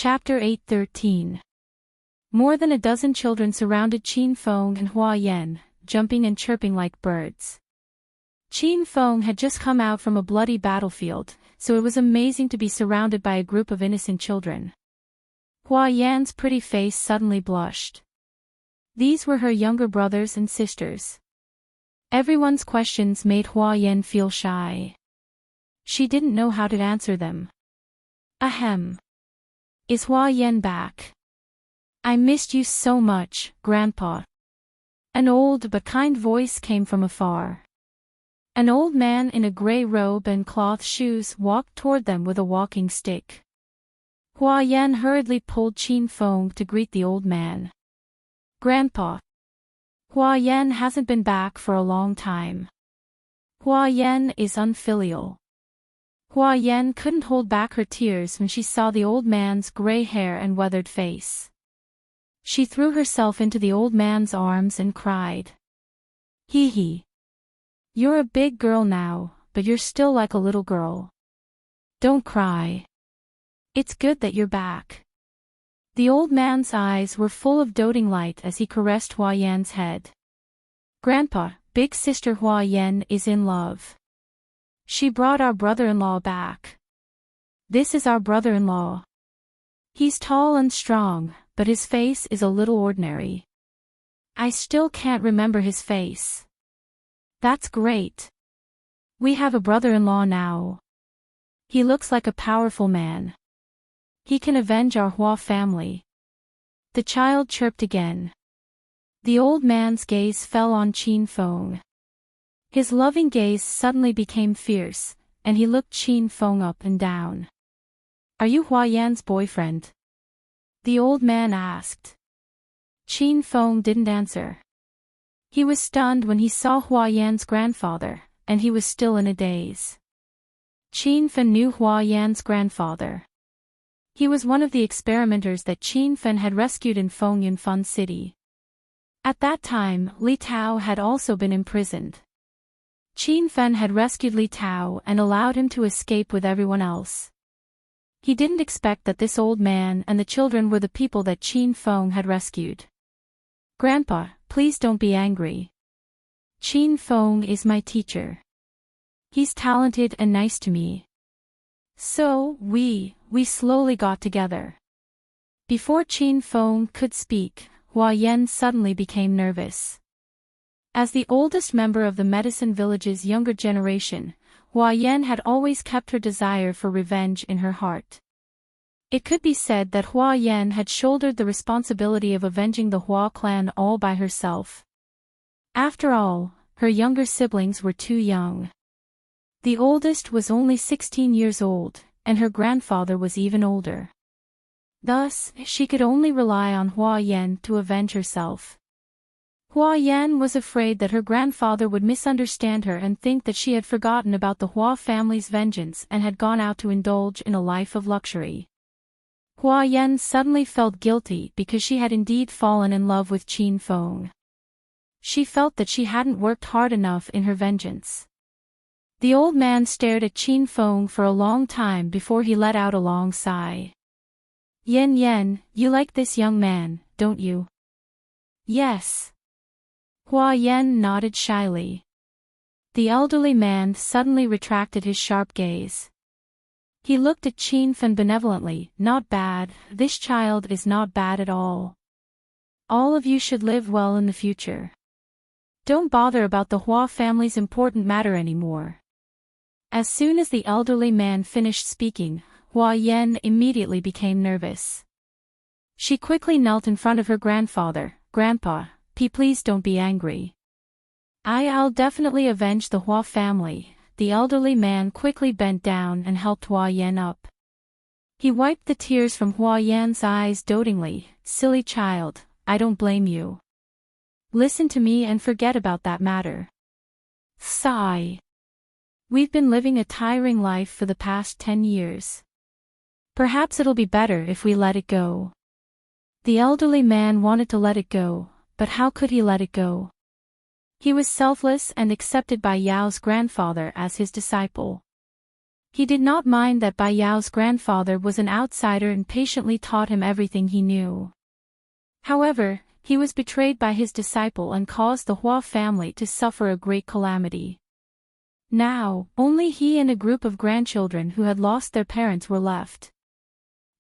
Chapter 8:13. More than a dozen children surrounded Qin Feng and Hua Yan, jumping and chirping like birds. Qin Feng had just come out from a bloody battlefield, so it was amazing to be surrounded by a group of innocent children. Hua Yan's pretty face suddenly blushed. These were her younger brothers and sisters. Everyone's questions made Hua Yan feel shy. She didn't know how to answer them. Ahem. Is Hua Yan back? I missed you so much, Grandpa. An old but kind voice came from afar. An old man in a gray robe and cloth shoes walked toward them with a walking stick. Hua Yan hurriedly pulled Qin Feng to greet the old man. Grandpa. Hua Yan hasn't been back for a long time. Hua Yan is unfilial. Hua Yan couldn't hold back her tears when she saw the old man's gray hair and weathered face. She threw herself into the old man's arms and cried. Hee hee. You're a big girl now, but you're still like a little girl. Don't cry. It's good that you're back. The old man's eyes were full of doting light as he caressed Hua Yan's head. Grandpa, big sister Hua Yan is in love. She brought our brother-in-law back. This is our brother-in-law. He's tall and strong, but his face is a little ordinary. I still can't remember his face. That's great. We have a brother-in-law now. He looks like a powerful man. He can avenge our Hua family. The child chirped again. The old man's gaze fell on Qin Feng. His loving gaze suddenly became fierce, and he looked Qin Feng up and down. Are you Hua Yan's boyfriend? The old man asked. Qin Feng didn't answer. He was stunned when he saw Hua Yan's grandfather, and he was still in a daze. Qin Feng knew Hua Yan's grandfather. He was one of the experimenters that Qin Feng had rescued in Fengyun Fun City. At that time, Li Tao had also been imprisoned. Qin Feng had rescued Li Tao and allowed him to escape with everyone else. He didn't expect that this old man and the children were the people that Qin Feng had rescued. Grandpa, please don't be angry. Qin Feng is my teacher. He's talented and nice to me. So, we slowly got together. Before Qin Feng could speak, Hua Yan suddenly became nervous. As the oldest member of the Medicine Village's younger generation, Hua Yan had always kept her desire for revenge in her heart. It could be said that Hua Yan had shouldered the responsibility of avenging the Hua clan all by herself. After all, her younger siblings were too young. The oldest was only 16 years old, and her grandfather was even older. Thus, she could only rely on Hua Yan to avenge herself. Hua Yan was afraid that her grandfather would misunderstand her and think that she had forgotten about the Hua family's vengeance and had gone out to indulge in a life of luxury. Hua Yan suddenly felt guilty because she had indeed fallen in love with Qin Feng. She felt that she hadn't worked hard enough in her vengeance. The old man stared at Qin Feng for a long time before he let out a long sigh. Yan, you like this young man, don't you? Yes. Hua Yan nodded shyly. The elderly man suddenly retracted his sharp gaze. He looked at Qin Feng benevolently. Not bad, this child is not bad at all. All of you should live well in the future. Don't bother about the Hua family's important matter anymore. As soon as the elderly man finished speaking, Hua Yan immediately became nervous. She quickly knelt in front of her grandfather. Grandpa, please don't be angry. I'll definitely avenge the Hua family. The elderly man quickly bent down and helped Hua Yan up. He wiped the tears from Hua Yan's eyes dotingly. Silly child, I don't blame you. Listen to me and forget about that matter. Sigh. We've been living a tiring life for the past 10 years. Perhaps it'll be better if we let it go. The elderly man wanted to let it go, but how could he let it go? He was selfless and accepted by Yao's grandfather as his disciple. He did not mind that Bai Yao's grandfather was an outsider and patiently taught him everything he knew. However, he was betrayed by his disciple and caused the Hua family to suffer a great calamity. Now, only he and a group of grandchildren who had lost their parents were left.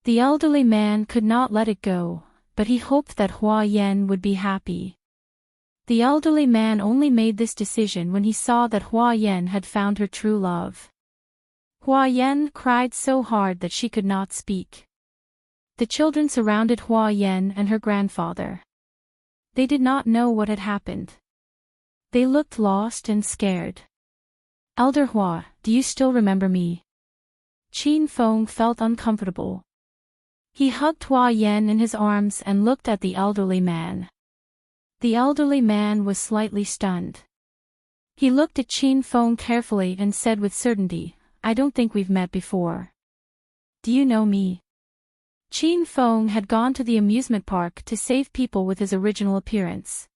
The elderly man could not let it go, but he hoped that Hua Yan would be happy. The elderly man only made this decision when he saw that Hua Yan had found her true love. Hua Yan cried so hard that she could not speak. The children surrounded Hua Yan and her grandfather. They did not know what had happened. They looked lost and scared. "Elder Hua, do you still remember me?" Qin Feng felt uncomfortable. He hugged Hua Yan in his arms and looked at the elderly man. The elderly man was slightly stunned. He looked at Qin Feng carefully and said with certainty, "I don't think we've met before. Do you know me?" Qin Feng had gone to the amusement park to save people with his original appearance.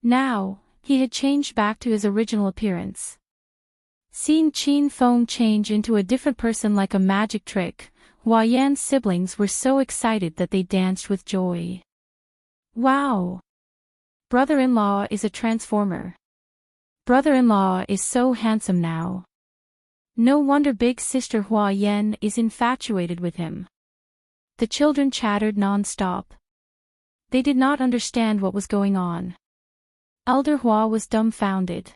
Now, he had changed back to his original appearance. Seeing Qin Feng change into a different person like a magic trick, Hua Yan's siblings were so excited that they danced with joy. "Wow! Brother-in-law is a transformer. Brother-in-law is so handsome now. No wonder big sister Hua Yan is infatuated with him." The children chattered non-stop. They did not understand what was going on. Elder Hua was dumbfounded.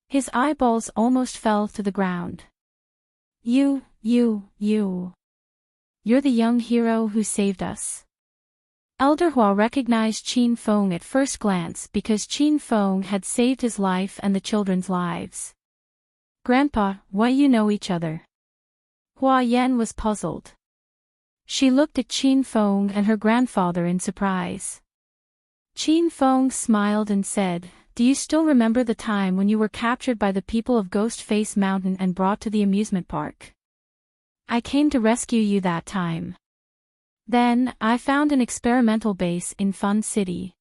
His eyeballs almost fell to the ground. You're the young hero who saved us." Elder Hua recognized Qin Feng at first glance because Qin Feng had saved his life and the children's lives. "Grandpa, why you know each other?" Hua Yan was puzzled. She looked at Qin Feng and her grandfather in surprise. Qin Feng smiled and said, "Do you still remember the time when you were captured by the people of Ghost Face Mountain and brought to the amusement park? I came to rescue you that time. Then, I found an experimental base in Fun City.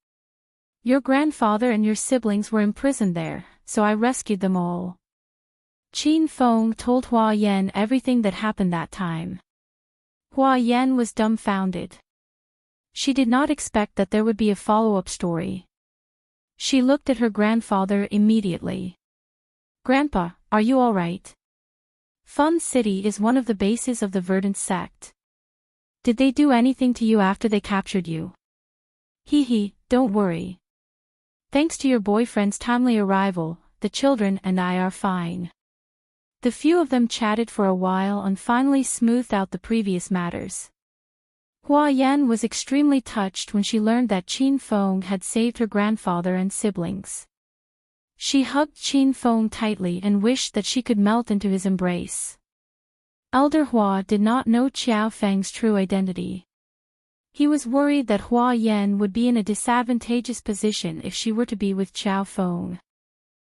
Your grandfather and your siblings were imprisoned there, so I rescued them all." Qin Feng told Hua Yan everything that happened that time. Hua Yan was dumbfounded. She did not expect that there would be a follow-up story. She looked at her grandfather immediately. "Grandpa, are you all right? Fun City is one of the bases of the Verdant sect. Did they do anything to you after they captured you?" Hee, don't worry. Thanks to your boyfriend's timely arrival, the children and I are fine." The few of them chatted for a while and finally smoothed out the previous matters. Hua Yan was extremely touched when she learned that Qin Feng had saved her grandfather and siblings. She hugged Qin Feng tightly and wished that she could melt into his embrace. Elder Hua did not know Qiao Feng's true identity. He was worried that Hua Yan would be in a disadvantageous position if she were to be with Qiao Feng.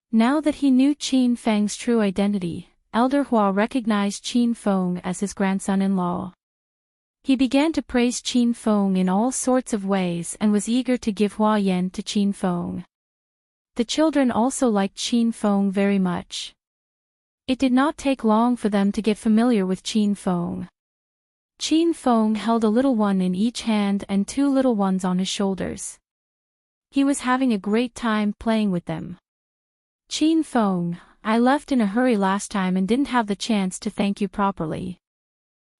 Now that he knew Qin Feng's true identity, Elder Hua recognized Qin Feng as his grandson-in-law. He began to praise Qin Feng in all sorts of ways and was eager to give Hua Yan to Qin Feng. The children also liked Qin Feng very much. It did not take long for them to get familiar with Qin Feng. Qin Feng held a little one in each hand and 2 little ones on his shoulders. He was having a great time playing with them. "Qin Feng, I left in a hurry last time and didn't have the chance to thank you properly.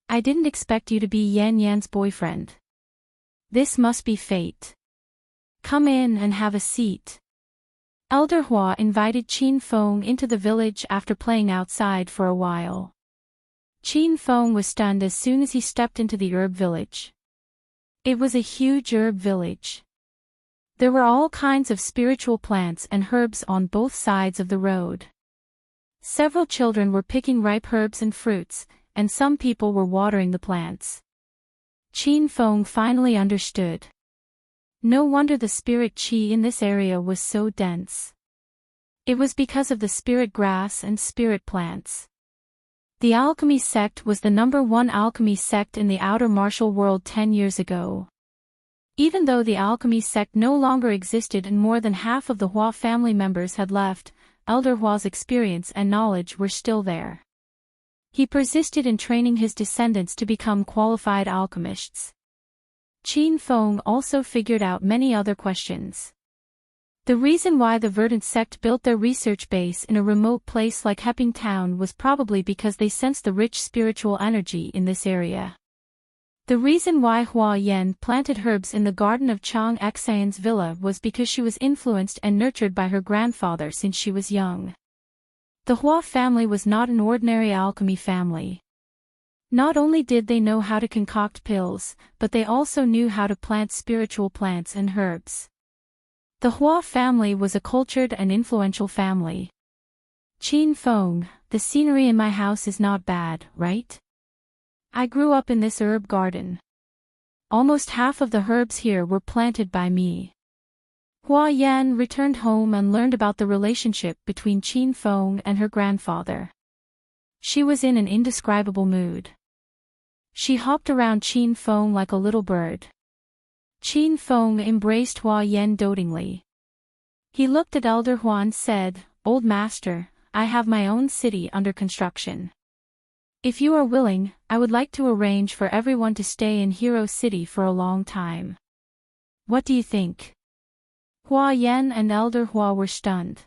I didn't expect you to be Yan Yan's boyfriend. This must be fate. Come in and have a seat." Elder Hua invited Qin Feng into the village after playing outside for a while. Qin Feng was stunned as soon as he stepped into the herb village. It was a huge herb village. There were all kinds of spiritual plants and herbs on both sides of the road. Several children were picking ripe herbs and fruits, and some people were watering the plants. Qin Feng finally understood. No wonder the spirit qi in this area was so dense. It was because of the spirit grass and spirit plants. The alchemy sect was the #1 alchemy sect in the outer martial world 10 years ago. Even though the alchemy sect no longer existed and more than half of the Hua family members had left, Elder Hua's experience and knowledge were still there. He persisted in training his descendants to become qualified alchemists. Qin Feng also figured out many other questions. The reason why the Verdant sect built their research base in a remote place like Hepping Town was probably because they sensed the rich spiritual energy in this area. The reason why Hua Yan planted herbs in the garden of Chang Xian's villa was because she was influenced and nurtured by her grandfather since she was young. The Hua family was not an ordinary alchemy family. Not only did they know how to concoct pills, but they also knew how to plant spiritual plants and herbs. The Hua family was a cultured and influential family. Qin Feng, the scenery in my house is not bad, right? I grew up in this herb garden. Almost half of the herbs here were planted by me. Hua Yan returned home and learned about the relationship between Qin Feng and her grandfather. She was in an indescribable mood. She hopped around Qin Feng like a little bird. Qin Feng embraced Hua Yan dotingly. He looked at Elder Hua and said, "Old master, I have my own city under construction. If you are willing, I would like to arrange for everyone to stay in Hero City for a long time. What do you think?" Hua Yan and Elder Hua were stunned.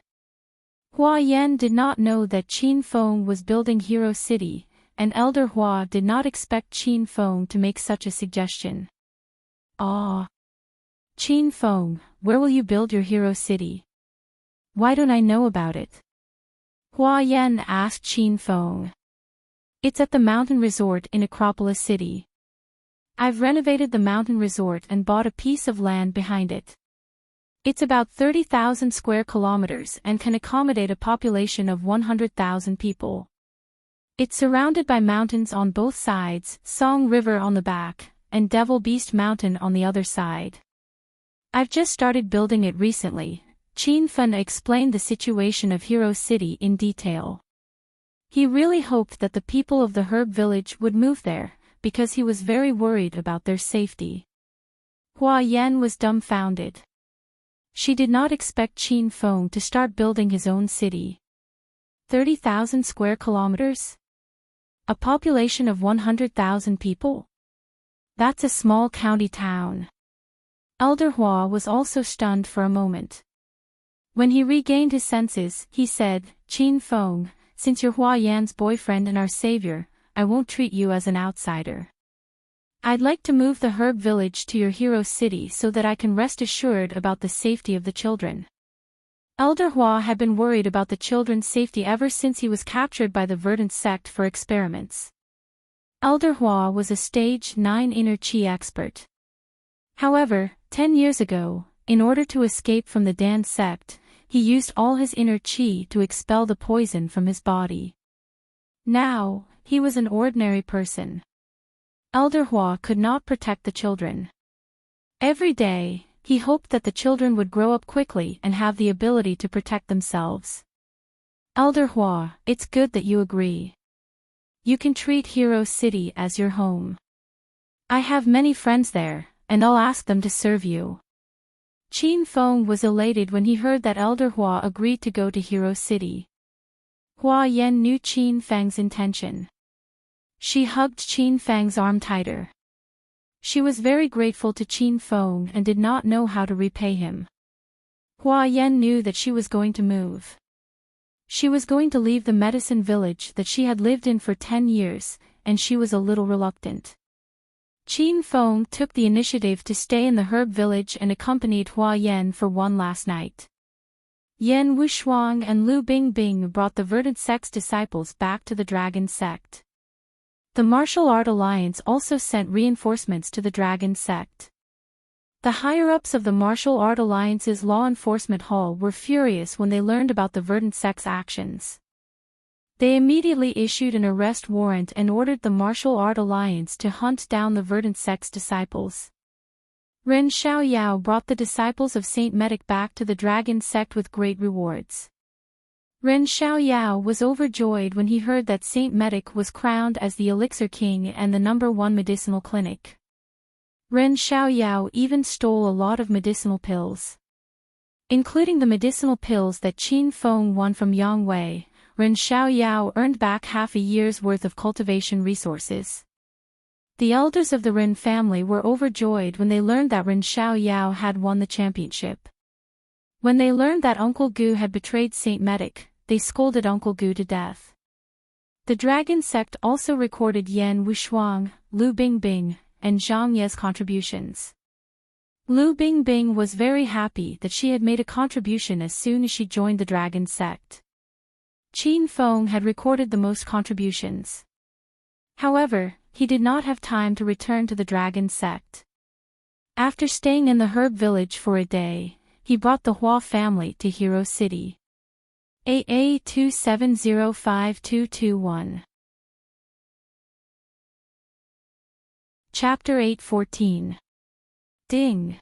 Hua Yan did not know that Qin Feng was building Hero City, and Elder Hua did not expect Qin Feng to make such a suggestion. "Ah. Qin Feng, where will you build your Hero City? Why don't I know about it?" Hua Yan asked Qin Feng. "It's at the mountain resort in Acropolis City. I've renovated the mountain resort and bought a piece of land behind it. It's about 30,000 square kilometers and can accommodate a population of 100,000 people. It's surrounded by mountains on both sides, Song River on the back, and Devil Beast Mountain on the other side. I've just started building it recently." Qin Feng explained the situation of Hero City in detail. He really hoped that the people of the herb village would move there, because he was very worried about their safety. Hua Yan was dumbfounded. She did not expect Qin Feng to start building his own city. 30,000 square kilometers? A population of 100,000 people? That's a small county town. Elder Hua was also stunned for a moment. When he regained his senses, he said, "Qin Feng, since you're Hua Yan's boyfriend and our savior, I won't treat you as an outsider. I'd like to move the herb village to your Hero City so that I can rest assured about the safety of the children." Elder Hua had been worried about the children's safety ever since he was captured by the Verdant sect for experiments. Elder Hua was a stage 9 inner chi expert. However, 10 years ago, in order to escape from the Dan sect, he used all his inner chi to expel the poison from his body. Now, he was an ordinary person. Elder Hua could not protect the children. Every day, he hoped that the children would grow up quickly and have the ability to protect themselves. "Elder Hua, it's good that you agree. You can treat Hero City as your home. I have many friends there, and I'll ask them to serve you." Qin Feng was elated when he heard that Elder Hua agreed to go to Hero City. Hua Yan knew Qin Feng's intention. She hugged Qin Feng's arm tighter. She was very grateful to Qin Feng and did not know how to repay him. Hua Yan knew that she was going to move. She was going to leave the medicine village that she had lived in for 10 years, and she was a little reluctant. Qin Feng took the initiative to stay in the herb village and accompanied Hua Yan for one last night. Yan Wushuang and Lu Bingbing brought the Verdant sect's disciples back to the Dragon sect. The Martial Art Alliance also sent reinforcements to the Dragon sect. The higher-ups of the Martial Art Alliance's law enforcement hall were furious when they learned about the Verdant sect's actions. They immediately issued an arrest warrant and ordered the Martial Art Alliance to hunt down the Verdant sect's disciples. Ren Xiaoyao brought the disciples of Saint Medic back to the Dragon sect with great rewards. Ren Xiaoyao was overjoyed when he heard that Saint Medic was crowned as the Elixir King and the #1 medicinal clinic. Ren Xiaoyao even stole a lot of medicinal pills. Including the medicinal pills that Qin Feng won from Yang Wei, Ren Xiaoyao earned back half a year's worth of cultivation resources. The elders of the Ren family were overjoyed when they learned that Ren Xiaoyao had won the championship. When they learned that Uncle Gu had betrayed Saint Medic, they scolded Uncle Gu to death. The dragon sect also recorded Yan Wushuang, Lu Bingbing, and Zhang Ye's contributions. Lu Bingbing was very happy that she had made a contribution as soon as she joined the dragon sect. Qin Feng had recorded the most contributions. However, he did not have time to return to the dragon sect. After staying in the herb village for a day, he brought the Hua family to Hero City. AA 27052221. Chapter 814. Ding!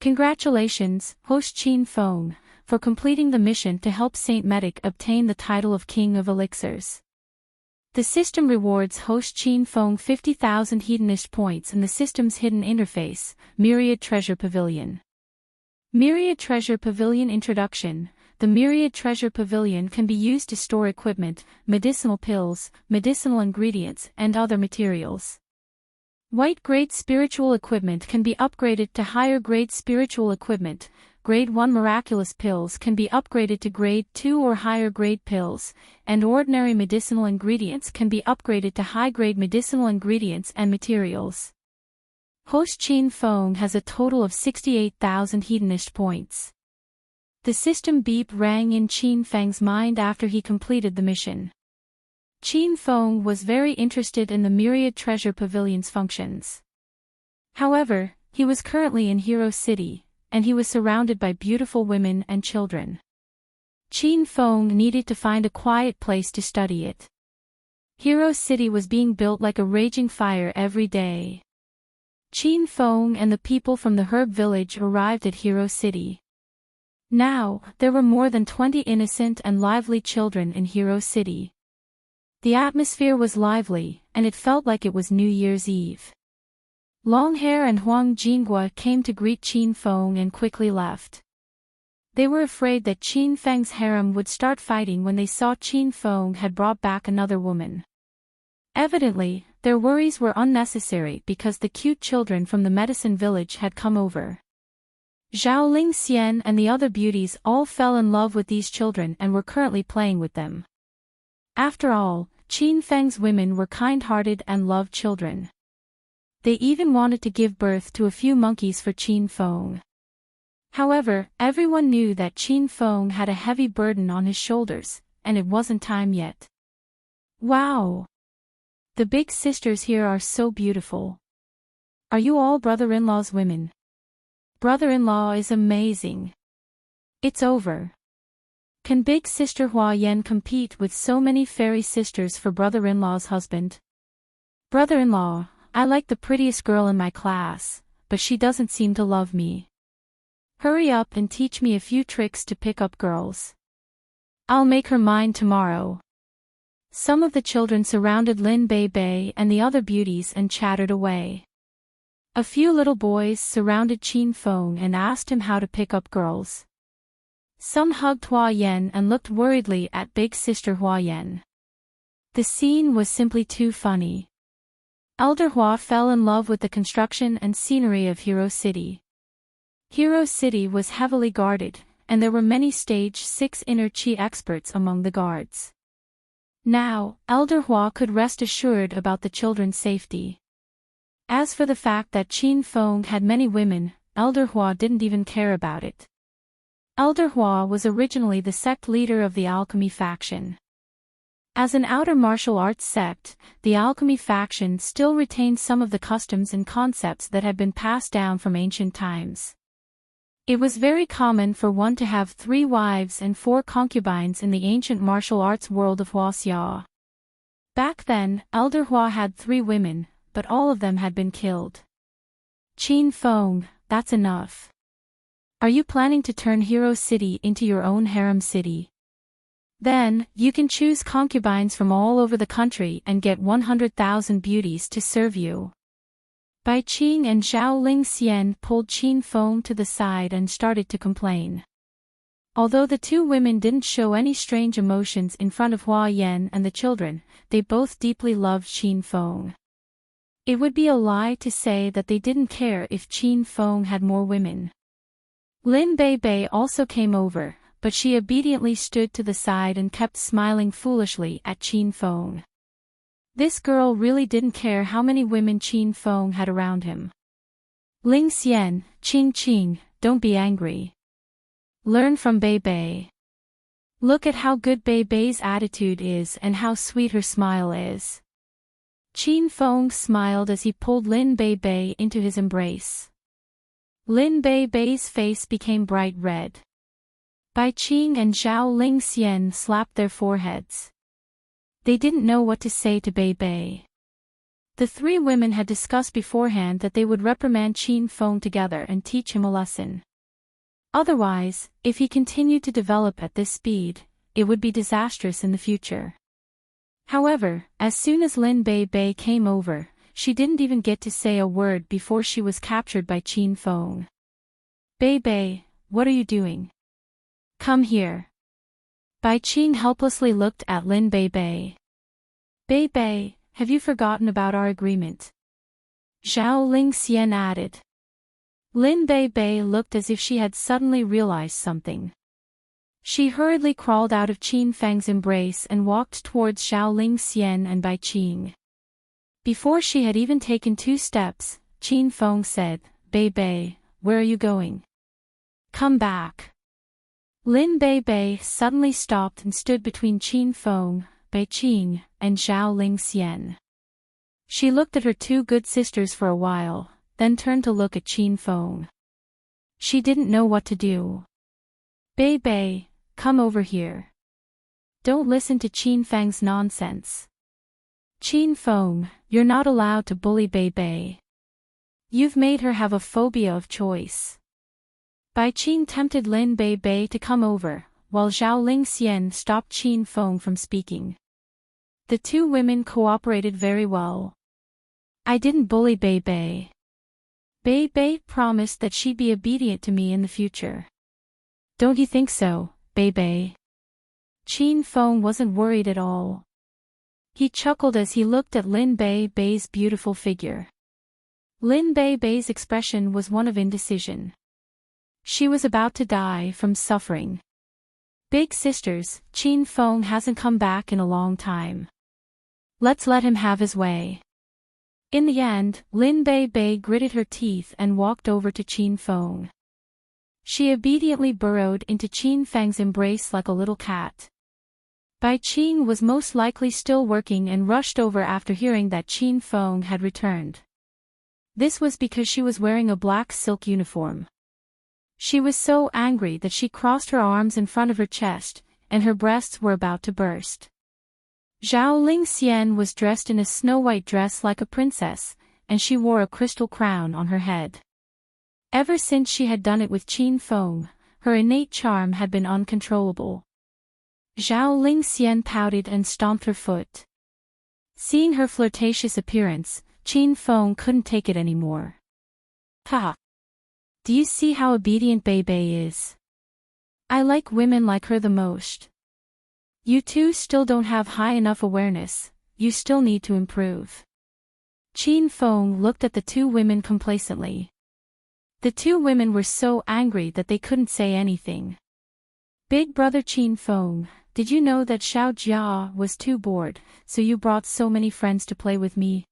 Congratulations, host Qin Feng, for completing the mission to help Saint Medic obtain the title of King of Elixirs. The system rewards host Qin Feng 50,000 hedonist points in the system's hidden interface, Myriad Treasure Pavilion. Myriad Treasure Pavilion Introduction. The Myriad Treasure Pavilion can be used to store equipment, medicinal pills, medicinal ingredients, and other materials. White-grade spiritual equipment can be upgraded to higher-grade spiritual equipment. Grade 1 miraculous pills can be upgraded to Grade 2 or higher-grade pills, and ordinary medicinal ingredients can be upgraded to high-grade medicinal ingredients and materials. Host Qin Feng has a total of 68,000 hedonist points. The system beep rang in Qin Feng's mind after he completed the mission. Qin Feng was very interested in the Myriad Treasure Pavilion's functions. However, he was currently in Hero City, and he was surrounded by beautiful women and children. Qin Feng needed to find a quiet place to study it. Hero City was being built like a raging fire every day. Qin Feng and the people from the herb village arrived at Hero City. Now, there were more than 20 innocent and lively children in Hero City. The atmosphere was lively, and it felt like it was New Year's Eve. Longhair and Huang Jinghua came to greet Qin Feng and quickly left. They were afraid that Qin Feng's harem would start fighting when they saw Qin Feng had brought back another woman. Evidently, their worries were unnecessary because the cute children from the medicine village had come over. Zhaoling Xian and the other beauties all fell in love with these children and were currently playing with them. After all, Qin Feng's women were kind-hearted and loved children. They even wanted to give birth to a few monkeys for Qin Feng. However, everyone knew that Qin Feng had a heavy burden on his shoulders, and it wasn't time yet. Wow! The big sisters here are so beautiful. Are you all brother-in-law's women? Brother-in-law is amazing. It's over. Can big sister Hua Yan compete with so many fairy sisters for brother-in-law's husband? Brother-in-law, I like the prettiest girl in my class, but she doesn't seem to love me. Hurry up and teach me a few tricks to pick up girls. I'll make her mine tomorrow. Some of the children surrounded Lin Bei Bei and the other beauties and chattered away. A few little boys surrounded Qin Feng and asked him how to pick up girls. Some hugged Hua Yan and looked worriedly at big sister Hua Yan. The scene was simply too funny. Elder Hua fell in love with the construction and scenery of Hero City. Hero City was heavily guarded, and there were many Stage 6 inner chi experts among the guards. Now, Elder Hua could rest assured about the children's safety. As for the fact that Qin Feng had many women, Elder Hua didn't even care about it. Elder Hua was originally the sect leader of the alchemy faction. As an outer martial arts sect, the alchemy faction still retained some of the customs and concepts that had been passed down from ancient times. It was very common for one to have 3 wives and 4 concubines in the ancient martial arts world of Huaxia. Back then, Elder Hua had 3 women, but all of them had been killed. Qin Feng, that's enough. Are you planning to turn Hero City into your own harem city? Then, you can choose concubines from all over the country and get 100,000 beauties to serve you. Bai Qing and Zhao Ling Xian pulled Qin Feng to the side and started to complain. Although the two women didn't show any strange emotions in front of Hua Yan and the children, they both deeply loved Qin Feng. It would be a lie to say that they didn't care if Qin Feng had more women. Lin Bei also came over, but she obediently stood to the side and kept smiling foolishly at Qin Feng. This girl really didn't care how many women Qin Feng had around him. Ling Xian, Qing, don't be angry. Learn from Bei. Look at how good Bei's attitude is and how sweet her smile is. Qin Feng smiled as he pulled Lin Bei into his embrace. Lin Bei's face became bright red. Bai Qing and Zhao Ling Xian slapped their foreheads. They didn't know what to say to Bei. The three women had discussed beforehand that they would reprimand Qin Feng together and teach him a lesson. Otherwise, if he continued to develop at this speed, it would be disastrous in the future. However, as soon as Lin Bei came over, she didn't even get to say a word before she was captured by Qin Feng. Bei, what are you doing? Come here. Bai Qing helplessly looked at Lin Bei. Bei, have you forgotten about our agreement? Zhao Ling Xian added. Lin Bei looked as if she had suddenly realized something. She hurriedly crawled out of Qin Feng's embrace and walked towards Zhao Ling Xian and Bai Qing. Before she had even taken 2 steps, Qin Feng said, Bei, where are you going? Come back. Lin Bei suddenly stopped and stood between Qin Feng, Bai Qing, and Zhao Ling Xian. She looked at her 2 good sisters for a while, then turned to look at Qin Feng. She didn't know what to do. Bei, come over here. Don't listen to Qin Feng's nonsense. Qin Feng, you're not allowed to bully Bei. You've made her have a phobia of choice. Bai Qing tempted Lin Bei to come over, while Zhao Ling Xian stopped Qin Feng from speaking. The 2 women cooperated very well. I didn't bully Bei. Bei promised that she'd be obedient to me in the future. Don't you think so, Bei? Qin Feng wasn't worried at all. He chuckled as he looked at Lin Bei's beautiful figure. Lin Bei's expression was one of indecision. She was about to die from suffering. Big sisters, Qin Feng hasn't come back in a long time. Let's let him have his way. In the end, Lin Bei gritted her teeth and walked over to Qin Feng. She obediently burrowed into Qin Feng's embrace like a little cat. Bai Qing was most likely still working and rushed over after hearing that Qin Feng had returned. This was because she was wearing a black silk uniform. She was so angry that she crossed her arms in front of her chest, and her breasts were about to burst. Zhao Ling Xian was dressed in a snow-white dress like a princess, and she wore a crystal crown on her head. Ever since she had done it with Qin Feng, her innate charm had been uncontrollable. Zhao Ling Xian pouted and stomped her foot. Seeing her flirtatious appearance, Qin Feng couldn't take it anymore. Ha! Do you see how obedient Bei is? I like women like her the most. You two still don't have high enough awareness, you still need to improve. Qin Feng looked at the 2 women complacently. The 2 women were so angry that they couldn't say anything. Big brother Qin Feng, did you know that Xiao Jia was too bored, so you brought so many friends to play with me?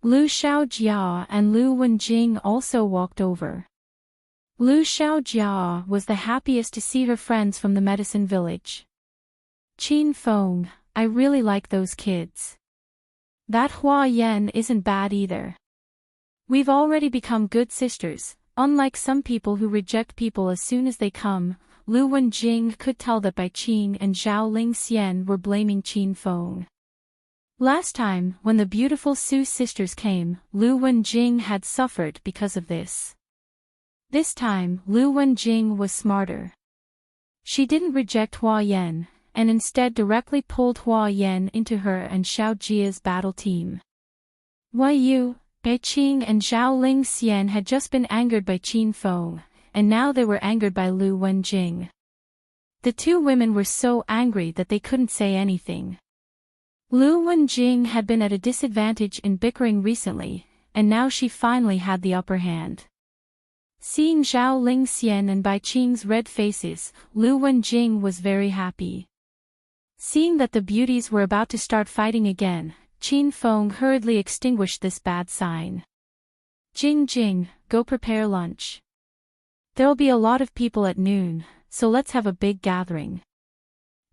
Lu Xiaojia and Lu Wenjing also walked over. Lu Xiaojia was the happiest to see her friends from the medicine village. Qin Feng, I really like those kids. That Hua Yan isn't bad either. We've already become good sisters, unlike some people who reject people as soon as they come. Lu Wenjing could tell that Bai Qing and Zhao Ling Xian were blaming Qin Feng. Last time, when the beautiful Su sisters came, Lu Wenjing had suffered because of this. This time, Lu Wenjing was smarter. She didn't reject Hua Yan, and instead directly pulled Hua Yan into her and Xiao Jia's battle team. Wei Yu, Bai Qing and Zhao Ling Xian had just been angered by Qin Feng, and now they were angered by Lu Wenjing. The two women were so angry that they couldn't say anything. Lu Wenjing had been at a disadvantage in bickering recently, and now she finally had the upper hand. Seeing Zhao Lingxian and Bai Qing's red faces, Lu Wenjing was very happy. Seeing that the beauties were about to start fighting again, Qin Feng hurriedly extinguished this bad sign. Jing Jing, go prepare lunch. There'll be a lot of people at noon, so let's have a big gathering.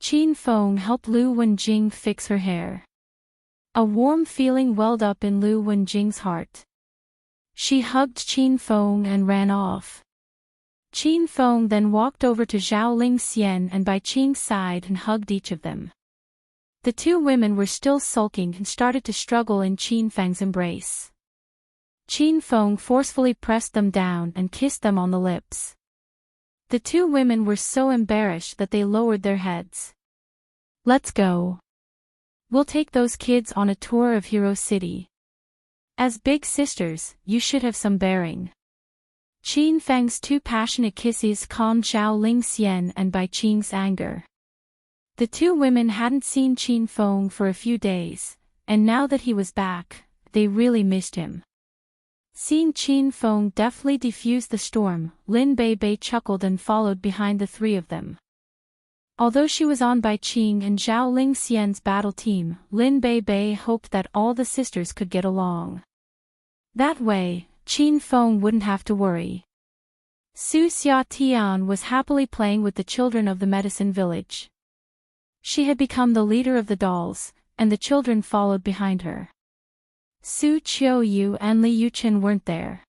Qin Feng helped Lu Wenjing fix her hair. A warm feeling welled up in Lu Wenjing's heart. She hugged Qin Feng and ran off. Qin Feng then walked over to Zhao Lingxian and Bai Qing's side and hugged each of them. The two women were still sulking and started to struggle in Qin Feng's embrace. Qin Feng forcefully pressed them down and kissed them on the lips. The two women were so embarrassed that they lowered their heads. Let's go. We'll take those kids on a tour of Hero City. As big sisters, you should have some bearing. Qin Feng's two passionate kisses calmed Zhao Lingxian and Bai Qing's anger. The two women hadn't seen Qin Feng for a few days, and now that he was back, they really missed him. Seeing Qin Feng deftly defuse the storm, Lin Bei chuckled and followed behind the three of them. Although she was on Bai Qing and Zhao Lingxian's battle team, Lin Bei hoped that all the sisters could get along. That way, Qin Feng wouldn't have to worry. Su Xiatian was happily playing with the children of the medicine village. She had become the leader of the dolls, and the children followed behind her. Su Qiuyu and Li Yuchen weren't there.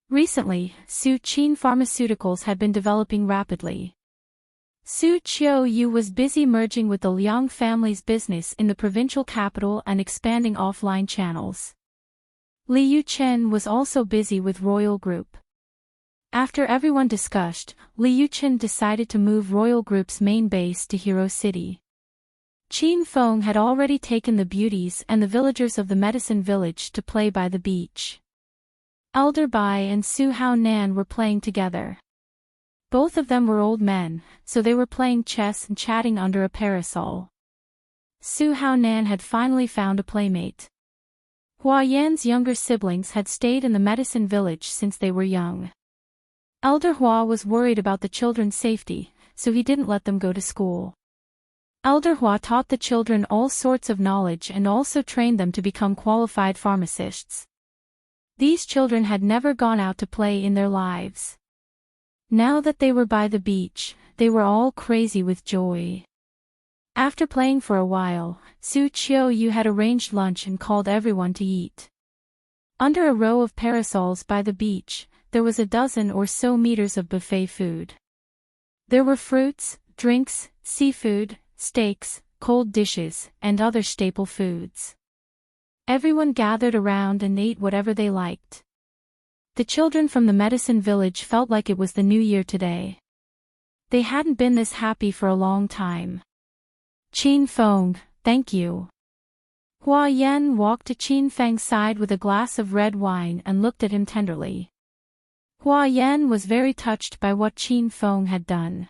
Recently, Su Qin Pharmaceuticals had been developing rapidly. Su Qiuyu was busy merging with the Liang family's business in the provincial capital and expanding offline channels. Li Yuchen was also busy with Royal Group. After everyone discussed, Li Yuchen decided to move Royal Group's main base to Hero City. Qin Feng had already taken the beauties and the villagers of the medicine village to play by the beach. Elder Bai and Su Hao Nan were playing together. Both of them were old men, so they were playing chess and chatting under a parasol. Su Hao Nan had finally found a playmate. Hua Yan's younger siblings had stayed in the medicine village since they were young. Elder Hua was worried about the children's safety, so he didn't let them go to school. Elder Hua taught the children all sorts of knowledge and also trained them to become qualified pharmacists. These children had never gone out to play in their lives. Now that they were by the beach, they were all crazy with joy. After playing for a while, Su Qiuyu had arranged lunch and called everyone to eat. Under a row of parasols by the beach, there was a dozen or so meters of buffet food. There were fruits, drinks, seafood, steaks, cold dishes, and other staple foods. Everyone gathered around and ate whatever they liked. The children from the medicine village felt like it was the new year today. They hadn't been this happy for a long time. Qin Feng, thank you. Hua Yan walked to Qin Feng's side with a glass of red wine and looked at him tenderly. Hua Yan was very touched by what Qin Feng had done.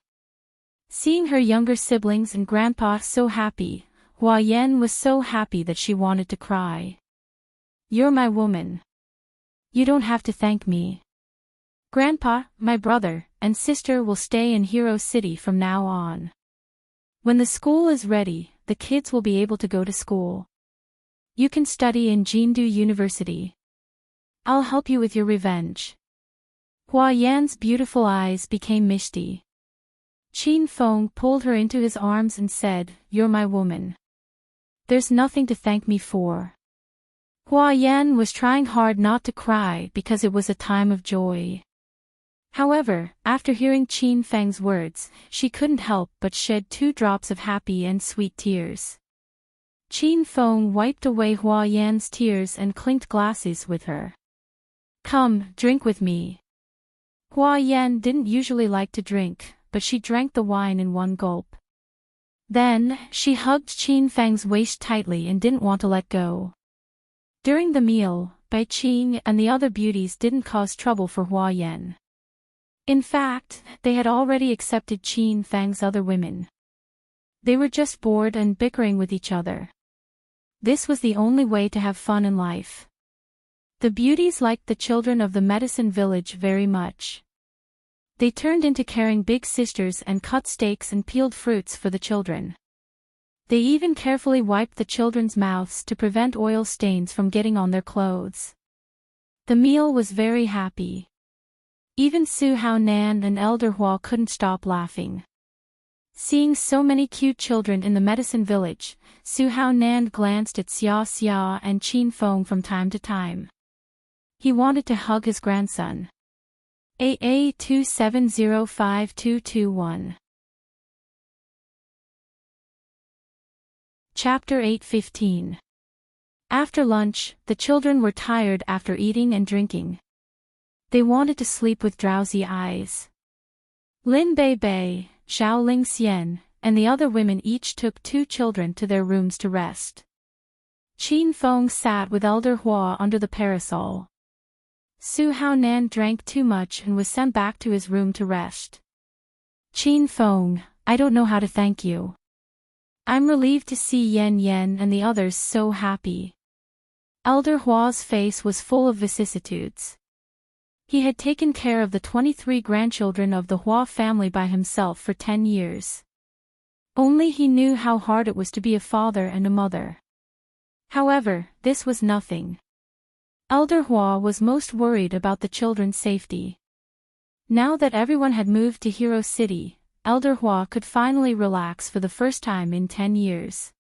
Seeing her younger siblings and grandpa so happy, Hua Yan was so happy that she wanted to cry. You're my woman. You don't have to thank me. Grandpa, my brother, and sister will stay in Hero City from now on. When the school is ready, the kids will be able to go to school. You can study in Jindu University. I'll help you with your revenge. Hua Yan's beautiful eyes became misty. Qin Feng pulled her into his arms and said, You're my woman. There's nothing to thank me for. Hua Yan was trying hard not to cry because it was a time of joy. However, after hearing Qin Feng's words, she couldn't help but shed 2 drops of happy and sweet tears. Qin Feng wiped away Hua Yan's tears and clinked glasses with her. Come, drink with me. Hua Yan didn't usually like to drink, but she drank the wine in one gulp. Then, she hugged Qin Feng's waist tightly and didn't want to let go. During the meal, Bai Qing and the other beauties didn't cause trouble for Hua Yan. In fact, they had already accepted Qin Fang's other women. They were just bored and bickering with each other. This was the only way to have fun in life. The beauties liked the children of the medicine village very much. They turned into caring big sisters and cut steaks and peeled fruits for the children. They even carefully wiped the children's mouths to prevent oil stains from getting on their clothes. The meal was very happy. Even Su Hao Nan and Elder Hua couldn't stop laughing. Seeing so many cute children in the medicine village, Su Hao Nan glanced at Xia Xia and Qin Feng from time to time. He wanted to hug his grandson. AA 27052221. Chapter 8:15. After lunch, the children were tired after eating and drinking. They wanted to sleep with drowsy eyes. Lin Bei Bei, Xiao Ling Xian, and the other women each took 2 children to their rooms to rest. Qin Feng sat with Elder Hua under the parasol. Su Hao Nan drank too much and was sent back to his room to rest. Qin Feng, I don't know how to thank you. I'm relieved to see Yan Yan and the others so happy. Elder Hua's face was full of vicissitudes. He had taken care of the 23 grandchildren of the Hua family by himself for 10 years. Only he knew how hard it was to be a father and a mother. However, this was nothing. Elder Hua was most worried about the children's safety. Now that everyone had moved to Hero City, Elder Hua could finally relax for the first time in 10 years.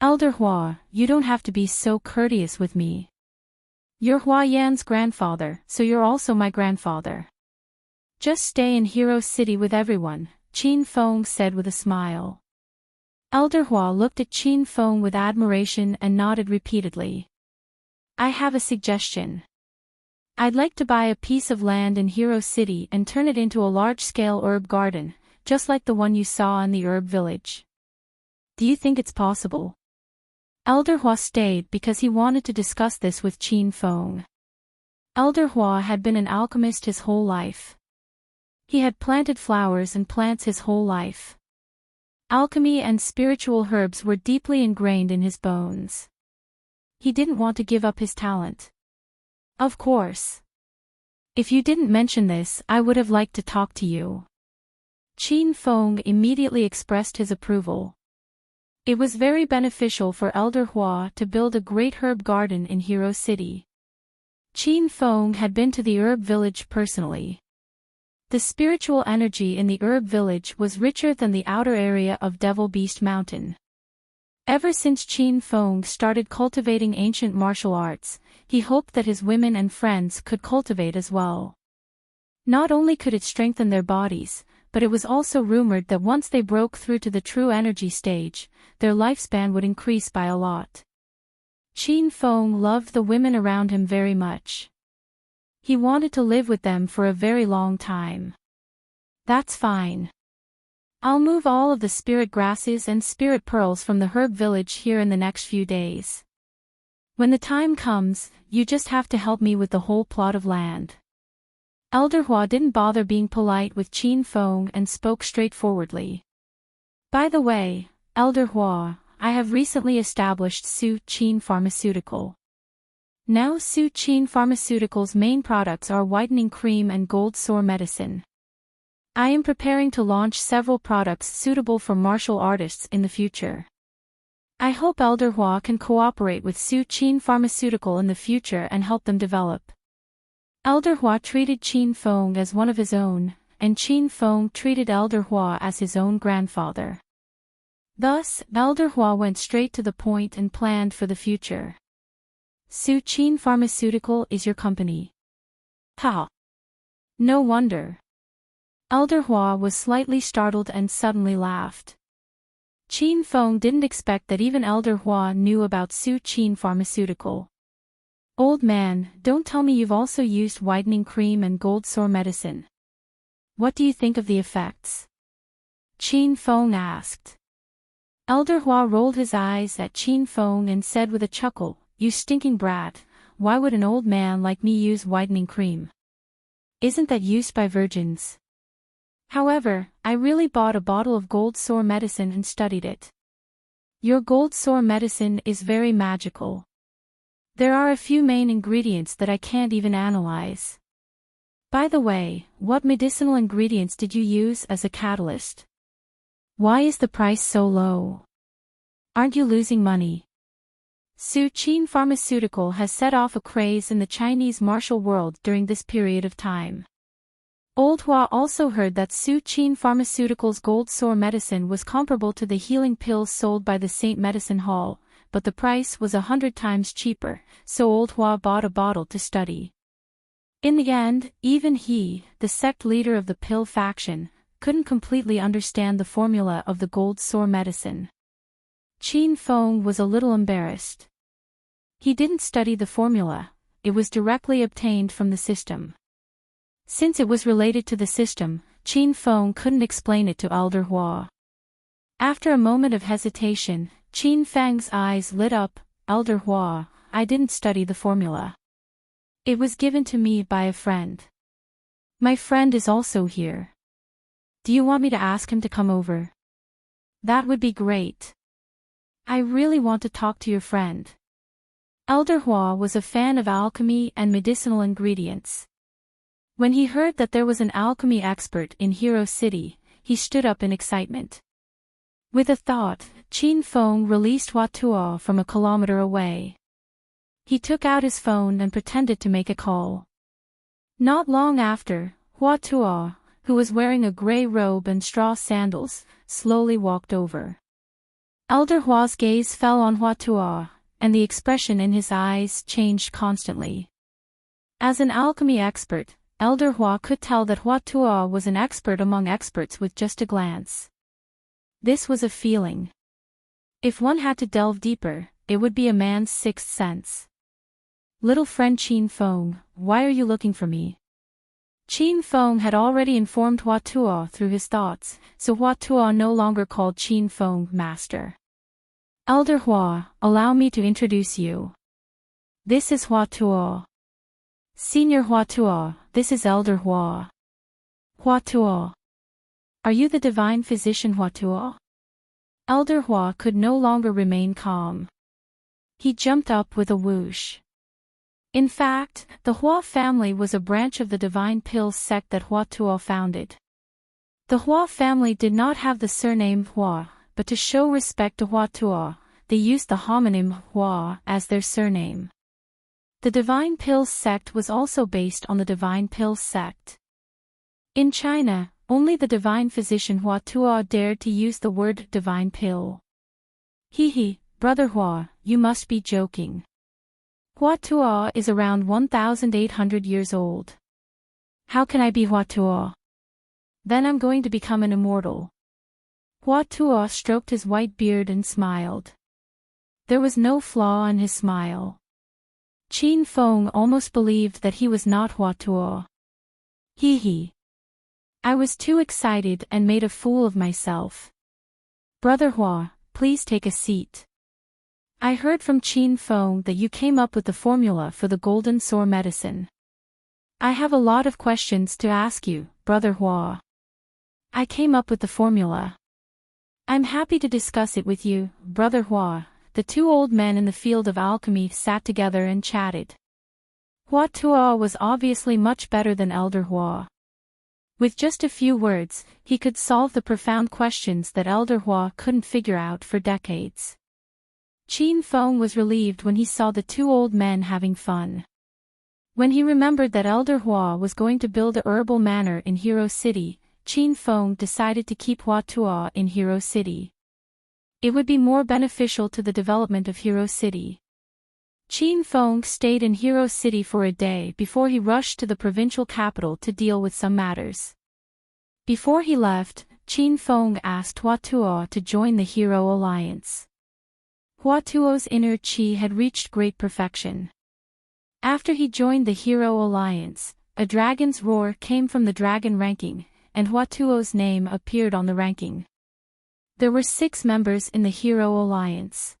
Elder Hua, you don't have to be so courteous with me. You're Hua Yan's grandfather, so you're also my grandfather. Just stay in Hero City with everyone, Qin Feng said with a smile. Elder Hua looked at Qin Feng with admiration and nodded repeatedly. I have a suggestion. I'd like to buy a piece of land in Hero City and turn it into a large-scale herb garden, just like the one you saw in the herb village. Do you think it's possible? Elder Hua stayed because he wanted to discuss this with Qin Feng. Elder Hua had been an alchemist his whole life. He had planted flowers and plants his whole life. Alchemy and spiritual herbs were deeply ingrained in his bones. He didn't want to give up his talent. Of course. If you didn't mention this, I would have liked to talk to you. Qin Feng immediately expressed his approval. It was very beneficial for Elder Hua to build a great herb garden in Hero City. Qin Feng had been to the herb village personally. The spiritual energy in the herb village was richer than the outer area of Devil Beast Mountain. Ever since Qin Feng started cultivating ancient martial arts, he hoped that his women and friends could cultivate as well. Not only could it strengthen their bodies, but it was also rumored that once they broke through to the true energy stage, their lifespan would increase by a lot. Qin Feng loved the women around him very much. He wanted to live with them for a very long time. That's fine. I'll move all of the spirit grasses and spirit pearls from the herb village here in the next few days. When the time comes, you just have to help me with the whole plot of land. Elder Hua didn't bother being polite with Qin Feng and spoke straightforwardly. By the way, Elder Hua, I have recently established Su Qin Pharmaceutical. Now Su Qin Pharmaceutical's main products are whitening cream and gold sore medicine. I am preparing to launch several products suitable for martial artists in the future. I hope Elder Hua can cooperate with Su Qin Pharmaceutical in the future and help them develop. Elder Hua treated Qin Feng as one of his own, and Qin Feng treated Elder Hua as his own grandfather. Thus, Elder Hua went straight to the point and planned for the future. Su Qin Pharmaceutical is your company. Ha! No wonder. Elder Hua was slightly startled and suddenly laughed. Qin Feng didn't expect that even Elder Hua knew about Su Qin Pharmaceutical. Old man, don't tell me you've also used whitening cream and gold sore medicine. What do you think of the effects? Qin Feng asked. Elder Hua rolled his eyes at Qin Feng and said with a chuckle, You stinking brat, why would an old man like me use whitening cream? Isn't that used by virgins? However, I really bought a bottle of gold sore medicine and studied it. Your gold sore medicine is very magical. There are a few main ingredients that I can't even analyze. By the way, what medicinal ingredients did you use as a catalyst? Why is the price so low? Aren't you losing money? Su-Qin Pharmaceutical has set off a craze in the Chinese martial world during this period of time. Old Hua also heard that Su-Qin Pharmaceutical's gold sore medicine was comparable to the healing pills sold by the Saint Medicine Hall, but the price was 100 times cheaper, so Old Hua bought a bottle to study. In the end, even he, the sect leader of the pill faction, couldn't completely understand the formula of the gold sore medicine. Qin Feng was a little embarrassed. He didn't study the formula, it was directly obtained from the system. Since it was related to the system, Qin Feng couldn't explain it to Elder Hua. After a moment of hesitation, Qin Feng's eyes lit up. Elder Hua, I didn't study the formula. It was given to me by a friend. My friend is also here. Do you want me to ask him to come over? That would be great. I really want to talk to your friend. Elder Hua was a fan of alchemy and medicinal ingredients. When he heard that there was an alchemy expert in Hero City, he stood up in excitement. With a thought, Qin Feng released Hua Tuo from a kilometer away. He took out his phone and pretended to make a call. Not long after, Hua Tuo, who was wearing a gray robe and straw sandals, slowly walked over. Elder Hua's gaze fell on Hua Tuo, and the expression in his eyes changed constantly. As an alchemy expert, Elder Hua could tell that Hua Tuo was an expert among experts with just a glance. This was a feeling. If one had to delve deeper, it would be a man's sixth sense. Little friend Qin Feng, why are you looking for me? Qin Feng had already informed Hua Tuo through his thoughts, so Hua Tuo no longer called Qin Feng master. Elder Hua, allow me to introduce you. This is Hua Tuo. Senior Hua Tuo, this is Elder Hua. Hua Tuo. Are you the divine physician Hua Tuo? Elder Hua could no longer remain calm. He jumped up with a whoosh. In fact, the Hua family was a branch of the divine pills sect that Hua Tuo founded. The Hua family did not have the surname Hua, but to show respect to Hua Tuo, they used the homonym Hua as their surname. The Divine Pills sect was also based on the Divine Pills sect. In China, only the divine physician Hua Tuo dared to use the word divine pill. He, Brother Hua, you must be joking. Hua Tuo is around 1,800 years old. How can I be Hua Tuo? Then I'm going to become an immortal. Hua Tuo stroked his white beard and smiled. There was no flaw in his smile. Qin Feng almost believed that he was not Hua Tuo. I was too excited and made a fool of myself. Brother Hua, please take a seat. I heard from Qin Feng that you came up with the formula for the golden sore medicine. I have a lot of questions to ask you, Brother Hua. I came up with the formula. I'm happy to discuss it with you, Brother Hua. The two old men in the field of alchemy sat together and chatted. Hua Tuo was obviously much better than Elder Hua. With just a few words, he could solve the profound questions that Elder Hua couldn't figure out for decades. Qin Feng was relieved when he saw the two old men having fun. When he remembered that Elder Hua was going to build a herbal manor in Hero City, Qin Feng decided to keep Hua Tuo in Hero City. It would be more beneficial to the development of Hero City. Qin Feng stayed in Hero City for a day before he rushed to the provincial capital to deal with some matters. Before he left, Qin Feng asked Hua Tuo to join the Hero Alliance. Hua Tuo's inner chi had reached great perfection. After he joined the Hero Alliance, a dragon's roar came from the dragon ranking, and Hua Tuo's name appeared on the ranking. There were 6 members in the Hero Alliance.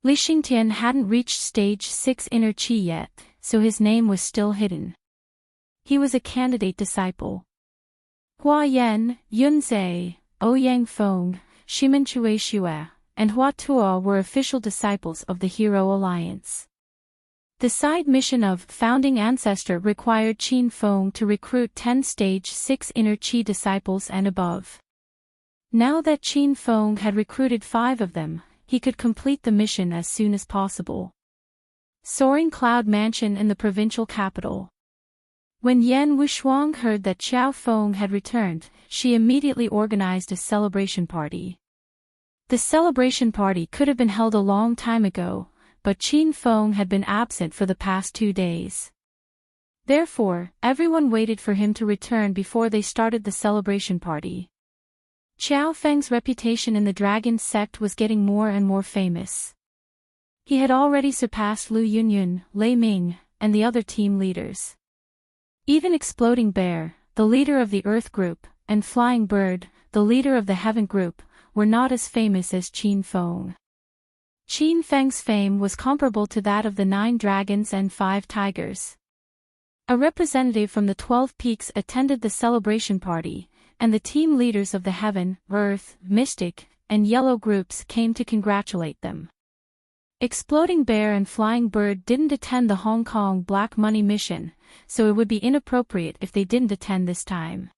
Li Xingtian hadn't reached stage 6 inner chi yet, so his name was still hidden. He was a candidate disciple. Hua Yan, Yunze, Ouyang Feng, Shimen Chueshue, and Hua Tuo were official disciples of the Hero Alliance. The side mission of Founding Ancestor required Qin Feng to recruit 10 Stage 6 Inner Qi disciples and above. Now that Qin Feng had recruited 5 of them, he could complete the mission as soon as possible. Soaring Cloud Mansion in the provincial capital. When Yan Wushuang heard that Xiao Feng had returned, she immediately organized a celebration party. The celebration party could have been held a long time ago, but Qin Feng had been absent for the past 2 days. Therefore, everyone waited for him to return before they started the celebration party. Xiao Feng's reputation in the dragon sect was getting more and more famous. He had already surpassed Lu Yunyun, Lei Ming, and the other team leaders. Even Exploding Bear, the leader of the Earth Group, and Flying Bird, the leader of the Heaven Group, were not as famous as Qin Feng. Qin Feng's fame was comparable to that of the 9 dragons and 5 tigers. A representative from the 12 peaks attended the celebration party, and the team leaders of the Heaven, Earth, Mystic, and Yellow groups came to congratulate them. Exploding Bear and Flying Bird didn't attend the Hong Kong Black Money mission, so it would be inappropriate if they didn't attend this time.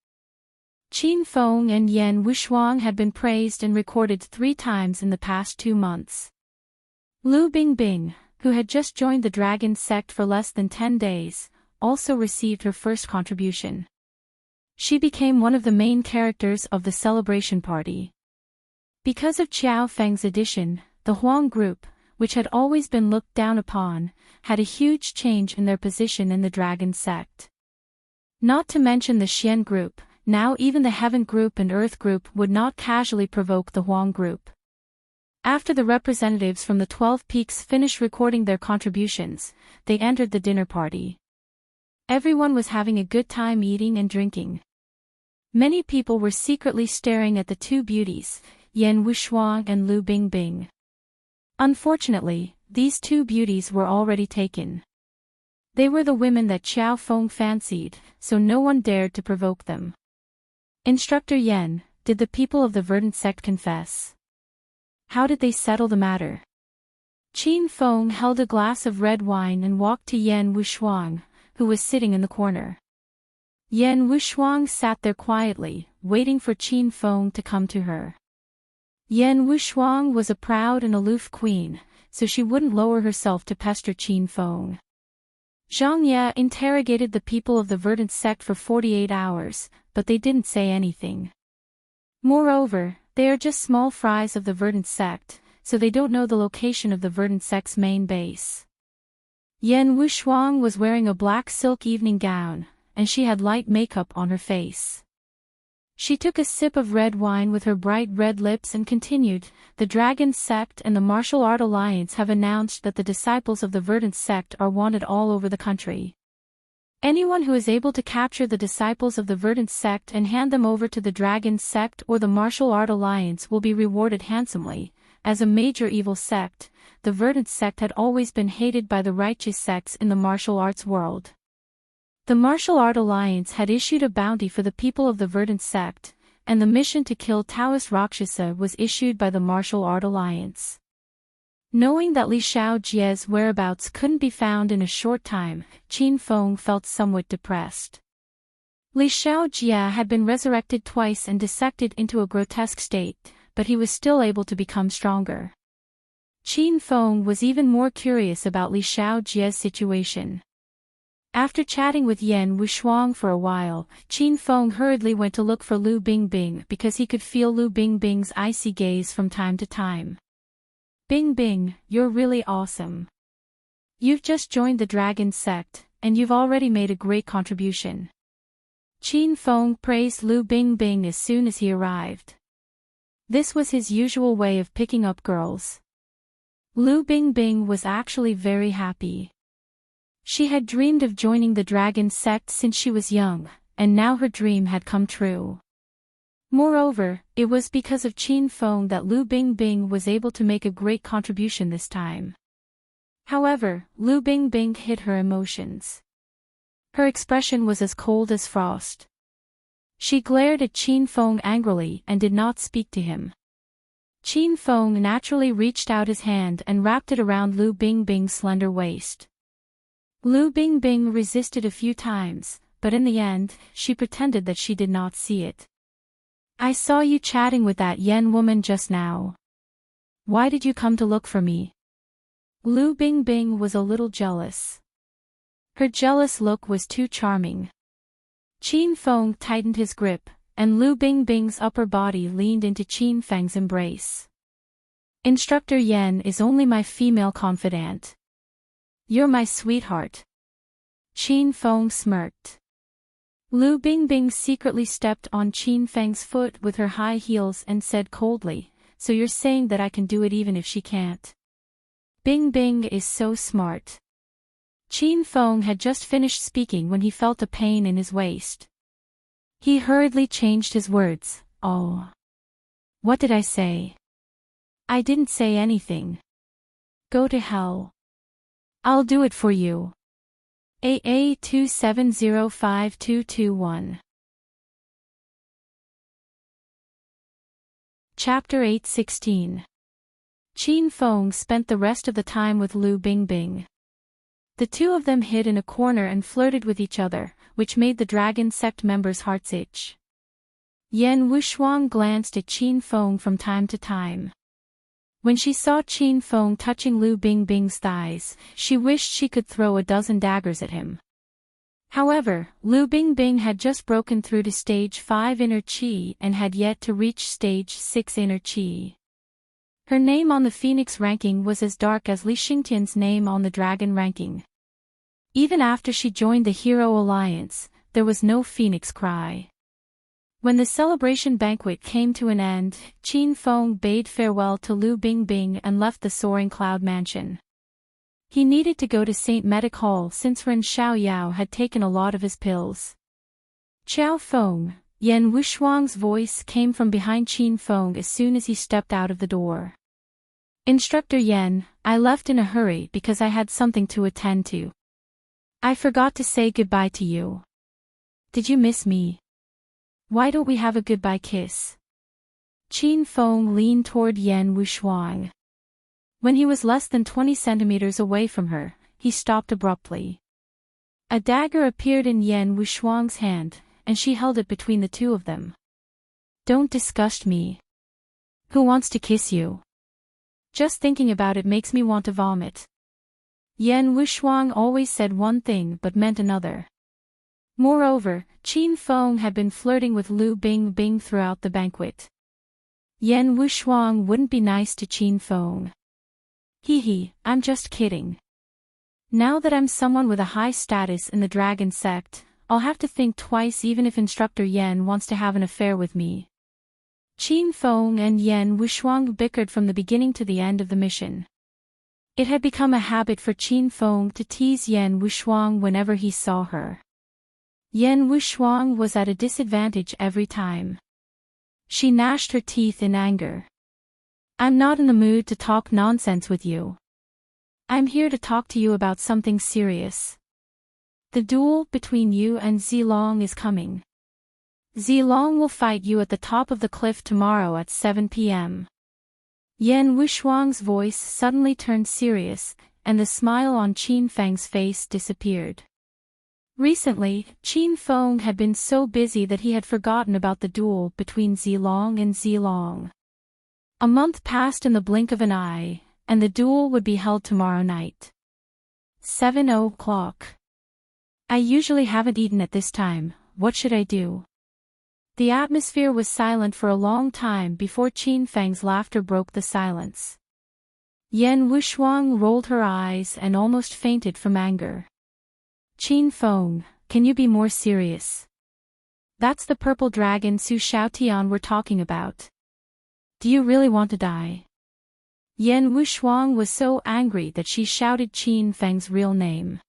Qin Feng and Yan Wushuang had been praised and recorded 3 times in the past 2 months. Lu Bingbing, who had just joined the Dragon sect for less than 10 days, also received her first contribution. She became one of the main characters of the celebration party. Because of Xiao Feng's addition, the Huang group, which had always been looked down upon, had a huge change in their position in the Dragon sect. Not to mention the Xian group, now even the Heaven group and Earth group would not casually provoke the Huang group. After the representatives from the 12 peaks finished recording their contributions, they entered the dinner party. Everyone was having a good time eating and drinking. Many people were secretly staring at the 2 beauties, Yan Wushuang and Lu Bingbing. Unfortunately, these 2 beauties were already taken. They were the women that Xiao Feng fancied, so no one dared to provoke them. Instructor Yan, did the people of the Verdant sect confess? How did they settle the matter? Qin Feng held a glass of red wine and walked to Yan Wushuang, who was sitting in the corner. Yan Wushuang sat there quietly, waiting for Qin Feng to come to her. Yan Wushuang was a proud and aloof queen, so she wouldn't lower herself to pester Qin Feng. Zhang Ye interrogated the people of the Verdant sect for 48 hours, but they didn't say anything. Moreover, they are just small fries of the Verdant sect, so they don't know the location of the Verdant sect's main base. Yan Wushuang was wearing a black silk evening gown, and she had light makeup on her face. She took a sip of red wine with her bright red lips and continued, "The Dragon sect and the Martial Art Alliance have announced that the disciples of the Verdant sect are wanted all over the country. Anyone who is able to capture the disciples of the Verdant sect and hand them over to the Dragon sect or the Martial Art Alliance will be rewarded handsomely." As a major evil sect, the Verdant sect had always been hated by the righteous sects in the martial arts world. The Martial Art Alliance had issued a bounty for the people of the Verdant sect, and the mission to kill Taoist Rakshasa was issued by the Martial Art Alliance. Knowing that Li Xiaojie's whereabouts couldn't be found in a short time, Qin Feng felt somewhat depressed. Li Xiaojie had been resurrected twice and dissected into a grotesque state, but he was still able to become stronger. Qin Feng was even more curious about Li Xiaojie's situation. After chatting with Yan Wushuang for a while, Qin Feng hurriedly went to look for Lu Bingbing because he could feel Lu Bingbing's icy gaze from time to time. "Bingbing, you're really awesome. You've just joined the Dragon sect, and you've already made a great contribution." Qin Feng praised Lu Bingbing as soon as he arrived. This was his usual way of picking up girls. Lu Bingbing was actually very happy. She had dreamed of joining the Dragon sect since she was young, and now her dream had come true. Moreover, it was because of Qin Feng that Lu Bingbing was able to make a great contribution this time. However, Lu Bingbing hid her emotions. Her expression was as cold as frost. She glared at Qin Feng angrily and did not speak to him. Qin Feng naturally reached out his hand and wrapped it around Lu Bingbing's slender waist. Lu Bingbing resisted a few times, but in the end, she pretended that she did not see it. I saw you chatting with that Yen woman just now. Why did you come to look for me? Lu Bingbing was a little jealous. Her jealous look was too charming. Qin Feng tightened his grip, and Lu Bingbing's upper body leaned into Qin Feng's embrace. Instructor Yen is only my female confidant. You're my sweetheart. Qin Feng smirked. Lu Bingbing secretly stepped on Qin Feng's foot with her high heels and said coldly, so you're saying that I can do it even if she can't? Bingbing is so smart. Qin Feng had just finished speaking when he felt a pain in his waist. He hurriedly changed his words. Oh. What did I say? I didn't say anything. Go to hell. I'll do it for you. AA 27052221. Chapter 8:16. Qin Feng spent the rest of the time with Lu Bingbing. The two of them hid in a corner and flirted with each other, which made the dragon sect members' hearts itch. Yen Wuxuang glanced at Qin Feng from time to time. When she saw Qin Feng touching Lu Bingbing's thighs, she wished she could throw a dozen daggers at him. However, Lu Bingbing had just broken through to stage 5 inner qi and had yet to reach stage 6 inner qi. Her name on the Phoenix ranking was as dark as Li Xingtian's name on the Dragon ranking. Even after she joined the Hero Alliance, there was no Phoenix cry. When the celebration banquet came to an end, Qin Feng bade farewell to Lu Bingbing and left the Soaring Cloud Mansion. He needed to go to St. Medic Hall since Ren Xiaoyao had taken a lot of his pills. Qiao Feng, Yen Wuxuang's voice came from behind Qin Feng as soon as he stepped out of the door. Instructor Yen, I left in a hurry because I had something to attend to. I forgot to say goodbye to you. Did you miss me? Why don't we have a goodbye kiss? Qin Feng leaned toward Yen Wuxuang. When he was less than 20 centimeters away from her, he stopped abruptly. A dagger appeared in Yen Wuxuang's hand, and she held it between the two of them. Don't disgust me. Who wants to kiss you? Just thinking about it makes me want to vomit. Yen Wuxuang always said one thing but meant another. Moreover, Qin Feng had been flirting with Lu Bingbing throughout the banquet. Yen Wuxuang wouldn't be nice to Qin Feng. Hee, I'm just kidding. Now that I'm someone with a high status in the dragon sect, I'll have to think twice even if Instructor Yen wants to have an affair with me. Qin Feng and Yen Wuxuang bickered from the beginning to the end of the mission. It had become a habit for Qin Feng to tease Yen Wuxuang whenever he saw her. Yen Wuxuang was at a disadvantage every time. She gnashed her teeth in anger. I'm not in the mood to talk nonsense with you. I'm here to talk to you about something serious. The duel between you and Zilong is coming. Zilong will fight you at the top of the cliff tomorrow at 7 p.m. Yen Wuxuang's voice suddenly turned serious, and the smile on Qin Feng's face disappeared. Recently, Qin Feng had been so busy that he had forgotten about the duel between Zilong and Zilong. A month passed in the blink of an eye, and the duel would be held tomorrow night. 7 o'clock. I usually haven't eaten at this time, what should I do? The atmosphere was silent for a long time before Qin Feng's laughter broke the silence. Yen Wuxuang rolled her eyes and almost fainted from anger. Qin Feng, can you be more serious? That's the purple dragon Su Xiaotian we're talking about. Do you really want to die? Yen Wuxuang was so angry that she shouted Qin Feng's real name.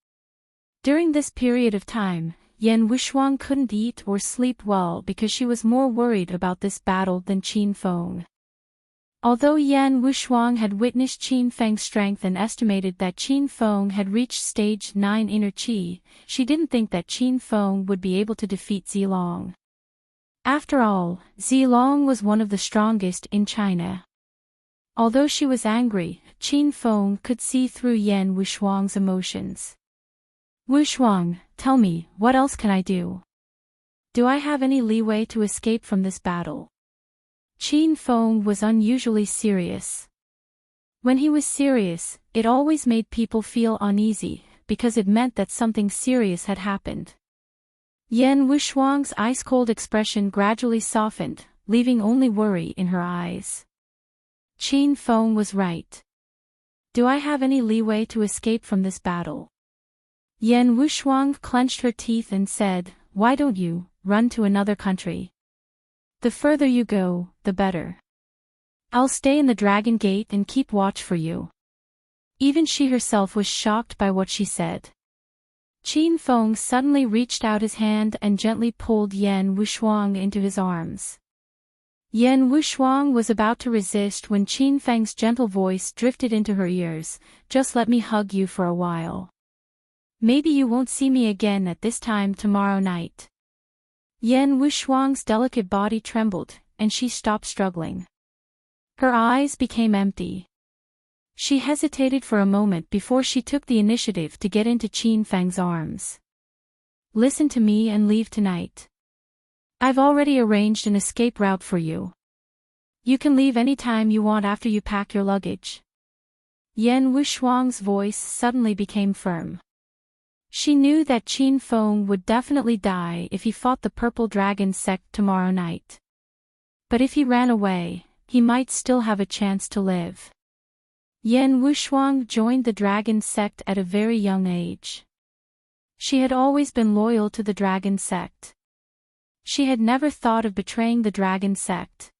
During this period of time, Yen Wuxuang couldn't eat or sleep well because she was more worried about this battle than Qin Feng. Although Yan Wushuang had witnessed Qin Feng's strength and estimated that Qin Feng had reached stage 9 inner qi, she didn't think that Qin Feng would be able to defeat Zilong. After all, Zilong was one of the strongest in China. Although she was angry, Qin Feng could see through Yan Wushuang's emotions. Wushuang, tell me, what else can I do? Do I have any leeway to escape from this battle? Qin Feng was unusually serious. When he was serious, it always made people feel uneasy, because it meant that something serious had happened. Yan Wushuang's ice-cold expression gradually softened, leaving only worry in her eyes. Qin Feng was right. Do I have any leeway to escape from this battle? Yan Wushuang clenched her teeth and said, why don't you run to another country? The further you go, the better. I'll stay in the Dragon Gate and keep watch for you. Even she herself was shocked by what she said. Qin Feng suddenly reached out his hand and gently pulled Yan Wushuang into his arms. Yan Wushuang was about to resist when Qin Feng's gentle voice drifted into her ears, just let me hug you for a while. Maybe you won't see me again at this time tomorrow night. Yan Wushuang's delicate body trembled, and she stopped struggling. Her eyes became empty. She hesitated for a moment before she took the initiative to get into Qin Feng's arms. Listen to me and leave tonight. I've already arranged an escape route for you. You can leave any time you want after you pack your luggage. Yan Wushuang's voice suddenly became firm. She knew that Qin Feng would definitely die if he fought the Purple Dragon sect tomorrow night. But if he ran away, he might still have a chance to live. Yan Wushuang joined the Dragon sect at a very young age. She had always been loyal to the Dragon sect. She had never thought of betraying the Dragon sect.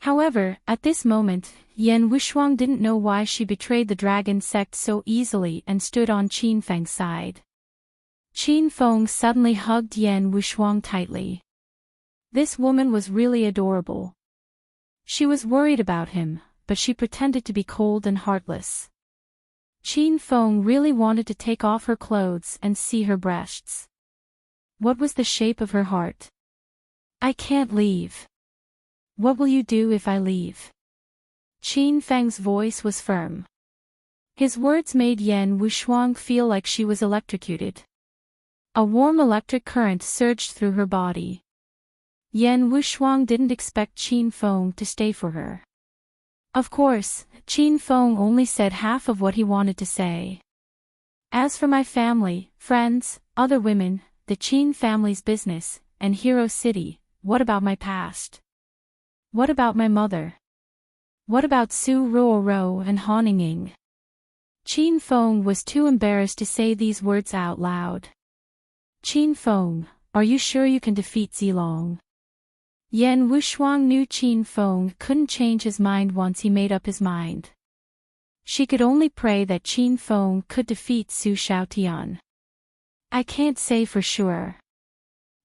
However, at this moment, Yan Wushuang didn't know why she betrayed the Dragon sect so easily and stood on Qin Feng's side. Qin Feng suddenly hugged Yan Wushuang tightly. This woman was really adorable. She was worried about him, but she pretended to be cold and heartless. Qin Feng really wanted to take off her clothes and see her breasts. What was the shape of her heart? I can't leave. What will you do if I leave? Qin Feng's voice was firm. His words made Yan Wushuang feel like she was electrocuted. A warm electric current surged through her body. Yan Wushuang didn't expect Qin Feng to stay for her. Of course, Qin Feng only said half of what he wanted to say. As for my family, friends, other women, the Qin family's business, and Hero City, what about my past? What about my mother? What about Su Ruoro and Honinging? Qin Feng was too embarrassed to say these words out loud. Qin Feng, are you sure you can defeat Zilong? Yan Wushuang knew Qin Feng couldn't change his mind once he made up his mind. She could only pray that Qin Feng could defeat Su Shaotian. I can't say for sure.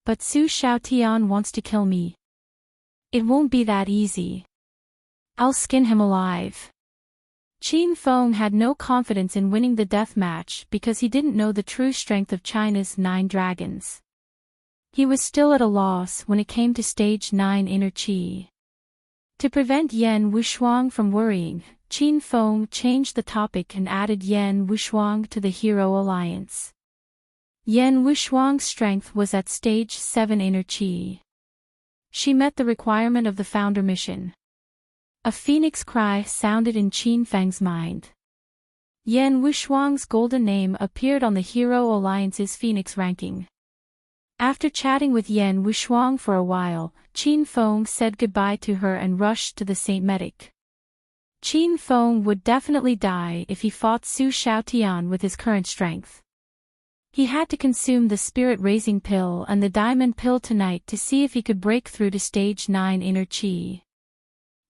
But Su Shaotian wants to kill me. It won't be that easy. I'll skin him alive. Qin Feng had no confidence in winning the death match because he didn't know the true strength of China's 9 dragons. He was still at a loss when it came to stage 9 inner qi. To prevent Yan Wushuang from worrying, Qin Feng changed the topic and added Yan Wushuang to the Hero Alliance. Yan Wushuang's strength was at stage 7 inner qi. She met the requirement of the founder mission. A phoenix cry sounded in Qin Feng's mind. Yan Wushuang's golden name appeared on the Hero Alliance's phoenix ranking. After chatting with Yan Wushuang for a while, Qin Feng said goodbye to her and rushed to the Saint Medic. Qin Feng would definitely die if he fought Su Shaotian with his current strength. He had to consume the spirit-raising pill and the diamond pill tonight to see if he could break through to stage 9 inner qi.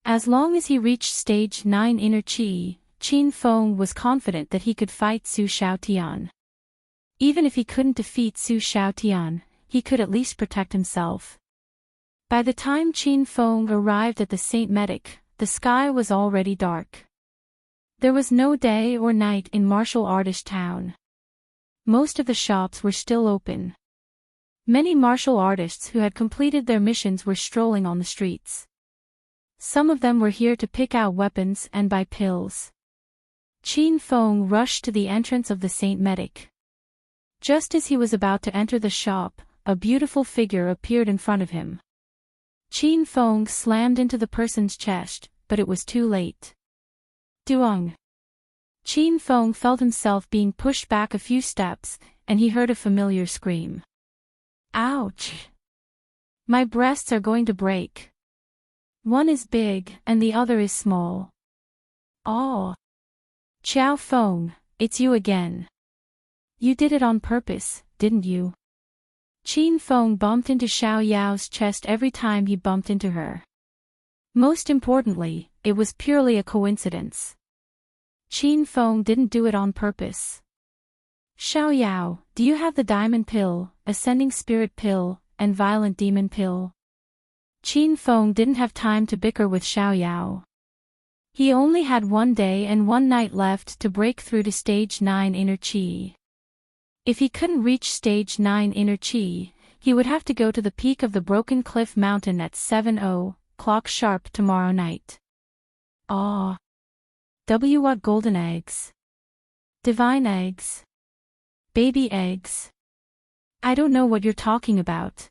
As long as he reached stage 9 inner qi, Qin Feng was confident that he could fight Su Shaotian. Even if he couldn't defeat Su Shaotian, he could at least protect himself. By the time Qin Feng arrived at the Saint Medic, the sky was already dark. There was no day or night in martial artist town. Most of the shops were still open. Many martial artists who had completed their missions were strolling on the streets. Some of them were here to pick out weapons and buy pills. Qin Feng rushed to the entrance of the Saint Medic. Just as he was about to enter the shop, a beautiful figure appeared in front of him. Qin Feng slammed into the person's chest, but it was too late. Duong. Qin Feng felt himself being pushed back a few steps, and he heard a familiar scream. Ouch! My breasts are going to break. One is big, and the other is small. Oh! Qiao Feng, it's you again. You did it on purpose, didn't you? Qin Feng bumped into Xiao Yao's chest every time he bumped into her. Most importantly, it was purely a coincidence. Qin Feng didn't do it on purpose. Xiao Yao, do you have the Diamond Pill, Ascending Spirit Pill, and Violent Demon Pill? Qin Feng didn't have time to bicker with Xiao Yao. He only had 1 day and 1 night left to break through to Stage 9 Inner Qi. If he couldn't reach Stage 9 Inner Qi, he would have to go to the peak of the Broken Cliff Mountain at 7:00 sharp tomorrow night. Ah. What golden eggs? Divine eggs? Baby eggs? I don't know what you're talking about.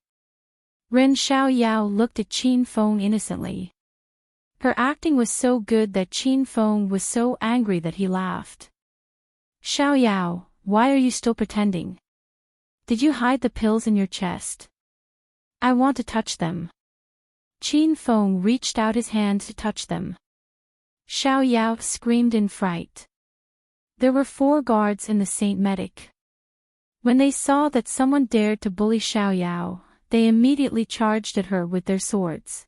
Ren Xiao Yao looked at Qin Feng innocently. Her acting was so good that Qin Feng was so angry that he laughed. Xiao Yao, why are you still pretending? Did you hide the pills in your chest? I want to touch them. Qin Feng reached out his hand to touch them. Xiao Yao screamed in fright. There were 4 guards in the Saint Medic. When they saw that someone dared to bully Xiao Yao, they immediately charged at her with their swords.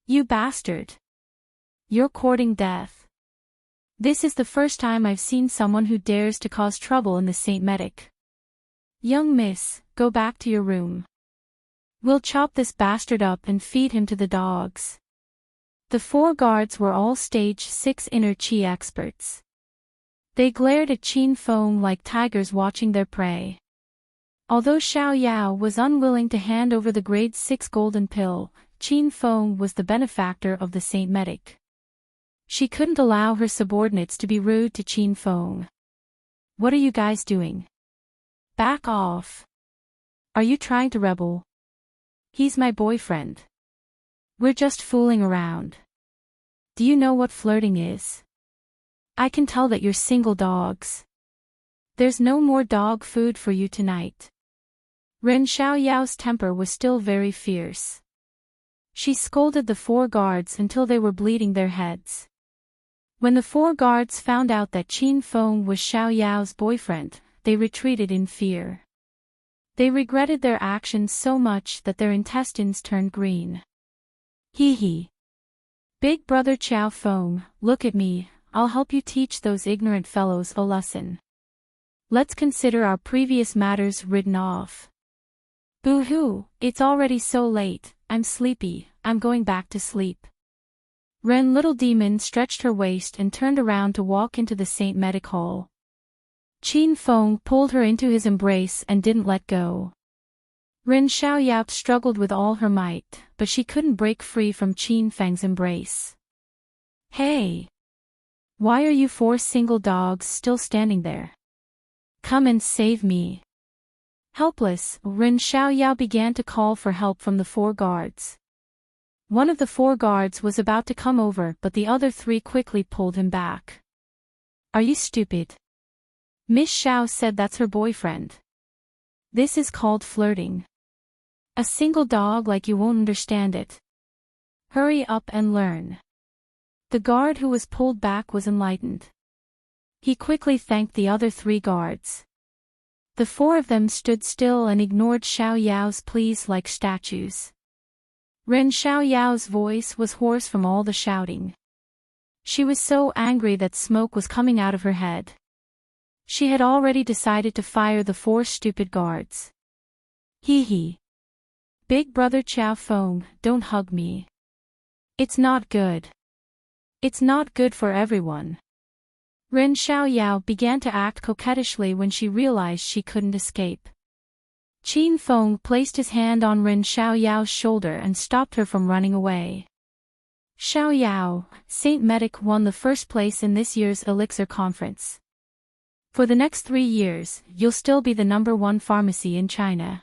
You bastard! You're courting death. This is the first time I've seen someone who dares to cause trouble in the Saint Medic. Young miss, go back to your room. We'll chop this bastard up and feed him to the dogs. The 4 guards were all Stage 6 Inner Qi experts. They glared at Qin Feng like tigers watching their prey. Although Xiao Yao was unwilling to hand over the Grade 6 Golden Pill, Qin Feng was the benefactor of the Saint Medic. She couldn't allow her subordinates to be rude to Qin Feng. What are you guys doing? Back off. Are you trying to rebel? He's my boyfriend. We're just fooling around. Do you know what flirting is? I can tell that you're single dogs. There's no more dog food for you tonight. Ren Xiao Yao's temper was still very fierce. She scolded the 4 guards until they were bleeding their heads. When the 4 guards found out that Qin Feng was Xiao Yao's boyfriend, they retreated in fear. They regretted their actions so much that their intestines turned green. Hee hee. Big brother Qiao Feng, look at me, I'll help you teach those ignorant fellows a lesson. Let's consider our previous matters written off. Boo-hoo, it's already so late, I'm sleepy, I'm going back to sleep. Ren Little Demon stretched her waist and turned around to walk into the Saint Medic Hall. Qin Feng pulled her into his embrace and didn't let go. Ren Xiao Yao struggled with all her might, but she couldn't break free from Qin Feng's embrace. Hey! Why are you 4 single dogs still standing there? Come and save me. Helpless, Ren Xiao Yao began to call for help from the 4 guards. One of the 4 guards was about to come over, but the other 3 quickly pulled him back. Are you stupid? Miss Xiao said that's her boyfriend. This is called flirting. A single dog like you won't understand it. Hurry up and learn. The guard who was pulled back was enlightened. He quickly thanked the other 3 guards. The 4 of them stood still and ignored Xiao Yao's pleas like statues. Ren Xiao Yao's voice was hoarse from all the shouting. She was so angry that smoke was coming out of her head. She had already decided to fire the 4 stupid guards. Hee hee. Big brother Qiao Feng, don't hug me. It's not good. It's not good for everyone. Ren Xiaoyao began to act coquettishly when she realized she couldn't escape. Qin Feng placed his hand on Ren Xiaoyao's shoulder and stopped her from running away. Xiaoyao, Saint Medic won the first place in this year's Elixir Conference. For the next 3 years, you'll still be the #1 pharmacy in China.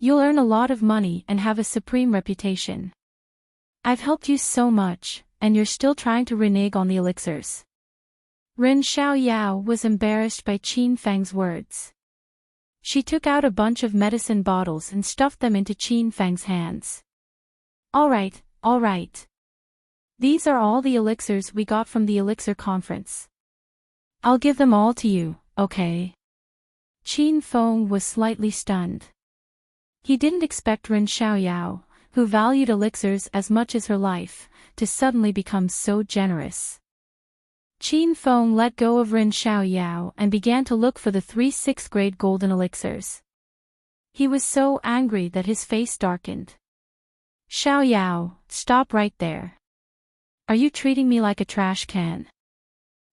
You'll earn a lot of money and have a supreme reputation. I've helped you so much, and you're still trying to renege on the elixirs. Ren Xiaoyao was embarrassed by Qin Feng's words. She took out a bunch of medicine bottles and stuffed them into Qin Feng's hands. All right. These are all the elixirs we got from the Elixir Conference. I'll give them all to you, okay? Qin Feng was slightly stunned. He didn't expect Ren Xiaoyao, who valued elixirs as much as her life, to suddenly become so generous. Qin Feng let go of Ren Xiaoyao and began to look for the 3 6th-grade golden elixirs. He was so angry that his face darkened. Xiaoyao, stop right there. Are you treating me like a trash can?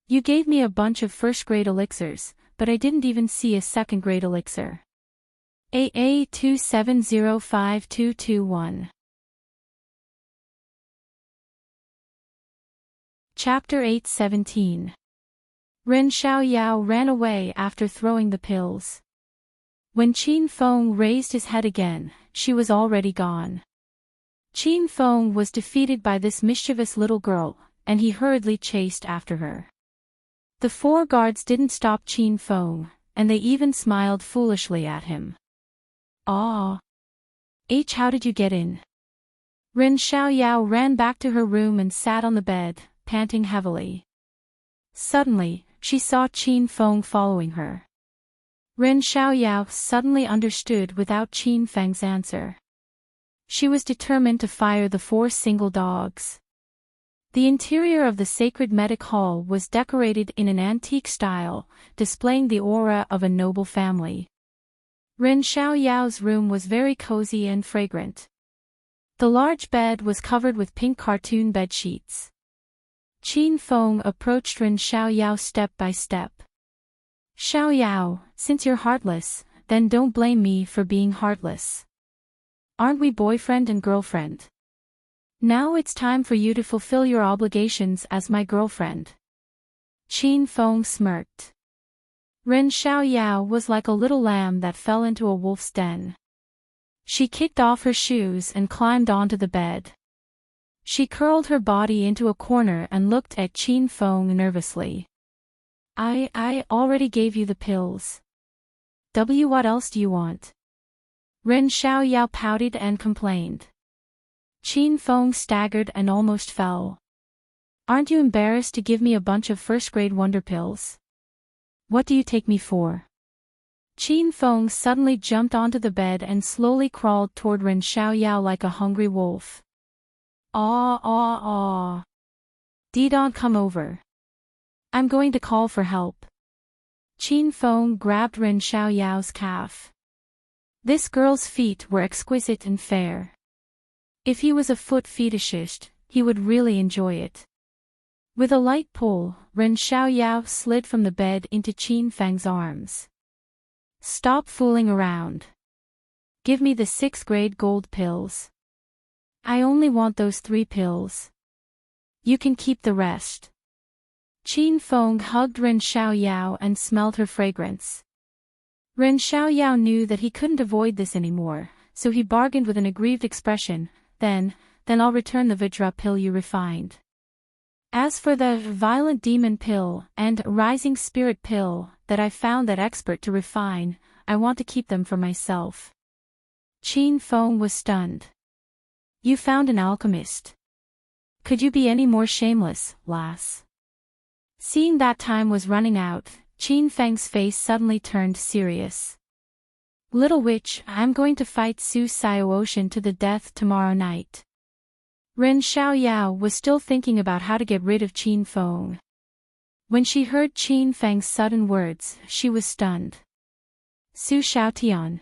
You gave me a bunch of 1st-grade elixirs, but I didn't even see a 2nd-grade elixir. AA 2705221. Chapter 8:17. Ren Xiaoyao ran away after throwing the pills. When Qin Feng raised his head again, she was already gone. Qin Feng was defeated by this mischievous little girl, and he hurriedly chased after her. The 4 guards didn't stop Qin Feng, and they even smiled foolishly at him. "Aw. How did you get in?" Ren Xiaoyao ran back to her room and sat on the bed, panting heavily. Suddenly, she saw Qin Feng following her. Ren Xiaoyao suddenly understood without Qin Feng's answer. She was determined to fire the 4 single dogs. The interior of the sacred medic hall was decorated in an antique style, displaying the aura of a noble family. Ren Xiaoyao's room was very cozy and fragrant. The large bed was covered with pink cartoon bed sheets. Qin Feng approached Ren Xiaoyao step by step. "Xiaoyao, since you're heartless, then don't blame me for being heartless. Aren't we boyfriend and girlfriend? Now it's time for you to fulfill your obligations as my girlfriend." Qin Feng smirked. Ren Xiaoyao was like a little lamb that fell into a wolf's den. She kicked off her shoes and climbed onto the bed. She curled her body into a corner and looked at Qin Feng nervously. I already gave you the pills. What else do you want?" Ren Xiaoyao pouted and complained. Qin Feng staggered and almost fell. "Aren't you embarrassed to give me a bunch of 1st-grade wonder pills? What do you take me for?" Qin Feng suddenly jumped onto the bed and slowly crawled toward Ren Xiaoyao like a hungry wolf. Aw. Don't come over. I'm going to call for help." Qin Feng grabbed Ren Xiaoyao's calf. This girl's feet were exquisite and fair. If he was a foot fetishist, he would really enjoy it. With a light pull, Ren Xiaoyao slid from the bed into Qin Feng's arms. "Stop fooling around. Give me the 6th-grade gold pills. I only want those 3 pills. You can keep the rest." Qin Feng hugged Ren Xiaoyao and smelled her fragrance. Ren Xiaoyao knew that he couldn't avoid this anymore, so he bargained with an aggrieved expression, Then I'll return the Vajra pill you refined. As for the violent demon pill and rising spirit pill that I found that expert to refine, I want to keep them for myself." Qin Feng was stunned. "You found an alchemist. Could you be any more shameless, lass?" Seeing that time was running out, Qin Feng's face suddenly turned serious. "Little witch, I'm going to fight Su Xiaocean to the death tomorrow night." Ren Xiaoyao was still thinking about how to get rid of Qin Feng. When she heard Qin Feng's sudden words, she was stunned. "Su Xiaotian.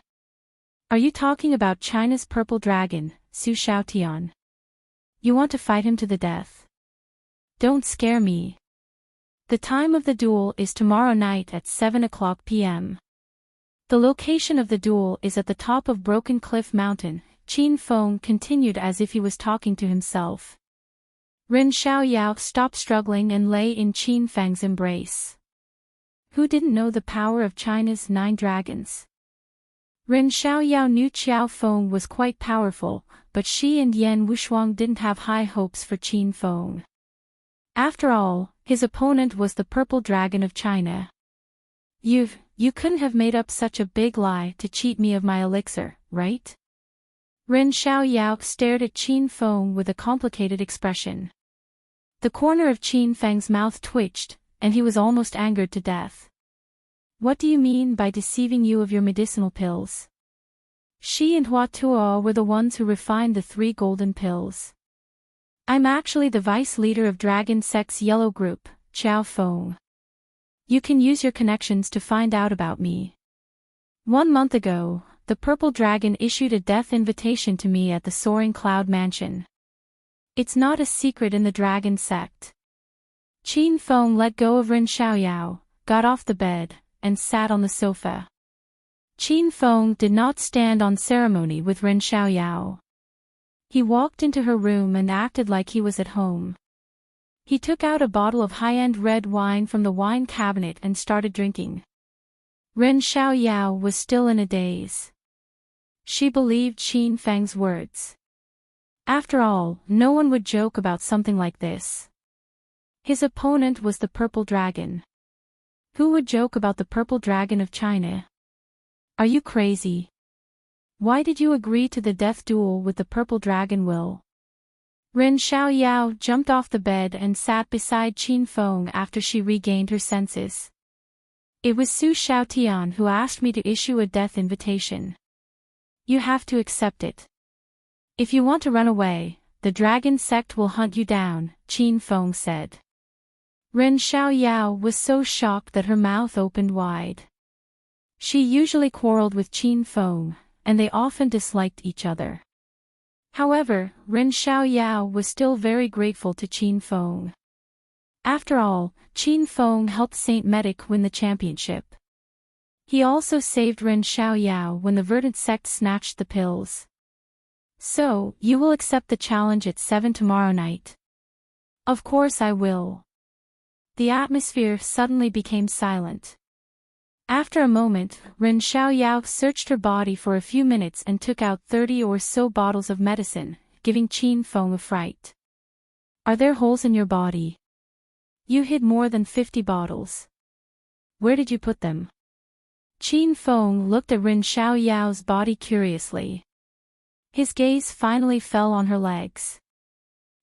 Are you talking about China's purple dragon, Su Xiaotian? You want to fight him to the death?" Don't scare me. The time of the duel is tomorrow night at 7 p.m. The location of the duel is at the top of Broken Cliff Mountain, Qin Feng continued as if he was talking to himself. Ren Xiaoyao stopped struggling and lay in Qin Feng's embrace. Who didn't know the power of China's 9 dragons? Ren Xiaoyao knew Qiao Feng was quite powerful, but she and Yan Wushuang didn't have high hopes for Qin Feng. After all, his opponent was the purple dragon of China. You couldn't have made up such a big lie to cheat me of my elixir, right? Ren Xiaoyao stared at Qin Feng with a complicated expression. The corner of Qin Feng's mouth twitched, and he was almost angered to death. What do you mean by deceiving you of your medicinal pills? She and Hua Tuo were the ones who refined the 3 golden pills. I'm actually the vice leader of Dragon Sect's Yellow Group, Qiao Feng. You can use your connections to find out about me. 1 month ago, the Purple Dragon issued a death invitation to me at the Soaring Cloud Mansion. It's not a secret in the Dragon Sect. Qin Feng let go of Ren Xiaoyao, got off the bed, and sat on the sofa. Qin Feng did not stand on ceremony with Ren Xiaoyao. He walked into her room and acted like he was at home. He took out a bottle of high-end red wine from the wine cabinet and started drinking. Ren Xiaoyao was still in a daze. She believed Qin Feng's words. After all, no one would joke about something like this. His opponent was the Purple Dragon. Who would joke about the Purple Dragon of China? Are you crazy? Why did you agree to the death duel with the Purple Dragon, Will? Ren Xiaoyao jumped off the bed and sat beside Qin Feng after she regained her senses. It was Su Xiaotian who asked me to issue a death invitation. You have to accept it. If you want to run away, the Dragon Sect will hunt you down, Qin Feng said. Ren Xiaoyao was so shocked that her mouth opened wide. She usually quarreled with Qin Feng, and they often disliked each other. However, Ren Xiaoyao was still very grateful to Qin Feng. After all, Qin Feng helped Saint Medic win the championship. He also saved Ren Xiaoyao when the Verdant Sect snatched the pills. So, you will accept the challenge at 7 tomorrow night? Of course I will. The atmosphere suddenly became silent. After a moment, Ren Xiaoyao searched her body for a few minutes and took out 30 or so bottles of medicine, giving Qin Feng a fright. Are there holes in your body? You hid more than 50 bottles. Where did you put them? Qin Feng looked at Ren Xiaoyao's body curiously. His gaze finally fell on her legs.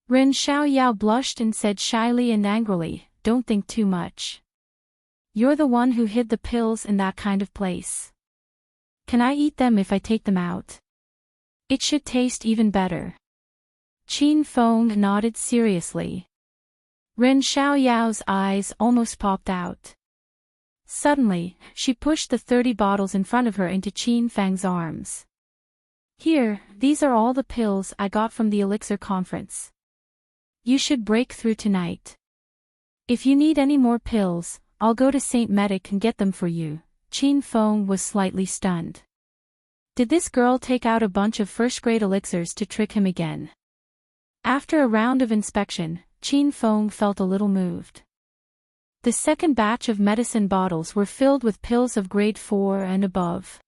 Ren Xiaoyao blushed and said shyly and angrily, "Don't think too much. You're the one who hid the pills in that kind of place. Can I eat them if I take them out? It should taste even better." Qin Feng nodded seriously. Ren Xiaoyao's eyes almost popped out. Suddenly, she pushed the 30 bottles in front of her into Qin Feng's arms. Here, these are all the pills I got from the Elixir Conference. You should break through tonight. If you need any more pills, I'll go to Saint Medic and get them for you. Qin Feng was slightly stunned. Did this girl take out a bunch of first-grade elixirs to trick him again? After a round of inspection, Qin Feng felt a little moved. The second batch of medicine bottles were filled with pills of grade 4 and above.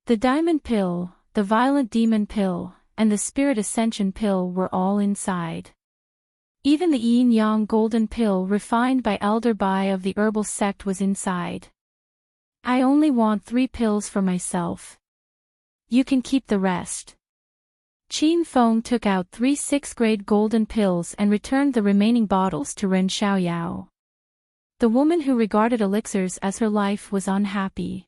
The Diamond Pill, the Violent Demon Pill, and the Spirit Ascension Pill were all inside. Even the Yin Yang Golden Pill refined by Elder Bai of the Herbal Sect was inside. I only want 3 pills for myself. You can keep the rest. Qin Feng took out 3 6th-grade golden pills and returned the remaining bottles to Ren Xiaoyao. The woman who regarded elixirs as her life was unhappy.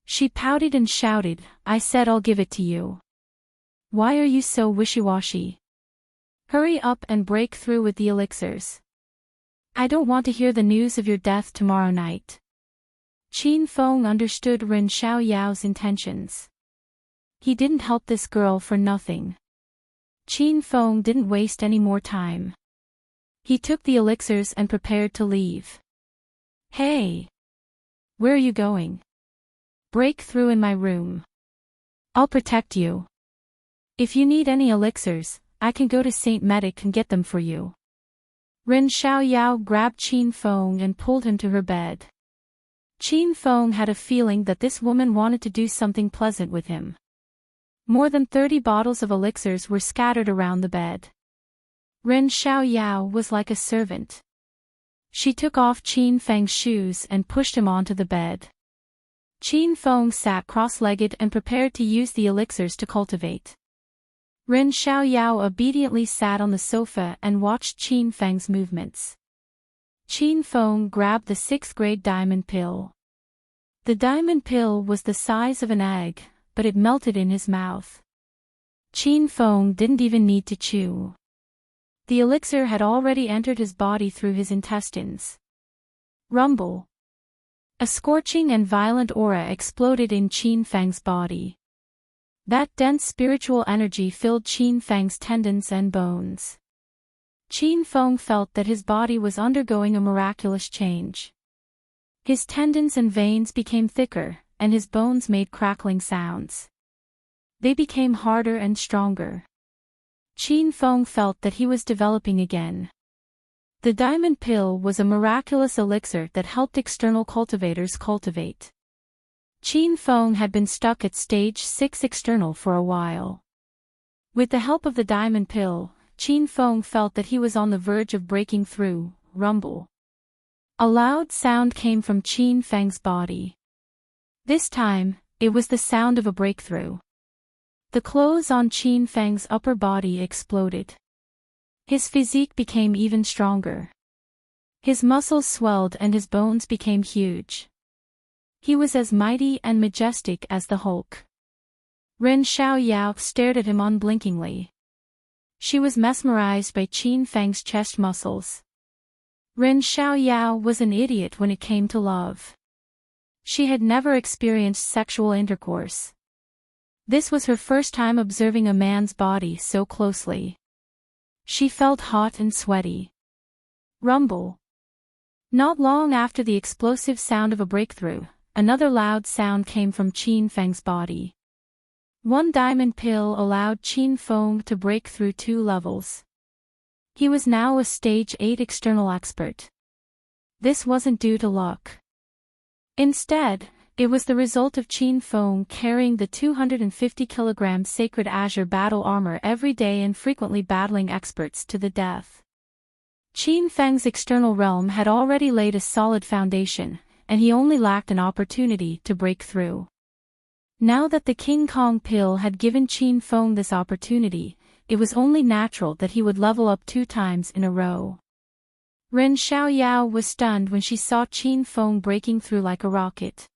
She pouted and shouted, "I said I'll give it to you. Why are you so wishy-washy? Hurry up and break through with the elixirs. I don't want to hear the news of your death tomorrow night." Qin Feng understood Ren Xiaoyao's intentions. He didn't help this girl for nothing. Qin Feng didn't waste any more time. He took the elixirs and prepared to leave. Hey! Where are you going? Break through in my room. I'll protect you. If you need any elixirs, I can go to Saint Medic and get them for you. Ren Xiaoyao grabbed Qin Feng and pulled him to her bed. Qin Feng had a feeling that this woman wanted to do something pleasant with him. More than 30 bottles of elixirs were scattered around the bed. Ren Xiaoyao was like a servant. She took off Qin Feng's shoes and pushed him onto the bed. Qin Feng sat cross-legged and prepared to use the elixirs to cultivate. Ren Xiaoyao obediently sat on the sofa and watched Qin Feng's movements. Qin Feng grabbed the 6th-grade diamond pill. The diamond pill was the size of an egg, but it melted in his mouth. Qin Feng didn't even need to chew. The elixir had already entered his body through his intestines. Rumble. A scorching and violent aura exploded in Qin Feng's body. That dense spiritual energy filled Qin Feng's tendons and bones. Qin Feng felt that his body was undergoing a miraculous change. His tendons and veins became thicker, and his bones made crackling sounds. They became harder and stronger. Qin Feng felt that he was developing again. The diamond pill was a miraculous elixir that helped external cultivators cultivate. Qin Feng had been stuck at stage 6 external for a while. With the help of the diamond pill, Qin Feng felt that he was on the verge of breaking through. Rumble. A loud sound came from Qin Feng's body. This time, it was the sound of a breakthrough. The clothes on Qin Feng's upper body exploded. His physique became even stronger. His muscles swelled and his bones became huge. He was as mighty and majestic as the Hulk. Ren Xiaoyao stared at him unblinkingly. She was mesmerized by Qin Feng's chest muscles. Ren Xiaoyao was an idiot when it came to love. She had never experienced sexual intercourse. This was her first time observing a man's body so closely. She felt hot and sweaty. Rumble. Not long after the explosive sound of a breakthrough, another loud sound came from Qin Feng's body. One diamond pill allowed Qin Feng to break through 2 levels. He was now a stage 8 external expert. This wasn't due to luck. Instead, it was the result of Qin Feng carrying the 250 kg sacred azure battle armor every day and frequently battling experts to the death. Qin Feng's external realm had already laid a solid foundation, and he only lacked an opportunity to break through. Now that the King Kong pill had given Qin Feng this opportunity, it was only natural that he would level up 2 times in a row. Ren Xiaoyao was stunned when she saw Qin Feng breaking through like a rocket.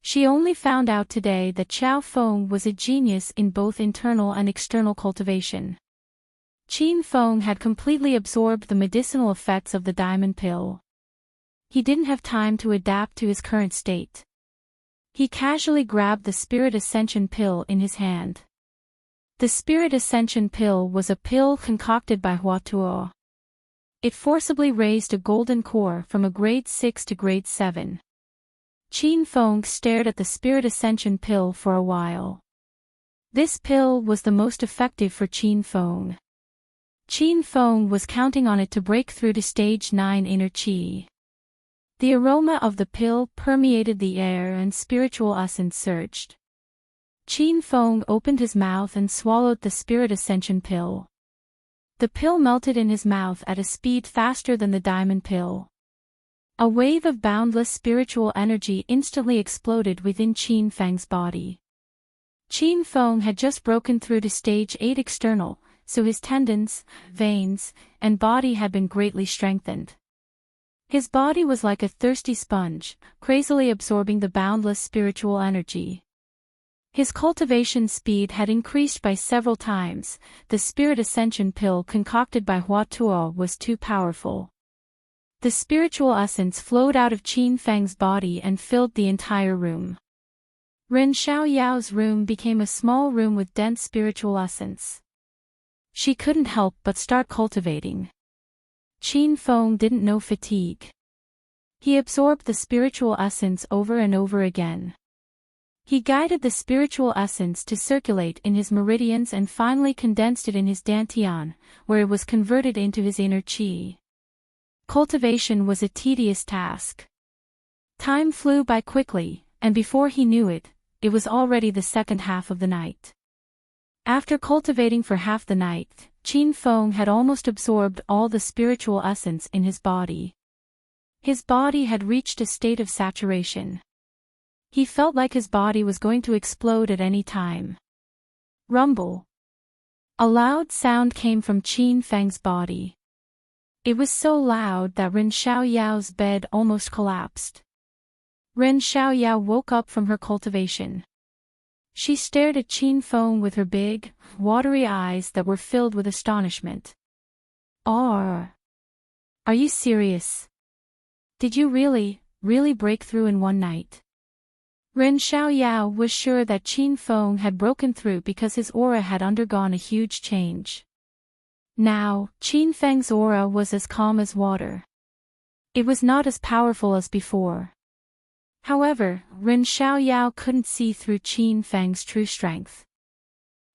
She only found out today that Qiao Feng was a genius in both internal and external cultivation. Qin Feng had completely absorbed the medicinal effects of the diamond pill. He didn't have time to adapt to his current state. He casually grabbed the Spirit Ascension pill in his hand. The Spirit Ascension pill was a pill concocted by Huatuo. It forcibly raised a golden core from a grade 6 to grade 7. Qin Feng stared at the Spirit Ascension pill for a while. This pill was the most effective for Qin Feng. Qin Feng was counting on it to break through to stage 9 inner qi. The aroma of the pill permeated the air and spiritual essence surged. Qin Feng opened his mouth and swallowed the Spirit Ascension pill. The pill melted in his mouth at a speed faster than the diamond pill. A wave of boundless spiritual energy instantly exploded within Qin Feng's body. Qin Feng had just broken through to stage 8 external, so his tendons, veins, and body had been greatly strengthened. His body was like a thirsty sponge, crazily absorbing the boundless spiritual energy. His cultivation speed had increased by several times. The Spirit Ascension pill concocted by Huatuo was too powerful. The spiritual essence flowed out of Qin Feng's body and filled the entire room. Ren Xiaoyao's room became a small room with dense spiritual essence. She couldn't help but start cultivating. Qin Feng didn't know fatigue. He absorbed the spiritual essence over and over again. He guided the spiritual essence to circulate in his meridians and finally condensed it in his dantian, where it was converted into his inner qi. Cultivation was a tedious task. Time flew by quickly, and before he knew it, it was already the second half of the night. After cultivating for half the night, Qin Feng had almost absorbed all the spiritual essence in his body. His body had reached a state of saturation. He felt like his body was going to explode at any time. Rumble. A loud sound came from Qin Feng's body. It was so loud that Ren Xiaoyao's bed almost collapsed. Ren Xiaoyao woke up from her cultivation. She stared at Qin Feng with her big, watery eyes that were filled with astonishment. Are you serious? Did you really break through in one night? Ren Xiaoyao was sure that Qin Feng had broken through because his aura had undergone a huge change. Now, Qin Feng's aura was as calm as water. It was not as powerful as before. However, Ren Xiaoyao couldn't see through Qin Feng's true strength.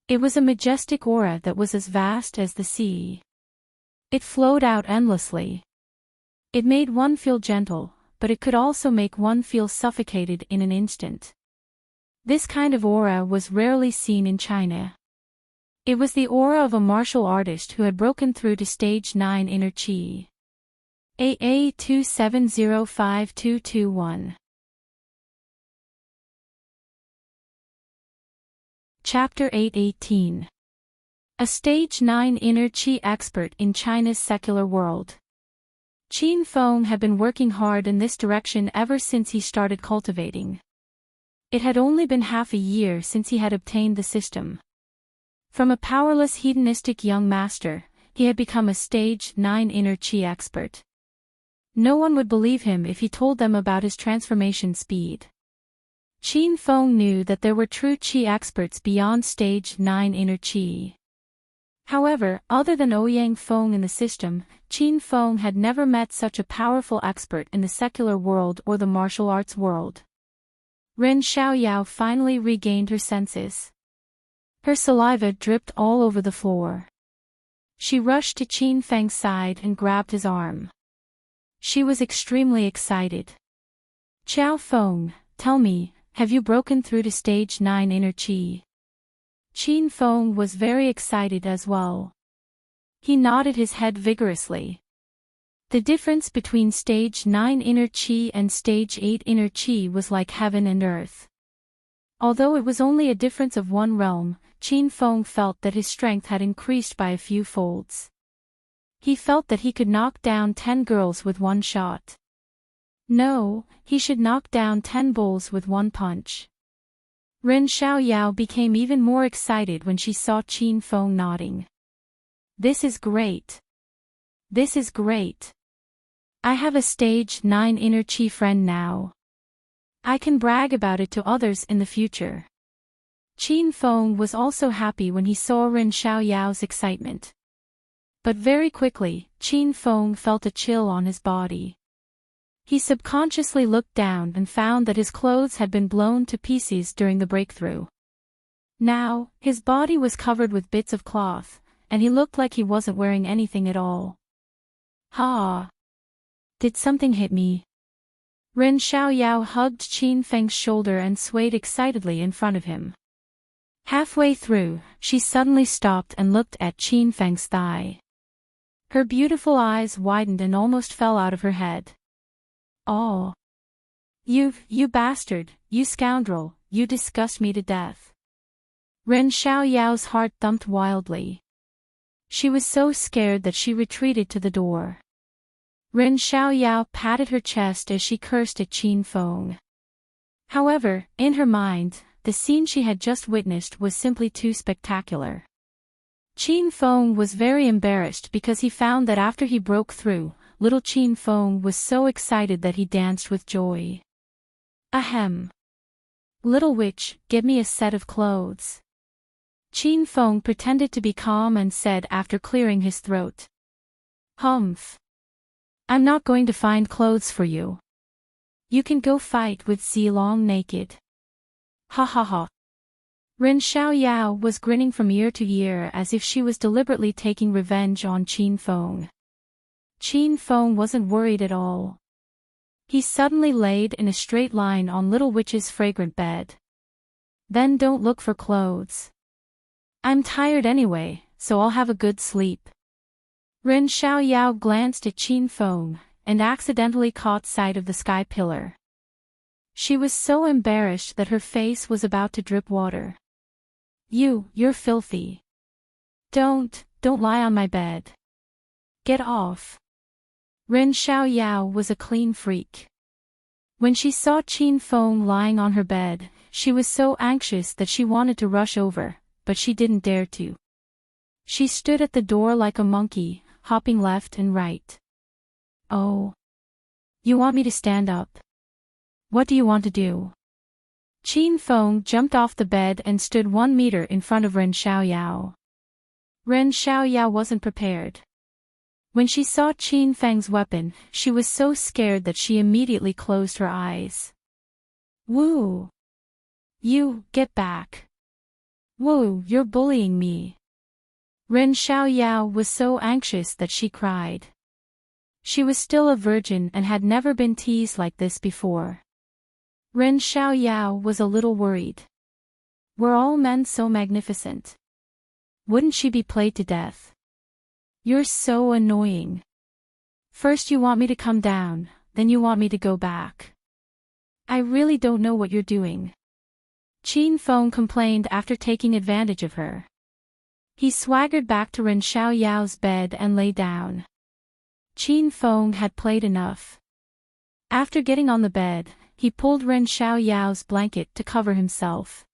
It was a majestic aura that was as vast as the sea. It flowed out endlessly. It made one feel gentle, but it could also make one feel suffocated in an instant. This kind of aura was rarely seen in China. It was the aura of a martial artist who had broken through to stage 9 inner qi. AA 27052221. Chapter 818. A stage 9 inner qi expert in China's secular world. Qin Feng had been working hard in this direction ever since he started cultivating. It had only been half a year since he had obtained the system. From a powerless hedonistic young master, he had become a stage 9 inner qi expert. No one would believe him if he told them about his transformation speed. Qin Feng knew that there were true qi experts beyond stage 9 inner qi. However, other than Ouyang Feng in the system, Qin Feng had never met such a powerful expert in the secular world or the martial arts world. Ren Xiaoyao finally regained her senses. Her saliva dripped all over the floor. She rushed to Qin Feng's side and grabbed his arm. She was extremely excited. Qiao Feng, tell me, have you broken through to stage 9 inner qi? Qin Feng was very excited as well. He nodded his head vigorously. The difference between stage 9 inner qi and stage 8 inner qi was like heaven and earth. Although it was only a difference of one realm, Qin Feng felt that his strength had increased by a few folds. He felt that he could knock down 10 girls with one shot. No, he should knock down 10 bulls with one punch. Ren Xiaoyao became even more excited when she saw Qin Feng nodding. This is great. This is great. I have a stage 9 inner qi friend now. I can brag about it to others in the future. Qin Feng was also happy when he saw Ren Xiaoyao's excitement. But very quickly, Qin Feng felt a chill on his body. He subconsciously looked down and found that his clothes had been blown to pieces during the breakthrough. Now, his body was covered with bits of cloth, and he looked like he wasn't wearing anything at all. Ha! Did something hit me? Ren Xiaoyao hugged Qin Feng's shoulder and swayed excitedly in front of him. Halfway through, she suddenly stopped and looked at Qin Feng's thigh. Her beautiful eyes widened and almost fell out of her head. Oh! You bastard, you scoundrel, you disgust me to death. Ren Xiaoyao's heart thumped wildly. She was so scared that she retreated to the door. Ren Xiaoyao patted her chest as she cursed at Qin Feng. However, in her mind, the scene she had just witnessed was simply too spectacular. Qin Feng was very embarrassed because he found that after he broke through, little Qin Feng was so excited that he danced with joy. Ahem. Little witch, give me a set of clothes. Qin Feng pretended to be calm and said after clearing his throat. Humph. I'm not going to find clothes for you. You can go fight with Zilong naked. Ha ha ha. Ren Xiaoyao was grinning from ear to ear as if she was deliberately taking revenge on Qin Feng. Qin Feng wasn't worried at all. He suddenly laid in a straight line on Little Witch's fragrant bed. Then don't look for clothes. I'm tired anyway, so I'll have a good sleep. Ren Xiaoyao glanced at Qin Feng, and accidentally caught sight of the sky pillar. She was so embarrassed that her face was about to drip water. You're filthy. Don't lie on my bed. Get off. Ren Xiaoyao was a clean freak. When she saw Qin Feng lying on her bed, she was so anxious that she wanted to rush over, but she didn't dare to. She stood at the door like a monkey, hopping left and right. Oh. You want me to stand up? What do you want to do? Qin Feng jumped off the bed and stood 1 meter in front of Ren Xiaoyao. Ren Xiaoyao wasn't prepared. When she saw Qin Feng's weapon, she was so scared that she immediately closed her eyes. Woo! You, get back. Woo, you're bullying me. Ren Xiaoyao was so anxious that she cried. She was still a virgin and had never been teased like this before. Ren Xiaoyao was a little worried. Were all men so magnificent? Wouldn't she be played to death? You're so annoying. First you want me to come down, then you want me to go back. I really don't know what you're doing. Qin Feng complained after taking advantage of her. He swaggered back to Ren Xiaoyao's bed and lay down. Qin Feng had played enough. After getting on the bed, he pulled Ren Xiaoyao's blanket to cover himself.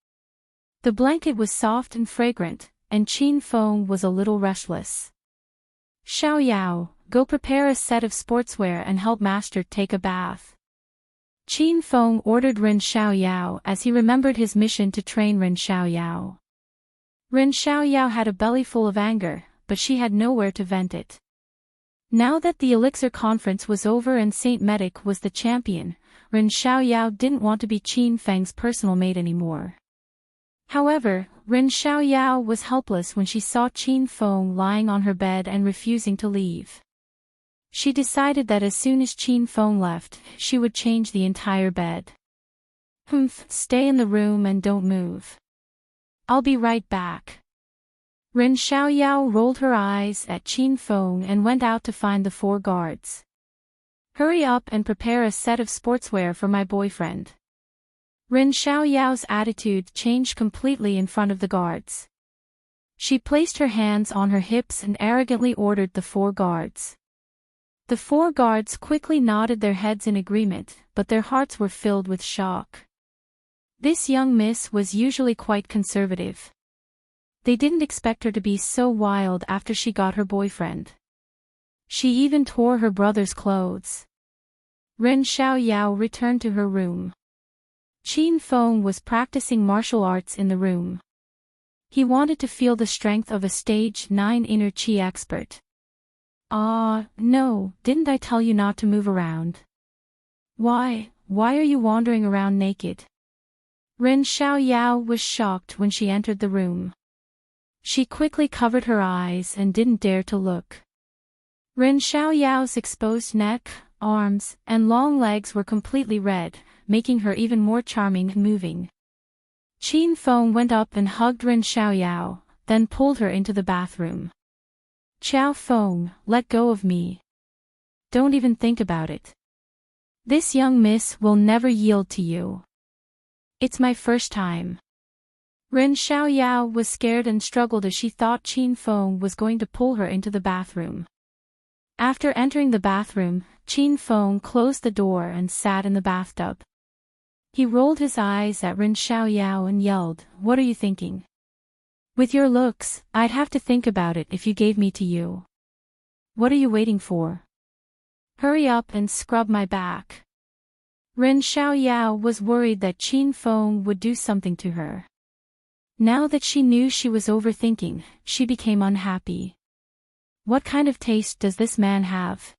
The blanket was soft and fragrant, and Qin Feng was a little restless. Xiaoyao, go prepare a set of sportswear and help Master take a bath. Qin Feng ordered Ren Xiaoyao as he remembered his mission to train Ren Xiaoyao. Ren Xiaoyao had a belly full of anger, but she had nowhere to vent it. Now that the Elixir Conference was over and Saint Medic was the champion, Ren Xiaoyao didn't want to be Qin Feng's personal maid anymore. However, Ren Xiaoyao was helpless when she saw Qin Feng lying on her bed and refusing to leave. She decided that as soon as Qin Feng left, she would change the entire bed. Stay in the room and don't move. I'll be right back. Ren Xiaoyao rolled her eyes at Qin Feng and went out to find the 4 guards. Hurry up and prepare a set of sportswear for my boyfriend. Ren Xiaoyao's attitude changed completely in front of the guards. She placed her hands on her hips and arrogantly ordered the 4 guards. The 4 guards quickly nodded their heads in agreement, but their hearts were filled with shock. This young miss was usually quite conservative. They didn't expect her to be so wild after she got her boyfriend. She even tore her brother's clothes. Ren Xiaoyao returned to her room. Qin Feng was practicing martial arts in the room. He wanted to feel the strength of a stage 9 inner chi expert. No, didn't I tell you not to move around? Why are you wandering around naked? Ren Xiaoyao was shocked when she entered the room. She quickly covered her eyes and didn't dare to look. Ren Xiaoyao's exposed neck, arms, and long legs were completely red, making her even more charming and moving. Qin Feng went up and hugged Ren Xiaoyao, then pulled her into the bathroom. Qiao Feng, let go of me. Don't even think about it. This young miss will never yield to you. It's my first time. Ren Xiaoyao was scared and struggled as she thought Qin Feng was going to pull her into the bathroom. After entering the bathroom, Qin Feng closed the door and sat in the bathtub. He rolled his eyes at Ren Xiaoyao and yelled, "What are you thinking? With your looks, I'd have to think about it if you gave me to you. What are you waiting for? Hurry up and scrub my back." Ren Xiaoyao was worried that Qin Feng would do something to her. Now that she knew she was overthinking, she became unhappy. What kind of taste does this man have?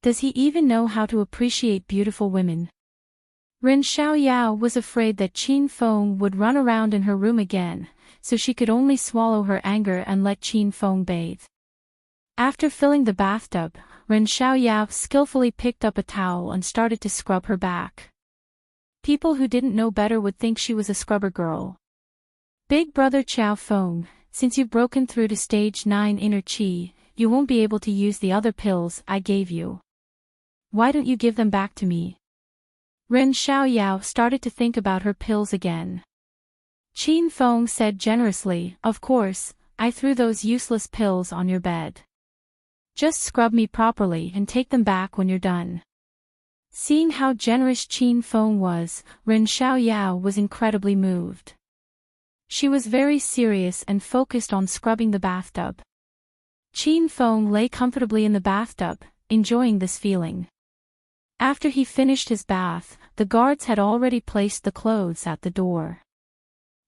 Does he even know how to appreciate beautiful women? Ren Xiaoyao was afraid that Qin Feng would run around in her room again, so she could only swallow her anger and let Qin Feng bathe. After filling the bathtub, Ren Xiaoyao skillfully picked up a towel and started to scrub her back. People who didn't know better would think she was a scrubber girl. Big brother Qiao Feng, since you've broken through to stage 9 inner qi, you won't be able to use the other pills I gave you. Why don't you give them back to me? Ren Xiaoyao started to think about her pills again. Qin Feng said generously, "Of course, I threw those useless pills on your bed. Just scrub me properly and take them back when you're done." Seeing how generous Qin Feng was, Ren Xiaoyao was incredibly moved. She was very serious and focused on scrubbing the bathtub. Qin Feng lay comfortably in the bathtub, enjoying this feeling. After he finished his bath, the guards had already placed the clothes at the door.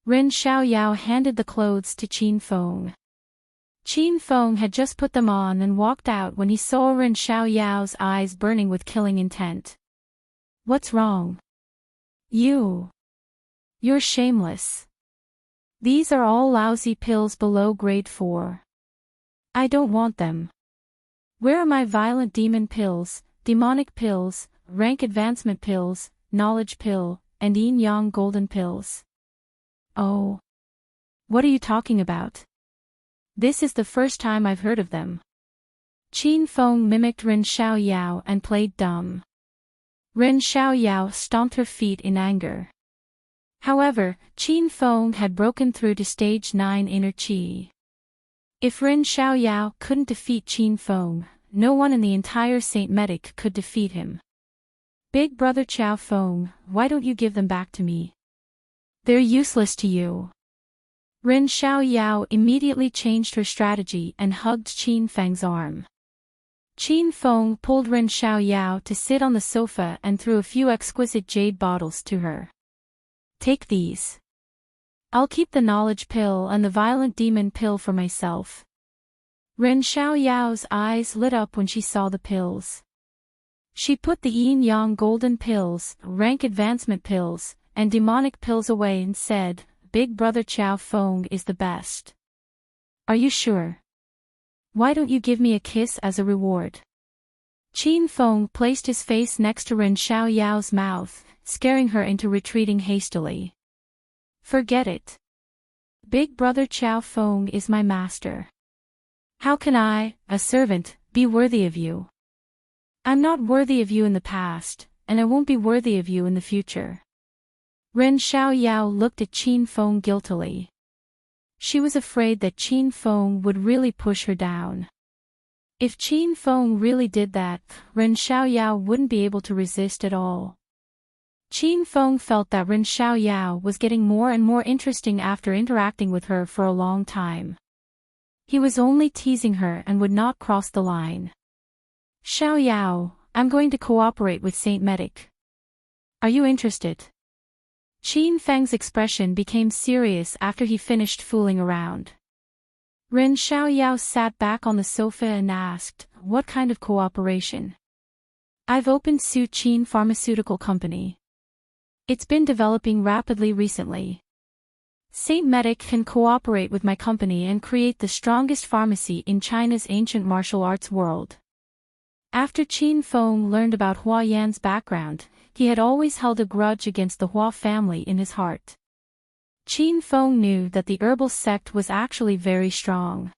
Ren Xiaoyao handed the clothes to Qin Feng. Qin Feng had just put them on and walked out when he saw Ren Xiaoyao's eyes burning with killing intent. "What's wrong? You're shameless. These are all lousy pills below grade 4. I don't want them. Where are my violent demon pills, demonic pills, rank advancement pills, knowledge pill, and yin-yang golden pills? Oh. What are you talking about? This is the first time I've heard of them." Qin Feng mimicked Ren Xiaoyao and played dumb. Ren Xiaoyao stomped her feet in anger. However, Qin Feng had broken through to stage 9 inner qi. If Ren Xiaoyao couldn't defeat Qin Feng, no one in the entire Saint Medic could defeat him. "Big brother Qiao Feng, why don't you give them back to me? They're useless to you." Ren Xiaoyao immediately changed her strategy and hugged Qin Feng's arm. Qin Feng pulled Ren Xiaoyao to sit on the sofa and threw a few exquisite jade bottles to her. "Take these. I'll keep the knowledge pill and the violent demon pill for myself." Ren Xiaoyao's eyes lit up when she saw the pills. She put the yin-yang golden pills, rank advancement pills, and demonic pills away and said, "Big brother Qiao Feng is the best. Are you sure? Why don't you give me a kiss as a reward?" Qin Feng placed his face next to Ren Xiaoyao's mouth, scaring her into retreating hastily. "Forget it. Big brother Qiao Feng is my master. How can I, a servant, be worthy of you? I'm not worthy of you in the past, and I won't be worthy of you in the future." Ren Xiaoyao looked at Qin Feng guiltily. She was afraid that Qin Feng would really push her down. If Qin Feng really did that, Ren Xiaoyao wouldn't be able to resist at all. Qin Feng felt that Ren Xiaoyao was getting more and more interesting after interacting with her for a long time. He was only teasing her and would not cross the line. "Xiaoyao, I'm going to cooperate with Saint Medic. Are you interested?" Qin Feng's expression became serious after he finished fooling around. Ren Xiaoyao sat back on the sofa and asked, "What kind of cooperation?" "I've opened Su Qin Pharmaceutical Company. It's been developing rapidly recently. Saint Medic can cooperate with my company and create the strongest pharmacy in China's ancient martial arts world." After Qin Feng learned about Hua Yan's background, he had always held a grudge against the Hua family in his heart. Qin Feng knew that the herbal sect was actually very strong.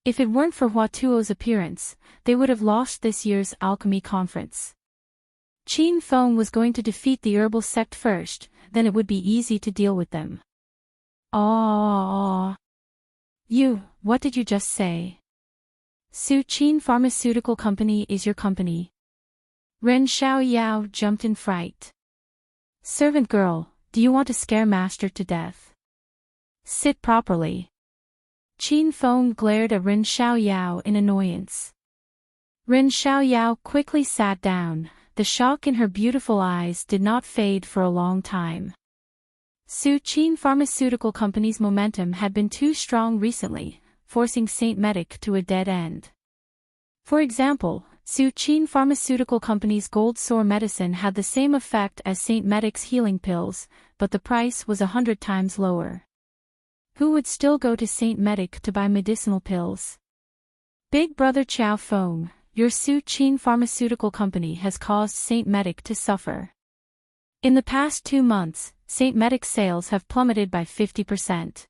If it weren't for Hua Tuo's appearance, they would have lost this year's alchemy conference. Qin Feng was going to defeat the herbal sect first, then it would be easy to deal with them. What did you just say? Su Qin Pharmaceutical Company is your company? Ren Xiaoyao jumped in fright. "Servant girl, do you want to scare master to death? Sit properly." Qin Feng glared at Ren Xiaoyao in annoyance. Ren Xiaoyao quickly sat down. The shock in her beautiful eyes did not fade for a long time. Su Qin Pharmaceutical Company's momentum had been too strong recently, forcing Saint Medic to a dead end. For example, Su Qin Pharmaceutical Company's Gold Sore medicine had the same effect as Saint Medic's healing pills, but the price was 100 times lower. Who would still go to Saint Medic to buy medicinal pills? Big Brother Chow Fong, your Su Qin Pharmaceutical Company has caused Saint Medic to suffer. In the past 2 months, Saint Medic's sales have plummeted by 50%.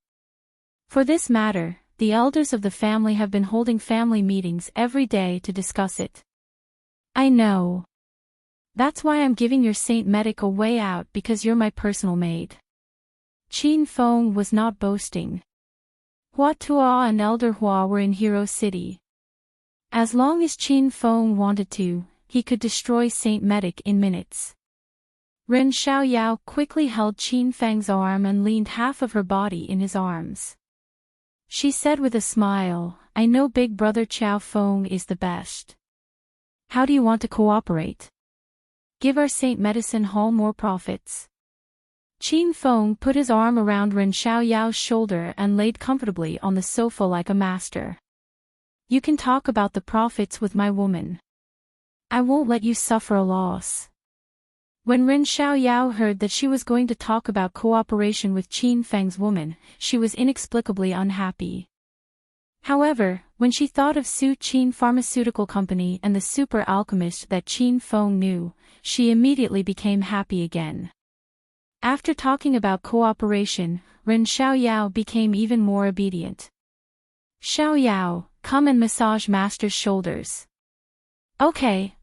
For this matter, the elders of the family have been holding family meetings every day to discuss it. I know. That's why I'm giving your Saint Medic a way out, because you're my personal maid. Qin Fong was not boasting. Hua Tuo and Elder Hua were in Hero City. As long as Qin Fong wanted to, he could destroy Saint Medic in minutes. Ren Xiaoyao quickly held Qin Feng's arm and leaned half of her body in his arms. She said with a smile, I know Big Brother Chow Fong is the best. How do you want to cooperate? Give our Saint Medicine Hall more profits. Qin Fong put his arm around Ren Xiaoyao's shoulder and laid comfortably on the sofa like a master. You can talk about the profits with my woman. I won't let you suffer a loss. When Ren Xiaoyao heard that she was going to talk about cooperation with Qin Feng's woman, she was inexplicably unhappy. However, when she thought of Su Qin Pharmaceutical Company and the super alchemist that Qin Feng knew, she immediately became happy again. After talking about cooperation, Ren Xiaoyao became even more obedient. Xiaoyao, come and massage Master's shoulders. Okay.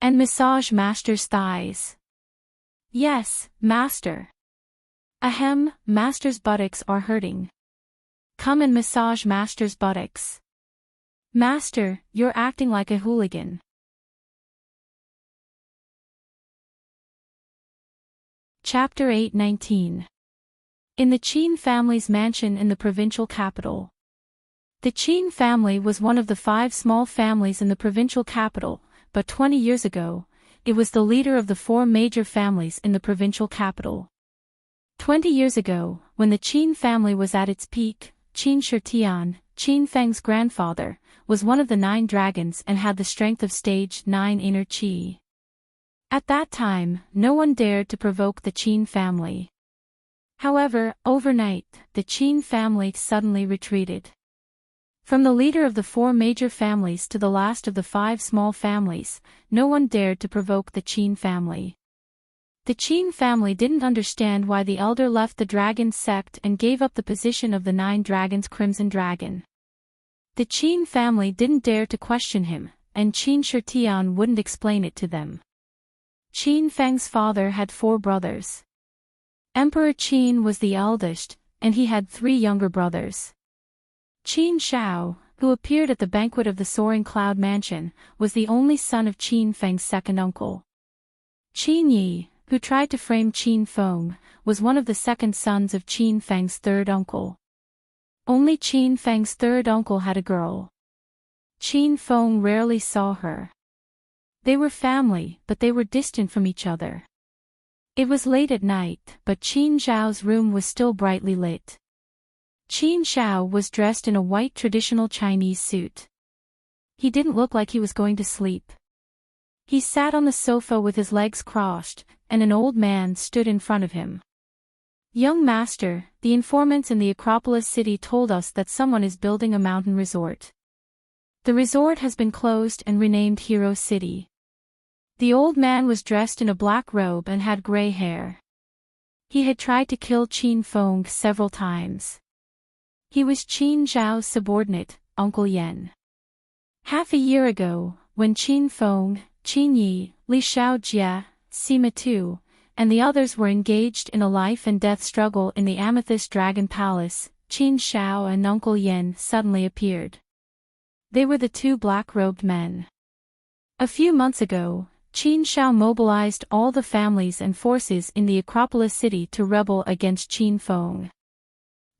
And massage Master's thighs. Yes, Master. Ahem, Master's buttocks are hurting. Come and massage Master's buttocks. Master, you're acting like a hooligan. Chapter 8:19. In the Qin family's mansion in the provincial capital. The Qin family was one of the 5 small families in the provincial capital, but 20 years ago, it was the leader of the 4 major families in the provincial capital. 20 years ago, when the Qin family was at its peak, Qin Shitian, Qin Feng's grandfather, was one of the 9 dragons and had the strength of stage 9 inner qi. At that time, no one dared to provoke the Qin family. However, overnight, the Qin family suddenly retreated. From the leader of the 4 major families to the last of the 5 small families, no one dared to provoke the Qin family. The Qin family didn't understand why the elder left the dragon sect and gave up the position of the 9 dragons' crimson dragon. The Qin family didn't dare to question him, and Qin Shitian wouldn't explain it to them. Qin Feng's father had 4 brothers. Emperor Qin was the eldest, and he had 3 younger brothers. Qin Shao, who appeared at the banquet of the Soaring Cloud Mansion, was the only son of Qin Feng's second uncle. Qin Yi, who tried to frame Qin Feng, was one of the second sons of Qin Feng's third uncle. Only Qin Feng's third uncle had a girl. Qin Feng rarely saw her. They were family, but they were distant from each other. It was late at night, but Qin Zhao's room was still brightly lit. Qin Zhao was dressed in a white traditional Chinese suit. He didn't look like he was going to sleep. He sat on the sofa with his legs crossed, and an old man stood in front of him. Young master, the informants in the Acropolis city told us that someone is building a mountain resort. The resort has been closed and renamed Hero City. The old man was dressed in a black robe and had gray hair. He had tried to kill Qin Feng several times. He was Qin Zhao's subordinate, Uncle Yan. Half a year ago, when Qin Feng, Qin Yi, Li Xiaojie, Sima Tu, and the others were engaged in a life and death struggle in the Amethyst Dragon Palace, Qin Xiao and Uncle Yan suddenly appeared. They were the 2 black-robed men. A few months ago, Qin Xiao mobilized all the families and forces in the Acropolis city to rebel against Qin Feng.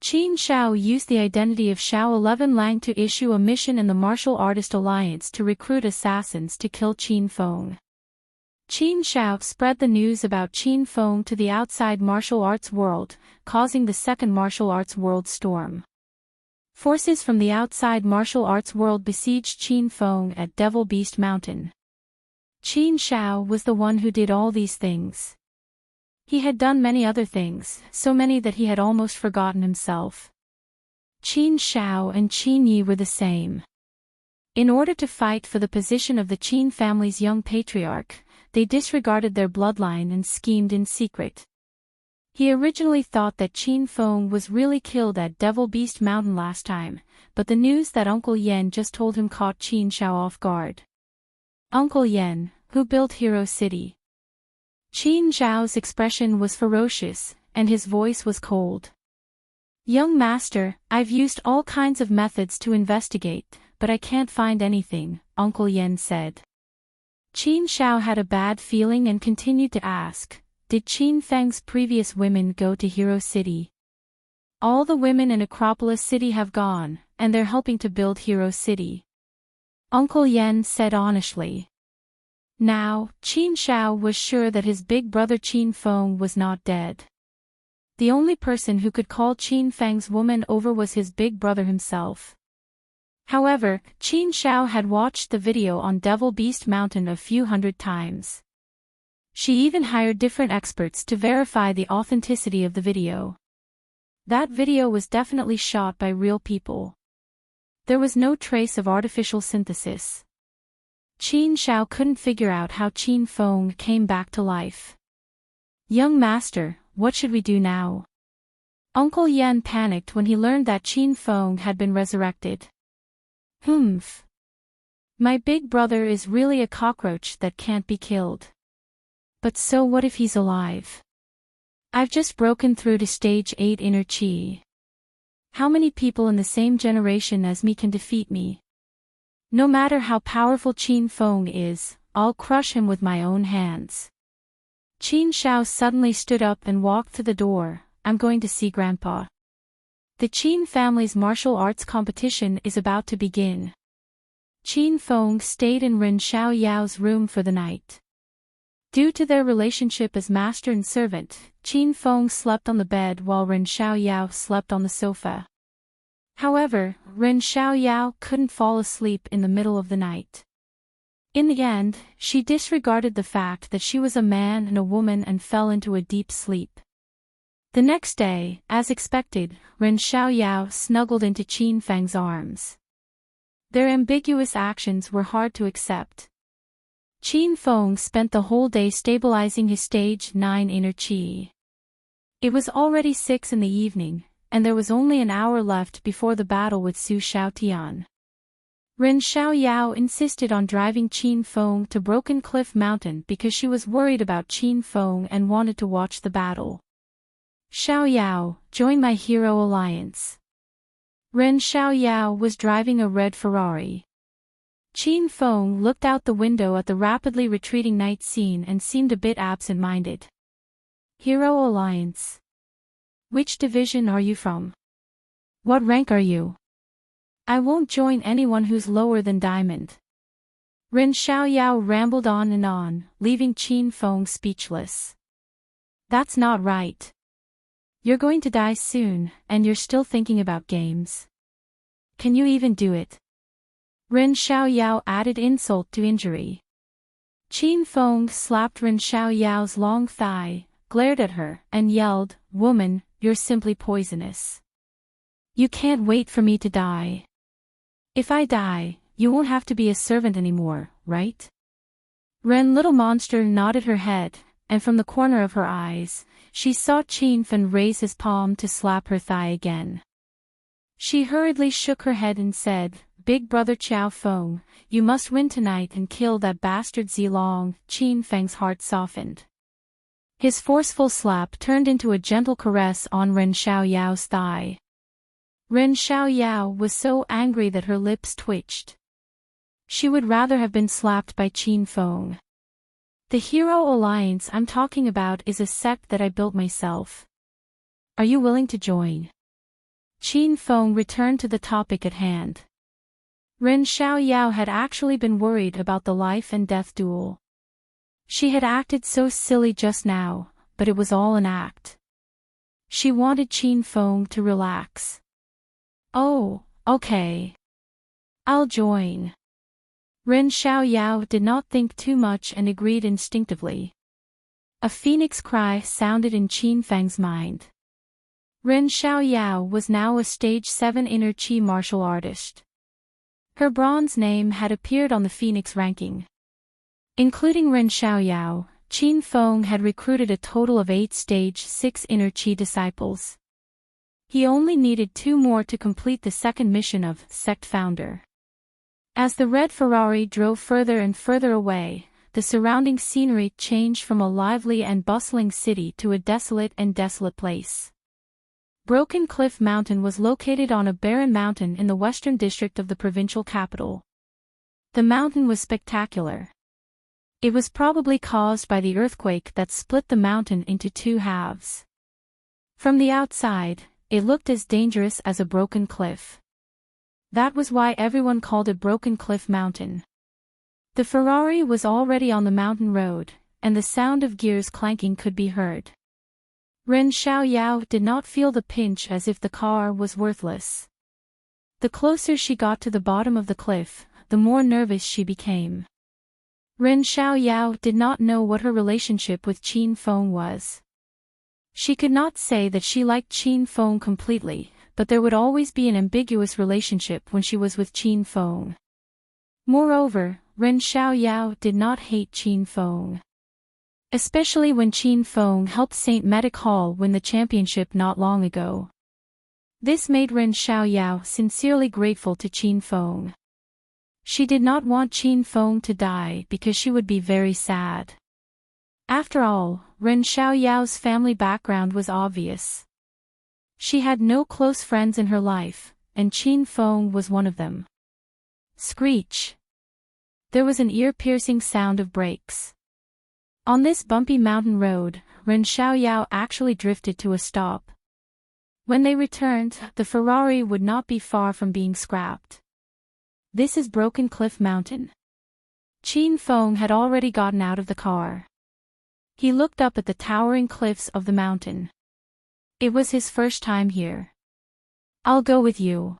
Qin Xiao used the identity of Xiao 11 Lang to issue a mission in the Martial Artist Alliance to recruit assassins to kill Qin Feng. Qin Xiao spread the news about Qin Feng to the outside martial arts world, causing the second martial arts world storm. Forces from the outside martial arts world besieged Qin Feng at Devil Beast Mountain. Qin Shao was the one who did all these things. He had done many other things, so many that he had almost forgotten himself. Qin Shao and Qin Yi were the same. In order to fight for the position of the Qin family's young patriarch, they disregarded their bloodline and schemed in secret. He originally thought that Qin Feng was really killed at Devil Beast Mountain last time, but the news that Uncle Yen just told him caught Qin Shao off guard. Uncle Yen, who built Hero City. Qin Shao's expression was ferocious, and his voice was cold. Young master, I've used all kinds of methods to investigate, but I can't find anything, Uncle Yen said. Qin Shao had a bad feeling and continued to ask, did Qin Feng's previous women go to Hero City? All the women in Acropolis City have gone, and they're helping to build Hero City. Uncle Yen said honestly. Now, Qin Shao was sure that his big brother Qin Feng was not dead. The only person who could call Qin Feng's woman over was his big brother himself. However, Qin Shao had watched the video on Devil Beast Mountain a few hundred times. She even hired different experts to verify the authenticity of the video. That video was definitely shot by real people. There was no trace of artificial synthesis. Qin Shao couldn't figure out how Qin Feng came back to life. Young master, what should we do now? Uncle Yen panicked when he learned that Qin Feng had been resurrected. Humph. My big brother is really a cockroach that can't be killed. But so what if he's alive? I've just broken through to stage 8 inner chi. How many people in the same generation as me can defeat me? No matter how powerful Qin Feng is, I'll crush him with my own hands. Qin Shao suddenly stood up and walked to the door. I'm going to see Grandpa. The Qin family's martial arts competition is about to begin. Qin Feng stayed in Ren Xiaoyao's room for the night. Due to their relationship as master and servant, Qin Feng slept on the bed while Ren Xiaoyao slept on the sofa. However, Ren Xiaoyao couldn't fall asleep in the middle of the night. In the end, she disregarded the fact that she was a man and a woman and fell into a deep sleep. The next day, as expected, Ren Xiaoyao snuggled into Qin Feng's arms. Their ambiguous actions were hard to accept. Qin Feng spent the whole day stabilizing his stage 9 inner chi. It was already 6 in the evening, and there was only an hour left before the battle with Su Shaotian. Ren Xiaoyao insisted on driving Qin Feng to Broken Cliff Mountain because she was worried about Qin Feng and wanted to watch the battle. Xiaoyao, join my hero alliance. Ren Xiaoyao was driving a red Ferrari. Qin Feng looked out the window at the rapidly retreating night scene and seemed a bit absent-minded. Hero Alliance. Which division are you from? What rank are you? I won't join anyone who's lower than Diamond. Ren Xiaoyao rambled on and on, leaving Qin Feng speechless. That's not right. You're going to die soon, and you're still thinking about games. Can you even do it? Ren Xiaoyao added insult to injury. Qin Feng slapped Ren Xiaoyao's long thigh, glared at her, and yelled, "Woman, you're simply poisonous. You can't wait for me to die. If I die, you won't have to be a servant anymore, right?" Ren Little Monster nodded her head, and from the corner of her eyes, she saw Qin Feng raise his palm to slap her thigh again. She hurriedly shook her head and said, "Big brother Qiao Feng, you must win tonight and kill that bastard Zilong." Qin Feng's heart softened. His forceful slap turned into a gentle caress on Ren Xiaoyao's thigh. Ren Xiaoyao was so angry that her lips twitched. She would rather have been slapped by Qin Feng. The Hero Alliance I'm talking about is a sect that I built myself. Are you willing to join? Qin Feng returned to the topic at hand. Ren Xiaoyao had actually been worried about the life and death duel. She had acted so silly just now, but it was all an act. She wanted Qin Feng to relax. "Oh, Okay. I'll join. Ren Xiaoyao did not think too much and agreed instinctively. A phoenix cry sounded in Qin Fang's mind. Ren Xiaoyao was now a stage 7 inner chi martial artist. Her bronze name had appeared on the phoenix ranking. Including Ren Xiaoyao, Qin Feng had recruited a total of 8 stage 6 inner chi disciples. He only needed 2 more to complete the second mission of Sect Founder. As the red Ferrari drove further and further away, the surrounding scenery changed from a lively and bustling city to a desolate place. Broken Cliff Mountain was located on a barren mountain in the western district of the provincial capital. The mountain was spectacular. It was probably caused by the earthquake that split the mountain into 2 halves. From the outside, it looked as dangerous as a broken cliff. That was why everyone called it Broken Cliff Mountain. The Ferrari was already on the mountain road, and the sound of gears clanking could be heard. Ren Xiaoyao did not feel the pinch as if the car was worthless. The closer she got to the bottom of the cliff, the more nervous she became. Ren Xiaoyao did not know what her relationship with Qin Feng was. She could not say that she liked Qin Feng completely, but there would always be an ambiguous relationship when she was with Qin Feng. Moreover, Ren Xiaoyao did not hate Qin Feng. Especially when Qin Feng helped St. Medic Hall win the championship not long ago. This made Ren Xiaoyao sincerely grateful to Qin Feng. She did not want Qin Feng to die because she would be very sad. After all, Ren Xiaoyao's family background was obvious. She had no close friends in her life, and Qin Feng was one of them. Screech. There was an ear-piercing sound of brakes. On this bumpy mountain road, Ren Xiaoyao actually drifted to a stop. When they returned, the Ferrari would not be far from being scrapped. This is Broken Cliff Mountain. Qin Feng had already gotten out of the car. He looked up at the towering cliffs of the mountain. It was his first time here. I'll go with you.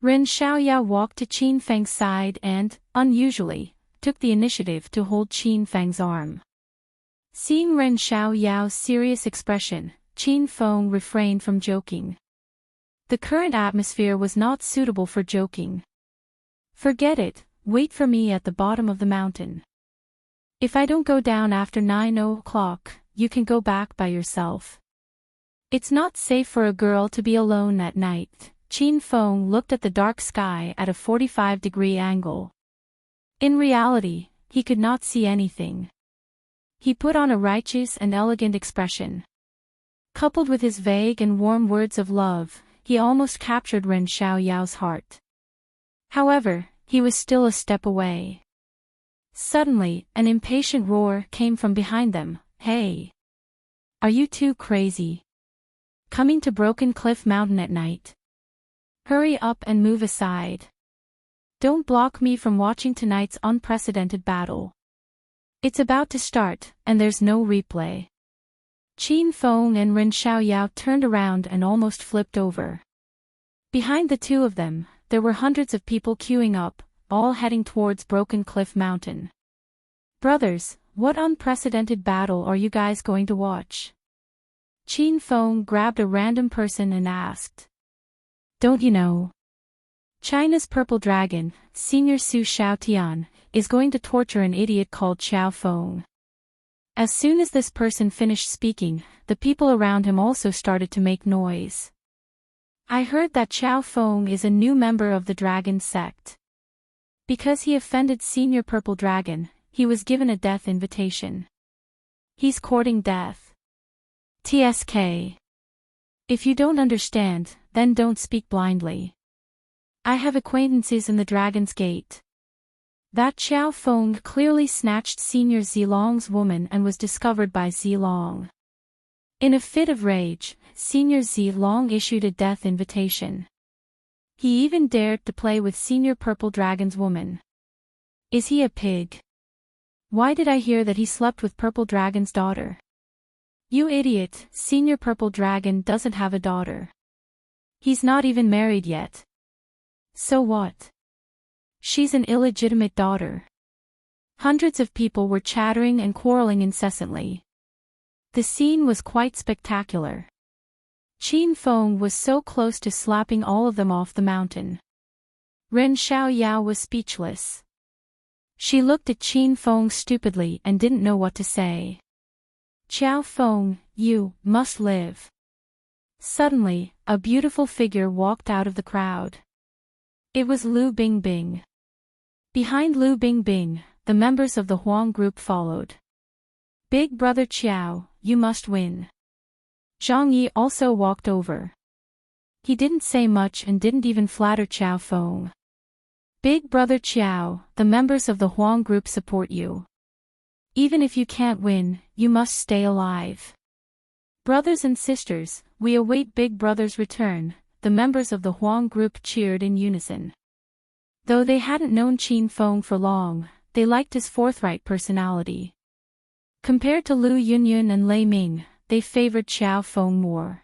Ren Xiaoyao walked to Qin Feng's side and, unusually, took the initiative to hold Qin Feng's arm. Seeing Ren Xiaoyao's serious expression, Qin Feng refrained from joking. The current atmosphere was not suitable for joking. Forget it, wait for me at the bottom of the mountain. If I don't go down after 9 o'clock, you can go back by yourself. It's not safe for a girl to be alone at night. Qin Feng looked at the dark sky at a 45-degree angle. In reality, he could not see anything. He put on a righteous and elegant expression. Coupled with his vague and warm words of love, he almost captured Ren Xiaoyao's heart. However, he was still a step away. Suddenly, an impatient roar came from behind them. Hey! Are you too crazy? Coming to Broken Cliff Mountain at night? Hurry up and move aside. Don't block me from watching tonight's unprecedented battle. It's about to start, and there's no replay. Qin Feng and Ren Xiaoyao turned around and almost flipped over. Behind the two of them, there were hundreds of people queuing up, all heading towards Broken Cliff Mountain. Brothers, what unprecedented battle are you guys going to watch? Qin Feng grabbed a random person and asked. Don't you know? China's Purple Dragon, Senior Su Xiaotian, is going to torture an idiot called Xiao Feng. As soon as this person finished speaking, the people around him also started to make noise. I heard that Xiao Feng is a new member of the Dragon sect. Because he offended Senior Purple Dragon, he was given a death invitation. He's courting death. TSK. If you don't understand, then don't speak blindly. I have acquaintances in the Dragon's Gate. That Xiao Feng clearly snatched Senior Zilong's woman and was discovered by Zilong. In a fit of rage, Senior Zilong issued a death invitation. He even dared to play with Senior Purple Dragon's woman. Is he a pig? Why did I hear that he slept with Purple Dragon's daughter? You idiot, Senior Purple Dragon doesn't have a daughter. He's not even married yet. So what? She's an illegitimate daughter. Hundreds of people were chattering and quarreling incessantly. The scene was quite spectacular. Qin Feng was so close to slapping all of them off the mountain. Ren Xiaoyao was speechless. She looked at Qin Feng stupidly and didn't know what to say. Qiao Feng, you must live. Suddenly, a beautiful figure walked out of the crowd. It was Lu Bingbing. Behind Lu Bingbing, the members of the Huang group followed. Big brother Qiao, you must win. Zhang Yi also walked over. He didn't say much and didn't even flatter Qiao Feng. Big brother Qiao, the members of the Huang group support you. Even if you can't win, you must stay alive. Brothers and sisters, we await Big Brother's return, the members of the Huang group cheered in unison. Though they hadn't known Qin Feng for long, they liked his forthright personality. Compared to Lu Yunyun and Lei Ming, they favored Qiao Feng more.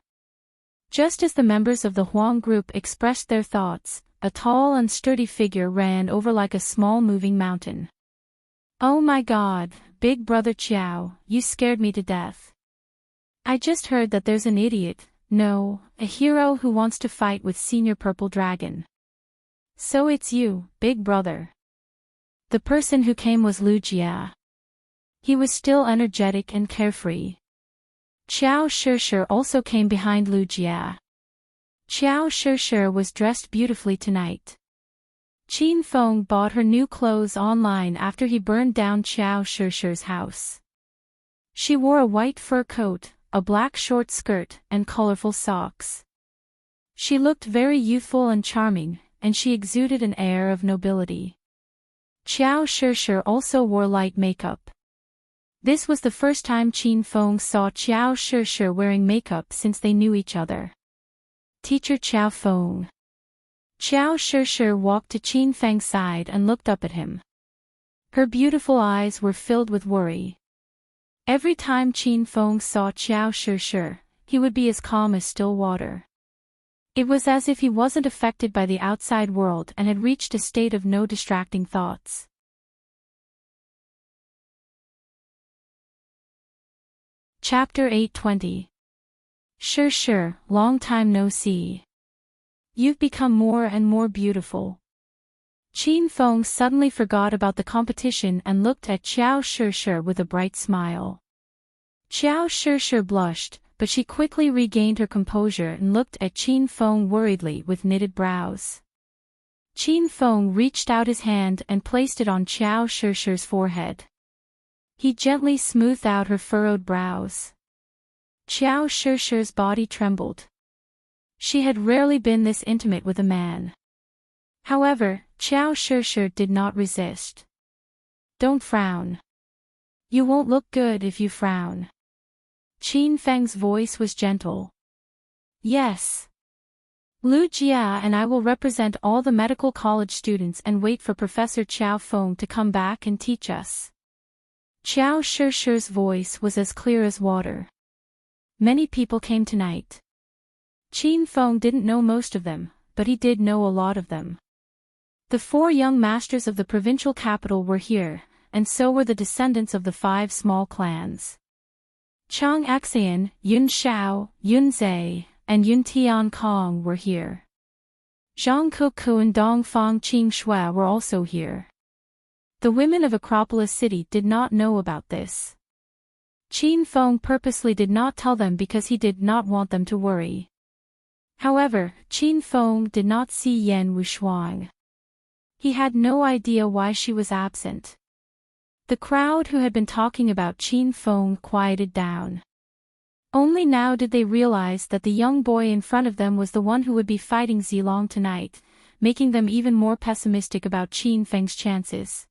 Just as the members of the Huang group expressed their thoughts, a tall and sturdy figure ran over like a small moving mountain. Oh my God, Big Brother Qiao, you scared me to death. I just heard that there's an idiot, no, a hero who wants to fight with Senior Purple Dragon. So it's you, Big Brother. The person who came was Lu Jia. He was still energetic and carefree. Qiao Shishir also came behind Lu Jia. Qiao Shishir was dressed beautifully tonight. Qin Feng bought her new clothes online after he burned down Qiao Shishir's house. She wore a white fur coat, a black short skirt, and colorful socks. She looked very youthful and charming, and she exuded an air of nobility. Qiao Shishir also wore light makeup. This was the first time Qin Feng saw Qiao Shishir wearing makeup since they knew each other. Teacher Qiao Feng. Qiao Shishir walked to Qin Feng's side and looked up at him. Her beautiful eyes were filled with worry. Every time Qin Feng saw Qiao Shishir, he would be as calm as still water. It was as if he wasn't affected by the outside world and had reached a state of no distracting thoughts. Chapter 820. Shishir, long time no see. You've become more and more beautiful. Qin Feng suddenly forgot about the competition and looked at Qiao Shishir with a bright smile. Qiao Shishir blushed, but she quickly regained her composure and looked at Qin Feng worriedly with knitted brows. Qin Feng reached out his hand and placed it on Qiao Shishir's forehead. He gently smoothed out her furrowed brows. Qiao Shishir's body trembled. She had rarely been this intimate with a man. However, Qiao Shishir did not resist. Don't frown. You won't look good if you frown. Qin Feng's voice was gentle. Yes. Lu Jia and I will represent all the medical college students and wait for Professor Qiao Feng to come back and teach us. Qiao Shishir's voice was as clear as water. Many people came tonight. Qin Feng didn't know most of them, but he did know a lot of them. The 4 young masters of the provincial capital were here, and so were the descendants of the 5 small clans. Chang Xian, Yun Xiao, Yun Zhe, and Yun Tian Kong were here. Zhang Kuku and Dong Fang Qing Shui were also here. The women of Acropolis City did not know about this. Qin Feng purposely did not tell them because he did not want them to worry. However, Qin Feng did not see Yan Wushuang. He had no idea why she was absent. The crowd who had been talking about Qin Feng quieted down. Only now did they realize that the young boy in front of them was the one who would be fighting Zilong tonight, making them even more pessimistic about Qin Feng's chances.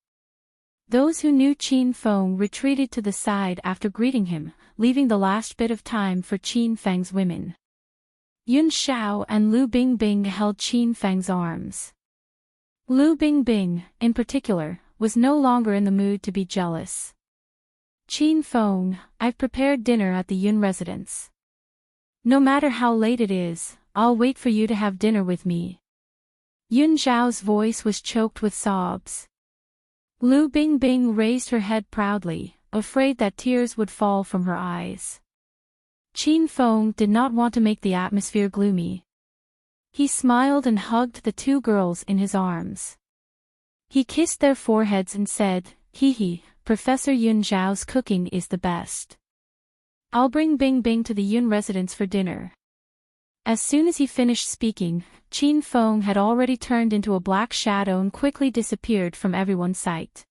Those who knew Qin Feng retreated to the side after greeting him, leaving the last bit of time for Qin Feng's women. Yun Xiao and Lu Bingbing held Qin Feng's arms. Lu Bingbing, in particular, was no longer in the mood to be jealous. Qin Feng, I've prepared dinner at the Yun residence. No matter how late it is, I'll wait for you to have dinner with me. Yun Zhao's voice was choked with sobs. Lu Bingbing raised her head proudly, afraid that tears would fall from her eyes. Qin Feng did not want to make the atmosphere gloomy. He smiled and hugged the two girls in his arms. He kissed their foreheads and said, "Hee hee, Professor Yun Zhao's cooking is the best. I'll bring Bingbing to the Yun residence for dinner." As soon as he finished speaking, Qin Feng had already turned into a black shadow and quickly disappeared from everyone's sight.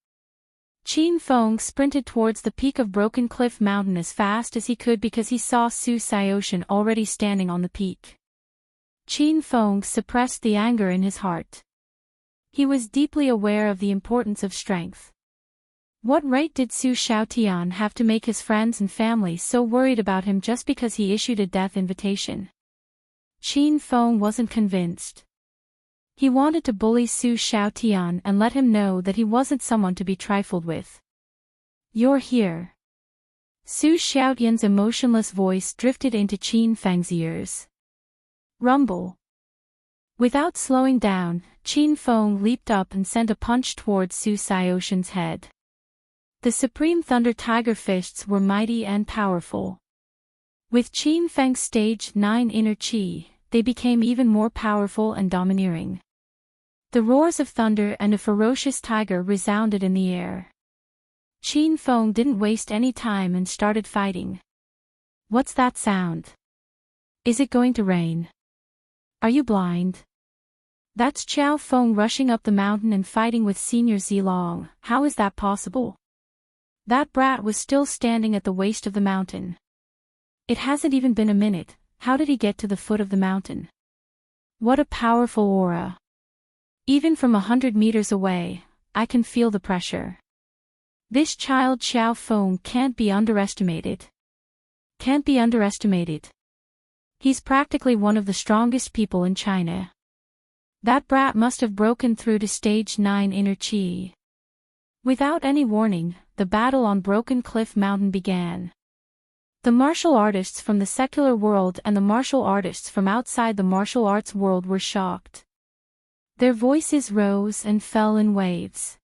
Qin Feng sprinted towards the peak of Broken Cliff Mountain as fast as he could because he saw Su Xiaoshan already standing on the peak. Qin Feng suppressed the anger in his heart. He was deeply aware of the importance of strength. What right did Su Xiaotian have to make his friends and family so worried about him just because he issued a death invitation? Qin Feng wasn't convinced. He wanted to bully Su Xiaotian and let him know that he wasn't someone to be trifled with. "You're here." Su Xiaotian's emotionless voice drifted into Qin Feng's ears. Rumble. Without slowing down, Qin Feng leaped up and sent a punch towards Su Xiaoshan's head. The Supreme Thunder Tiger fists were mighty and powerful. With Qin Feng's stage 9 inner chi, they became even more powerful and domineering. The roars of thunder and a ferocious tiger resounded in the air. Qin Feng didn't waste any time and started fighting. "What's that sound? Is it going to rain? Are you blind?" "That's Qiao Feng rushing up the mountain and fighting with Senior Zilong. How is that possible?" That brat was still standing at the waist of the mountain. "It hasn't even been a minute. How did he get to the foot of the mountain? What a powerful aura. Even from 100 meters away, I can feel the pressure. This child Qiao Feng can't be underestimated. Can't be underestimated. He's practically one of the strongest people in China. That brat must have broken through to stage 9 inner chi." Without any warning, the battle on Broken Cliff Mountain began. The martial artists from the secular world and the martial artists from outside the martial arts world were shocked. Their voices rose and fell in waves.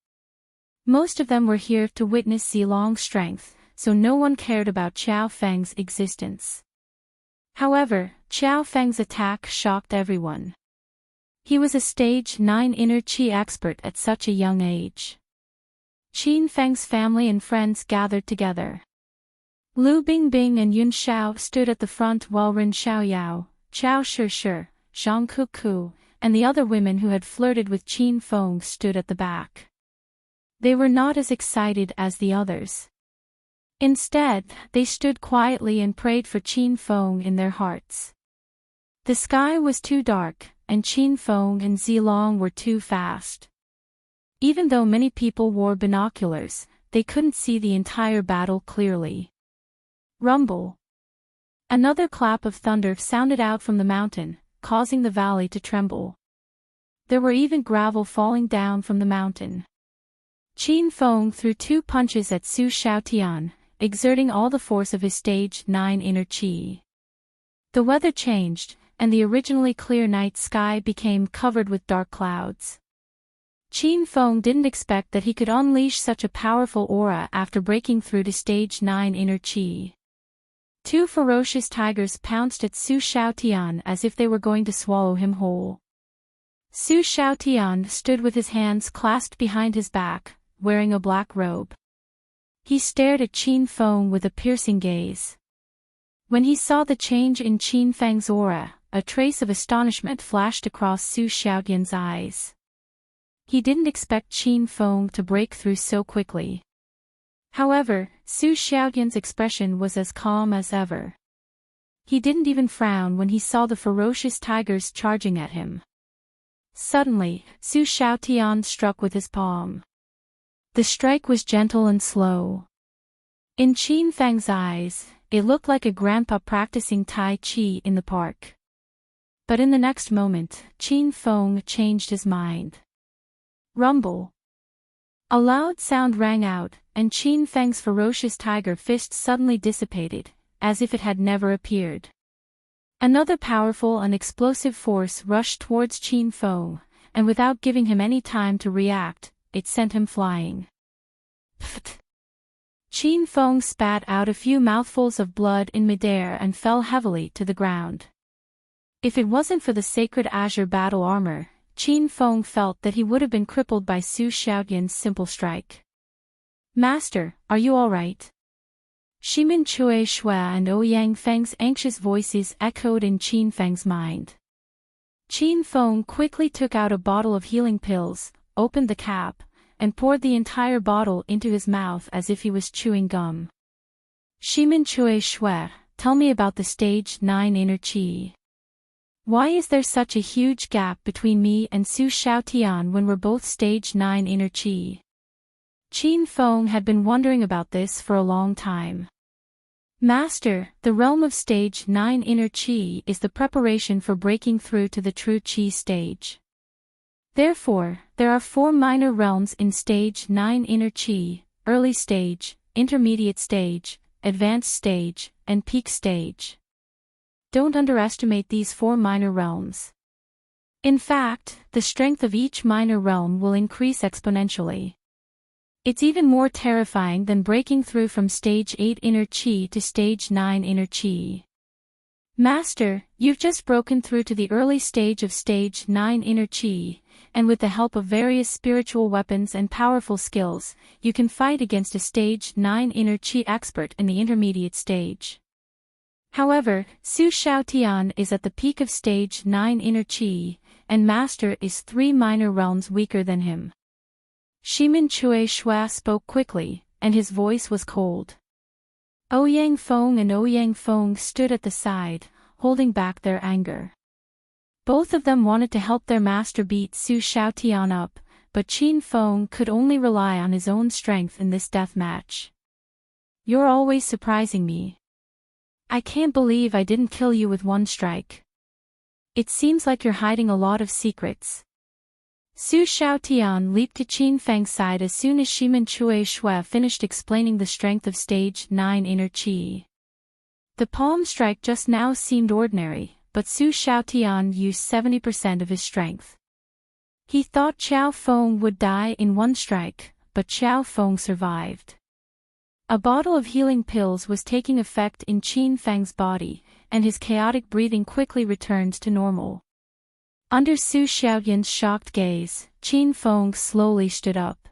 Most of them were here to witness Zilong's strength, so no one cared about Qiao Feng's existence. However, Qiao Feng's attack shocked everyone. He was a stage 9 inner chi expert at such a young age. Qin Feng's family and friends gathered together. Lu Bingbing and Yun Xiao stood at the front while Ren Xiaoyao, Qiao Shishir, Zhang Kuku, and the other women who had flirted with Qin Feng stood at the back. They were not as excited as the others. Instead, they stood quietly and prayed for Qin Feng in their hearts. The sky was too dark, and Qin Feng and Zilong were too fast. Even though many people wore binoculars, they couldn't see the entire battle clearly. Rumble. Another clap of thunder sounded out from the mountain, causing the valley to tremble. There were even gravel falling down from the mountain. Qin Feng threw 2 punches at Su Xiaotian, exerting all the force of his stage 9 inner chi. The weather changed, and the originally clear night sky became covered with dark clouds. Qin Feng didn't expect that he could unleash such a powerful aura after breaking through to stage 9 inner chi. 2 ferocious tigers pounced at Su Xiaotian as if they were going to swallow him whole. Su Xiaotian stood with his hands clasped behind his back, wearing a black robe. He stared at Qin Feng with a piercing gaze. When he saw the change in Qin Feng's aura, a trace of astonishment flashed across Su Xiaotian's eyes. He didn't expect Qin Feng to break through so quickly. However, Su Xiaotian's expression was as calm as ever. He didn't even frown when he saw the ferocious tigers charging at him. Suddenly, Su Xiaotian struck with his palm. The strike was gentle and slow. In Qin Feng's eyes, it looked like a grandpa practicing Tai Chi in the park. But in the next moment, Qin Feng changed his mind. Rumble. A loud sound rang out, and Qin Feng's ferocious tiger fist suddenly dissipated, as if it had never appeared. Another powerful and explosive force rushed towards Qin Feng, and without giving him any time to react, it sent him flying. Pfft! Qin Feng spat out a few mouthfuls of blood in midair and fell heavily to the ground. If it wasn't for the sacred azure battle armor, Qin Feng felt that he would have been crippled by Su Xiaoyan's simple strike. "Master, are you all right?" Shimin Chui Shua and Ouyang Feng's anxious voices echoed in Qin Feng's mind. Qin Feng quickly took out a bottle of healing pills, opened the cap, and poured the entire bottle into his mouth as if he was chewing gum. "Shimin Chui Shua, tell me about the stage 9 inner qi. Why is there such a huge gap between me and Su Xiaotian when we're both stage 9 inner qi?" Qin Feng had been wondering about this for a long time. "Master, the realm of stage 9 inner qi is the preparation for breaking through to the true qi stage. Therefore, there are 4 minor realms in stage 9 inner qi: early stage, intermediate stage, advanced stage, and peak stage. Don't underestimate these 4 minor realms. In fact, the strength of each minor realm will increase exponentially. It's even more terrifying than breaking through from stage 8 inner qi to stage 9 inner qi. Master, you've just broken through to the early stage of stage 9 inner qi, and with the help of various spiritual weapons and powerful skills, you can fight against a stage 9 inner qi expert in the intermediate stage. However, Su Xiaotian is at the peak of stage 9 inner qi, and Master is 3 minor realms weaker than him." Shimin Chui Shua spoke quickly, and his voice was cold. Ouyang Feng and Ouyang Feng stood at the side, holding back their anger. Both of them wanted to help their master beat Su Xiaotian up, but Qin Feng could only rely on his own strength in this death match. "You're always surprising me. I can't believe I didn't kill you with one strike. It seems like you're hiding a lot of secrets." Su Xiaotian leaped to Qin Feng's side as soon as Shimin Chui Shua finished explaining the strength of stage 9 inner qi. The palm strike just now seemed ordinary, but Su Xiaotian used 70% of his strength. He thought Qiao Feng would die in one strike, but Qiao Feng survived. A bottle of healing pills was taking effect in Qin Feng's body, and his chaotic breathing quickly returned to normal. Under Su Xiaoyan's shocked gaze, Qin Feng slowly stood up.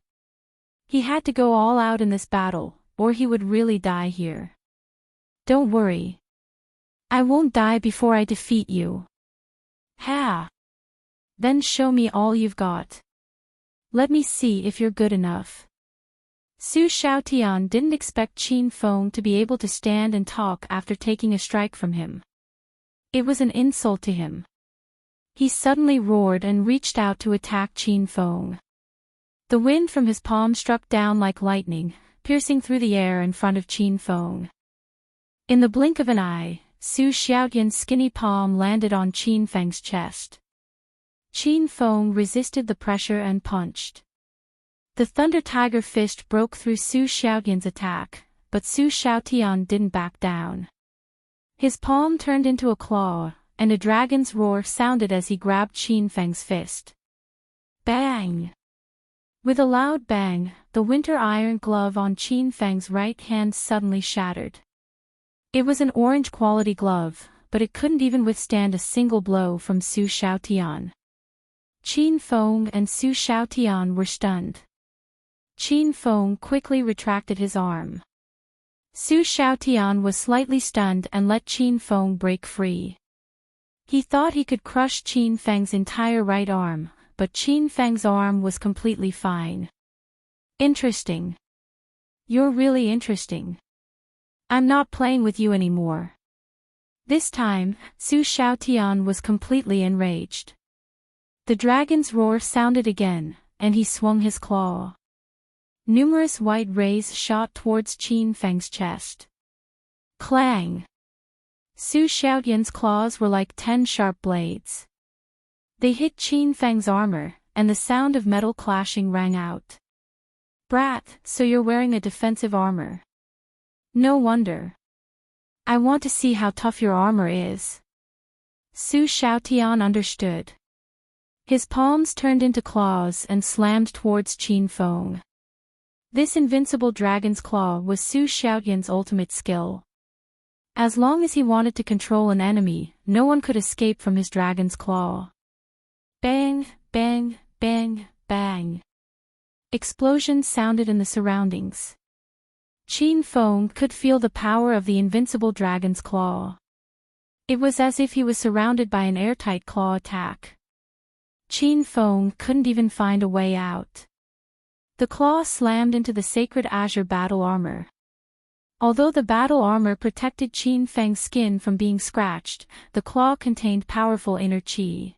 He had to go all out in this battle, or he would really die here. "Don't worry. I won't die before I defeat you." "Ha! Then show me all you've got. Let me see if you're good enough." Su Xiaotian didn't expect Qin Feng to be able to stand and talk after taking a strike from him. It was an insult to him. He suddenly roared and reached out to attack Qin Feng. The wind from his palm struck down like lightning, piercing through the air in front of Qin Feng. In the blink of an eye, Su Xiaoyan's skinny palm landed on Qin Feng's chest. Qin Feng resisted the pressure and punched. The Thunder Tiger fist broke through Su Xiaoyan's attack, but Su Xiaotian didn't back down. His palm turned into a claw, and a dragon's roar sounded as he grabbed Qin Feng's fist. Bang! With a loud bang, the winter iron glove on Qin Feng's right hand suddenly shattered. It was an orange-quality glove, but it couldn't even withstand a single blow from Su Xiaotian. Qin Feng and Su Xiaotian were stunned. Qin Feng quickly retracted his arm. Su Xiaotian was slightly stunned and let Qin Feng break free. He thought he could crush Qin Feng's entire right arm, but Qin Feng's arm was completely fine. "Interesting. You're really interesting. I'm not playing with you anymore." This time, Su Xiaotian was completely enraged. The dragon's roar sounded again, and he swung his claw. Numerous white rays shot towards Qin Feng's chest. Clang! Su Xiaoyan's claws were like 10 sharp blades. They hit Qin Feng's armor, and the sound of metal clashing rang out. "Brat, so you're wearing a defensive armor. No wonder. I want to see how tough your armor is." Su Xiaotian understood. His palms turned into claws and slammed towards Qin Feng. This invincible dragon's claw was Su Xiaoyan's ultimate skill. As long as he wanted to control an enemy, no one could escape from his dragon's claw. Bang, bang, bang, bang. Explosions sounded in the surroundings. Qin Feng could feel the power of the invincible dragon's claw. It was as if he was surrounded by an airtight claw attack. Qin Feng couldn't even find a way out. The claw slammed into the sacred azure battle armor. Although the battle armor protected Qin Feng's skin from being scratched, the claw contained powerful inner qi.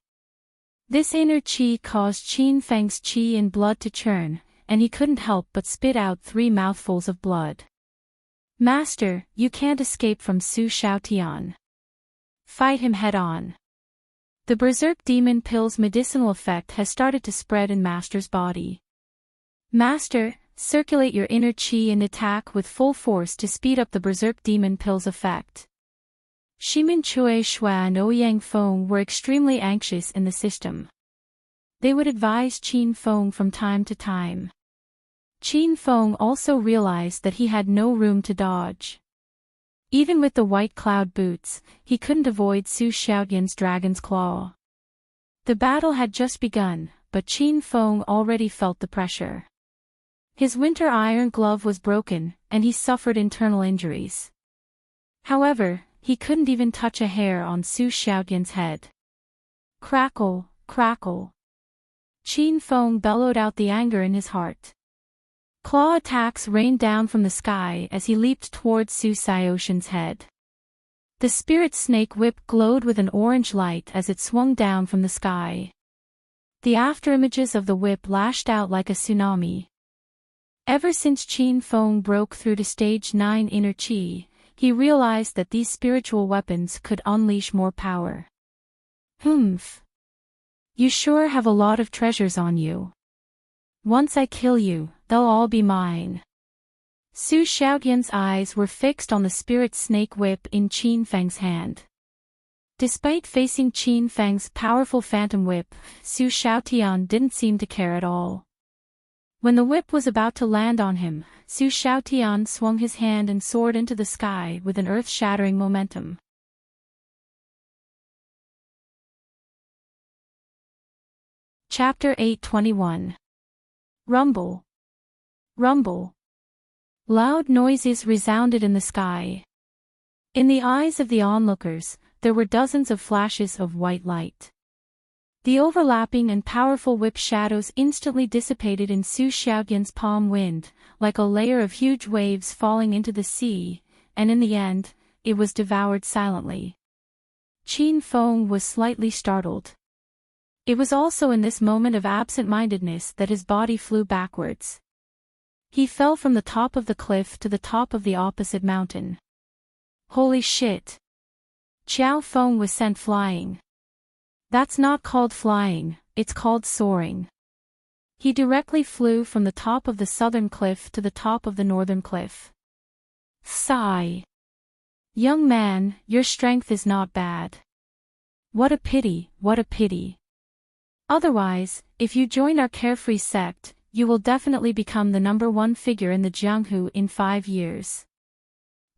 This inner qi caused Qin Feng's qi and blood to churn, and he couldn't help but spit out 3 mouthfuls of blood. Master, you can't escape from Su Xiaotian. Fight him head-on. The Berserk Demon Pill's medicinal effect has started to spread in Master's body. Master, circulate your inner qi and attack with full force to speed up the Berserk Demon Pill's effect. Shimin Chui Shua and Ouyang Feng were extremely anxious in the system. They would advise Qin Feng from time to time. Qin Feng also realized that he had no room to dodge. Even with the white cloud boots, he couldn't avoid Su Xiaoyan's dragon's claw. The battle had just begun, but Qin Feng already felt the pressure. His winter iron glove was broken, and he suffered internal injuries. However, he couldn't even touch a hair on Su Xiaoyan's head. Crackle, crackle. Qin Feng bellowed out the anger in his heart. Claw attacks rained down from the sky as he leaped towards Su Xiaoshan's head. The spirit snake whip glowed with an orange light as it swung down from the sky. The afterimages of the whip lashed out like a tsunami. Ever since Qin Feng broke through to stage 9 inner qi, he realized that these spiritual weapons could unleash more power. Humph. You sure have a lot of treasures on you. Once I kill you, they'll all be mine. Su Xiaoyan's eyes were fixed on the spirit snake whip in Qin Feng's hand. Despite facing Qin Feng's powerful phantom whip, Su Xiaotian didn't seem to care at all. When the whip was about to land on him, Su Xiaotian swung his hand and soared into the sky with an earth-shattering momentum. Chapter 821. Rumble. Rumble. Loud noises resounded in the sky. In the eyes of the onlookers, there were dozens of flashes of white light. The overlapping and powerful whip shadows instantly dissipated in Su Xiaoyan's palm wind, like a layer of huge waves falling into the sea, and in the end, it was devoured silently. Qin Feng was slightly startled. It was also in this moment of absent-mindedness that his body flew backwards. He fell from the top of the cliff to the top of the opposite mountain. Holy shit! Qiao Feng was sent flying. That's not called flying, it's called soaring. He directly flew from the top of the southern cliff to the top of the northern cliff. Sigh. Young man, your strength is not bad. What a pity, what a pity. Otherwise, if you join our carefree sect, you will definitely become the #1 figure in the Jianghu in 5 years.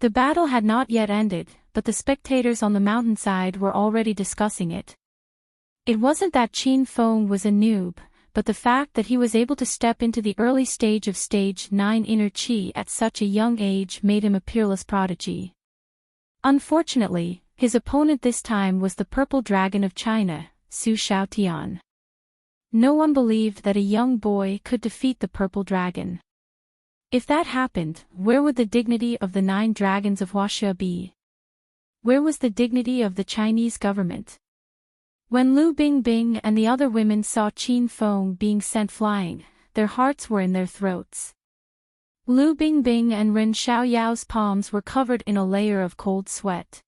The battle had not yet ended, but the spectators on the mountainside were already discussing it. It wasn't that Qin Feng was a noob, but the fact that he was able to step into the early stage of stage 9 inner qi at such a young age made him a peerless prodigy. Unfortunately, his opponent this time was the purple dragon of China, Su Xiaotian. No one believed that a young boy could defeat the purple dragon. If that happened, where would the dignity of the 9 dragons of Huaxia be? Where was the dignity of the Chinese government? When Lu Bingbing and the other women saw Qin Feng being sent flying, their hearts were in their throats. Lu Bingbing and Ren Xiaoyao's palms were covered in a layer of cold sweat.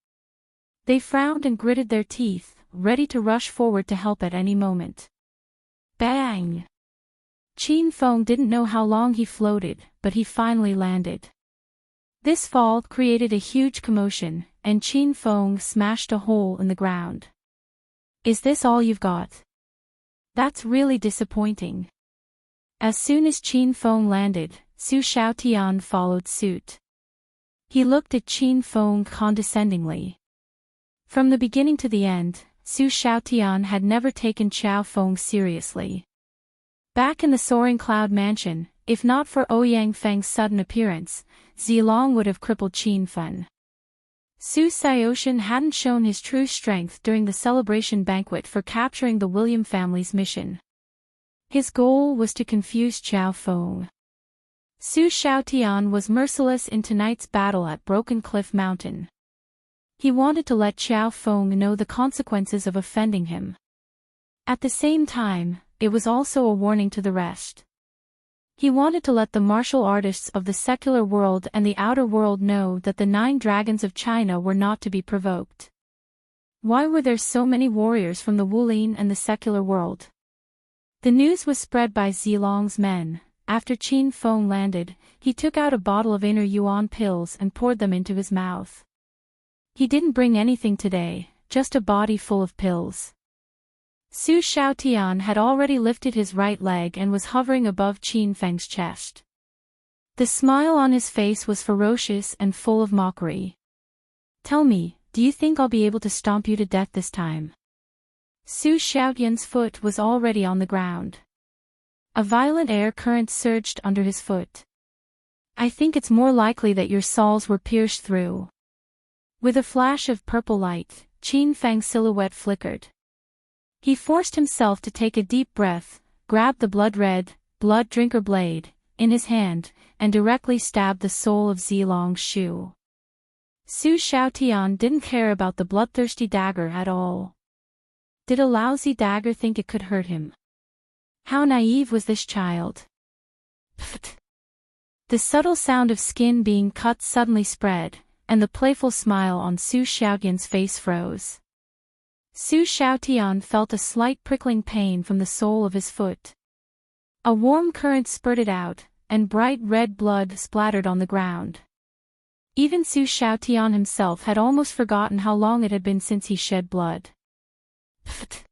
They frowned and gritted their teeth, ready to rush forward to help at any moment. Bang! Qin Feng didn't know how long he floated, but he finally landed. This fall created a huge commotion, and Qin Feng smashed a hole in the ground. Is this all you've got? That's really disappointing. As soon as Qin Feng landed, Su Xiaotian followed suit. He looked at Qin Feng condescendingly. From the beginning to the end, Su Xiaotian had never taken Qiao Feng seriously. Back in the soaring cloud mansion, if not for Ouyang Feng's sudden appearance, Zilong would have crippled Qin Feng. Su Xiaoshan hadn't shown his true strength during the celebration banquet for capturing the William family's mission. His goal was to confuse Qiao Feng. Su Xiaotian was merciless in tonight's battle at Broken Cliff Mountain. He wanted to let Qiao Feng know the consequences of offending him. At the same time, it was also a warning to the rest. He wanted to let the martial artists of the secular world and the outer world know that the 9 dragons of China were not to be provoked. Why were there so many warriors from the Wulin and the secular world? The news was spread by Zilong's men. After Qin Feng landed, he took out a bottle of inner yuan pills and poured them into his mouth. He didn't bring anything today, just a body full of pills. Su Xiaotian had already lifted his right leg and was hovering above Qin Feng's chest. The smile on his face was ferocious and full of mockery. "Tell me, do you think I'll be able to stomp you to death this time?" Su Xiaotian's foot was already on the ground. A violent air current surged under his foot. "I think it's more likely that your soles were pierced through." With a flash of purple light, Qin Feng's silhouette flickered. He forced himself to take a deep breath, grabbed the blood-red, blood-drinker blade in his hand, and directly stabbed the sole of Zilong's shoe. Su Xiaotian didn't care about the bloodthirsty dagger at all. Did a lousy dagger think it could hurt him? How naive was this child? Pfft. The subtle sound of skin being cut suddenly spread, and the playful smile on Su Xiaotian's face froze. Su Xiaotian felt a slight prickling pain from the sole of his foot. A warm current spurted out, and bright red blood splattered on the ground. Even Su Xiaotian himself had almost forgotten how long it had been since he shed blood. Pfft.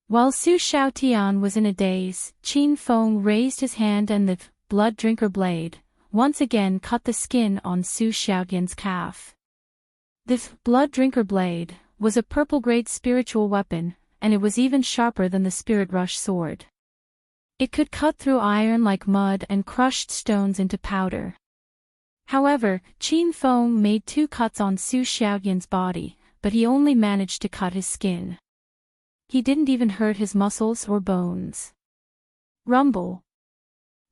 While Su Xiaotian was in a daze, Qin Feng raised his hand and the blood-drinker blade once again cut the skin on Su Xiaotian's calf. The blood-drinker blade was a purple-grade spiritual weapon, and it was even sharper than the Spirit Rush sword. It could cut through iron like mud and crushed stones into powder. However, Qin Feng made 2 cuts on Su Xiaotian's body, but he only managed to cut his skin. He didn't even hurt his muscles or bones. Rumble.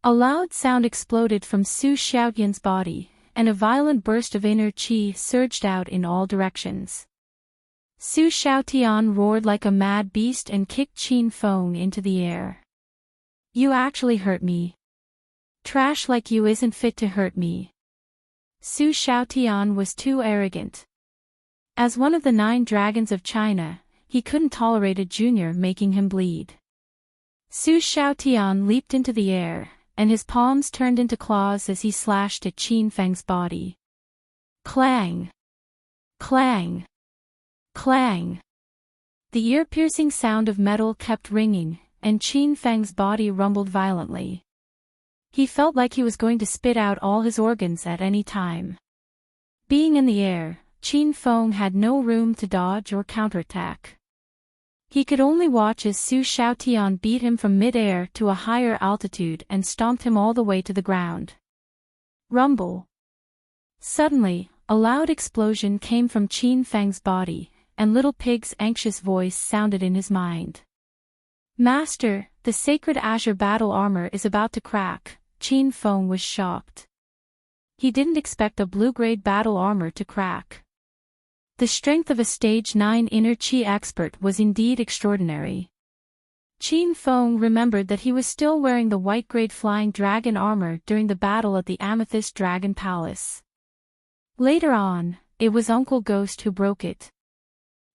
A loud sound exploded from Su Xiaotian's body, and a violent burst of inner qi surged out in all directions. Su Xiaotian roared like a mad beast and kicked Qin Feng into the air. "You actually hurt me. Trash like you isn't fit to hurt me." Su Xiaotian was too arrogant. As one of the 9 dragons of China, he couldn't tolerate a junior making him bleed. Su Xiaotian leaped into the air, and his palms turned into claws as he slashed at Qin Feng's body. Clang! Clang! Clang! The ear-piercing sound of metal kept ringing, and Qin Feng's body rumbled violently. He felt like he was going to spit out all his organs at any time. Being in the air, Qin Feng had no room to dodge or counterattack. He could only watch as Su Xiaotian beat him from mid-air to a higher altitude and stomped him all the way to the ground. Rumble! Suddenly, a loud explosion came from Qin Feng's body, and Little Pig's anxious voice sounded in his mind. "Master, the sacred azure battle armor is about to crack." Qin Feng was shocked. He didn't expect a blue-grade battle armor to crack. The strength of a stage 9 inner chi expert was indeed extraordinary. Qin Feng remembered that he was still wearing the white-grade flying dragon armor during the battle at the Amethyst Dragon Palace. Later on, it was Uncle Ghost who broke it.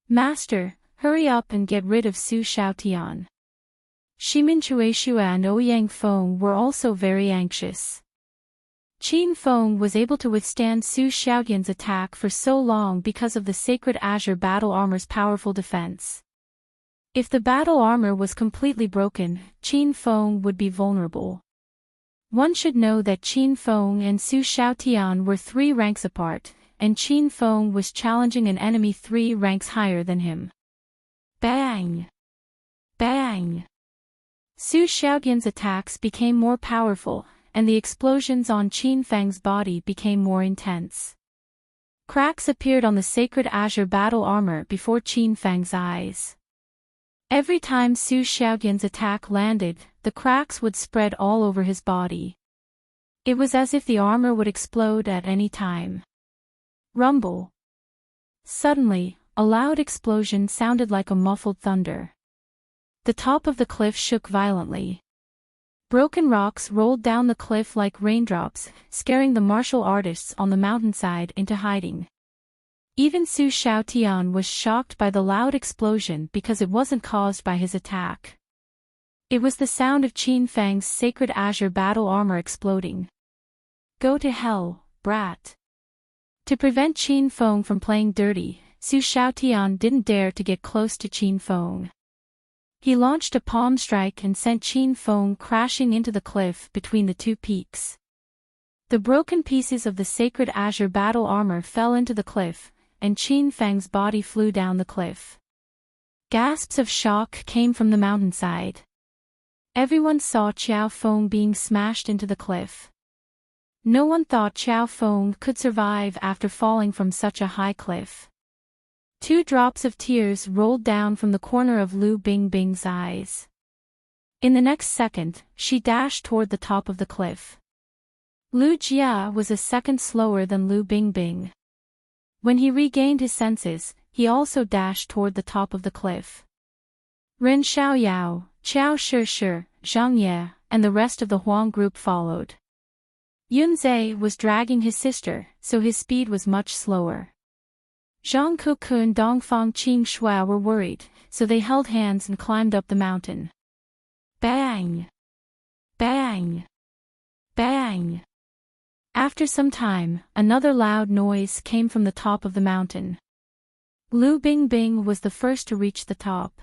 "Master, hurry up and get rid of Su Xiaotian." Shimin Chueshua and Ouyang Feng were also very anxious. Qin Feng was able to withstand Su Xiaotian's attack for so long because of the sacred azure battle armor's powerful defense. If the battle armor was completely broken, Qin Feng would be vulnerable. One should know that Qin Feng and Su Xiaotian were 3 ranks apart, and Qin Feng was challenging an enemy 3 ranks higher than him. Bang! Bang! Su Xiaotian's attacks became more powerful, and the explosions on Qin Feng's body became more intense. Cracks appeared on the sacred azure battle armor before Qin Feng's eyes. Every time Su Xiaotian's attack landed, the cracks would spread all over his body. It was as if the armor would explode at any time. Rumble. Suddenly, a loud explosion sounded like a muffled thunder. The top of the cliff shook violently. Broken rocks rolled down the cliff like raindrops, scaring the martial artists on the mountainside into hiding. Even Su Xiaotian was shocked by the loud explosion because it wasn't caused by his attack. It was the sound of Qin Feng's sacred azure battle armor exploding. Go to hell, brat. To prevent Qin Feng from playing dirty, Su Xiaotian didn't dare to get close to Qin Feng. He launched a palm strike and sent Qin Feng crashing into the cliff between the 2 peaks. The broken pieces of the sacred azure battle armor fell into the cliff, and Qin Feng's body flew down the cliff. Gasps of shock came from the mountainside. Everyone saw Qiao Feng being smashed into the cliff. No one thought Qiao Feng could survive after falling from such a high cliff. 2 drops of tears rolled down from the corner of Lu Bingbing's eyes. In the next second, she dashed toward the top of the cliff. Lu Jia was a second slower than Lu Bingbing. When he regained his senses, he also dashed toward the top of the cliff. Ren Xiaoyao, Qiao Shi, Zhang Ye, and the rest of the Huang group followed. Yunzhe was dragging his sister, so his speed was much slower. Zhang Kuku and Dongfang Qing Shuai were worried, so they held hands and climbed up the mountain. Bang! Bang! Bang! After some time, another loud noise came from the top of the mountain. Lu Bingbing was the first to reach the top.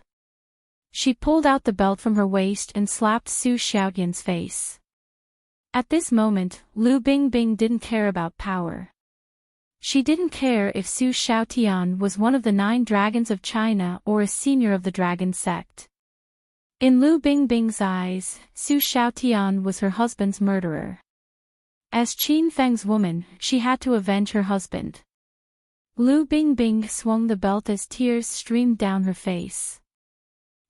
She pulled out the belt from her waist and slapped Su Xiaotian's face. At this moment, Lu Bingbing didn't care about power. She didn't care if Su Xiaotian was one of the 9 dragons of China or a senior of the dragon sect. In Lu Bingbing's eyes, Su Xiaotian was her husband's murderer. As Qin Feng's woman, she had to avenge her husband. Lu Bingbing swung the belt as tears streamed down her face.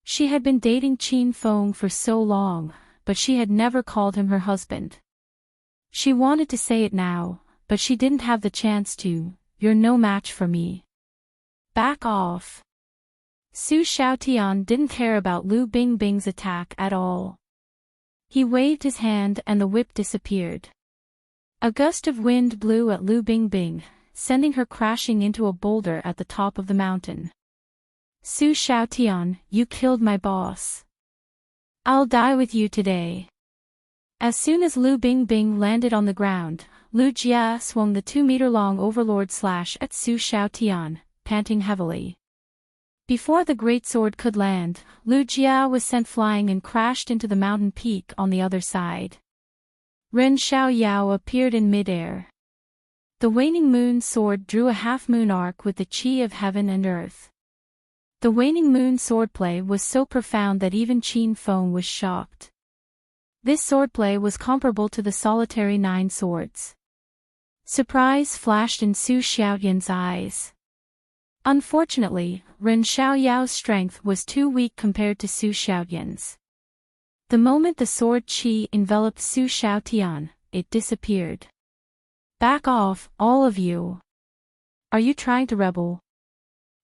She had been dating Qin Feng for so long, but she had never called him her husband. She wanted to say it now, but she didn't have the chance to. You're no match for me. Back off. Su Xiaotian didn't care about Lu Bingbing's attack at all. He waved his hand and the whip disappeared. A gust of wind blew at Lu Bingbing, sending her crashing into a boulder at the top of the mountain. Su Xiaotian, you killed my boss. I'll die with you today. As soon as Lu Bingbing landed on the ground, Lu Jia swung the 2-meter-long overlord slash at Su Xiaotian, panting heavily. Before the great sword could land, Lu Jia was sent flying and crashed into the mountain peak on the other side. Ren Xiaoyao appeared in midair. The waning moon sword drew a half-moon arc with the qi of heaven and earth. The waning moon swordplay was so profound that even Qin Feng was shocked. This swordplay was comparable to the solitary 9 swords. Surprise flashed in Su Xiaotian's eyes. Unfortunately, Ren Xiaoyao's strength was too weak compared to Su Xiaotian's. The moment the sword qi enveloped Su Xiaotian, it disappeared. Back off, all of you. Are you trying to rebel?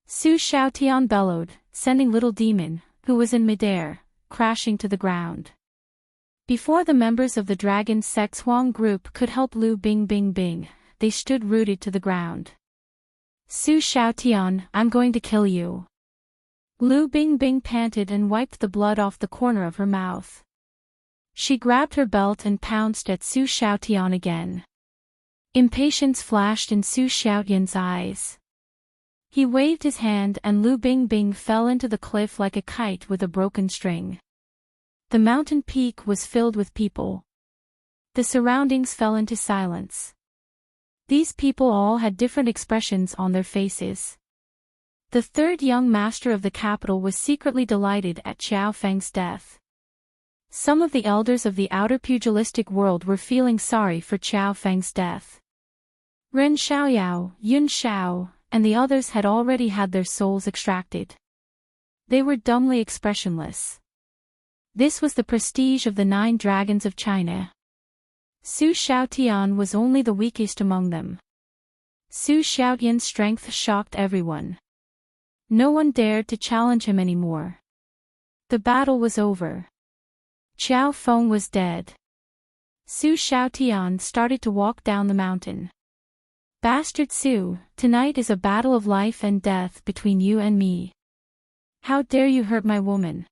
Su Xiaotian bellowed, sending Little Demon, who was in midair, crashing to the ground. Before the members of the Dragon Sect's Huang group could help Lu Bingbing, they stood rooted to the ground. Su Xiaotian, I'm going to kill you. Lu Bingbing panted and wiped the blood off the corner of her mouth. She grabbed her belt and pounced at Su Xiaotian again. Impatience flashed in Su Xiaotian's eyes. He waved his hand and Lu Bingbing fell into the cliff like a kite with a broken string. The mountain peak was filled with people. The surroundings fell into silence. These people all had different expressions on their faces. The third young master of the capital was secretly delighted at Xiao Feng's death. Some of the elders of the outer pugilistic world were feeling sorry for Xiao Feng's death. Ren Xiaoyao, Yun Xiao, and the others had already had their souls extracted. They were dumbly expressionless. This was the prestige of the 9 dragons of China. Su Xiaotian was only the weakest among them. Su Xiaotian's strength shocked everyone. No one dared to challenge him anymore. The battle was over. Qiao Feng was dead. Su Xiaotian started to walk down the mountain. Bastard Su, tonight is a battle of life and death between you and me. How dare you hurt my woman?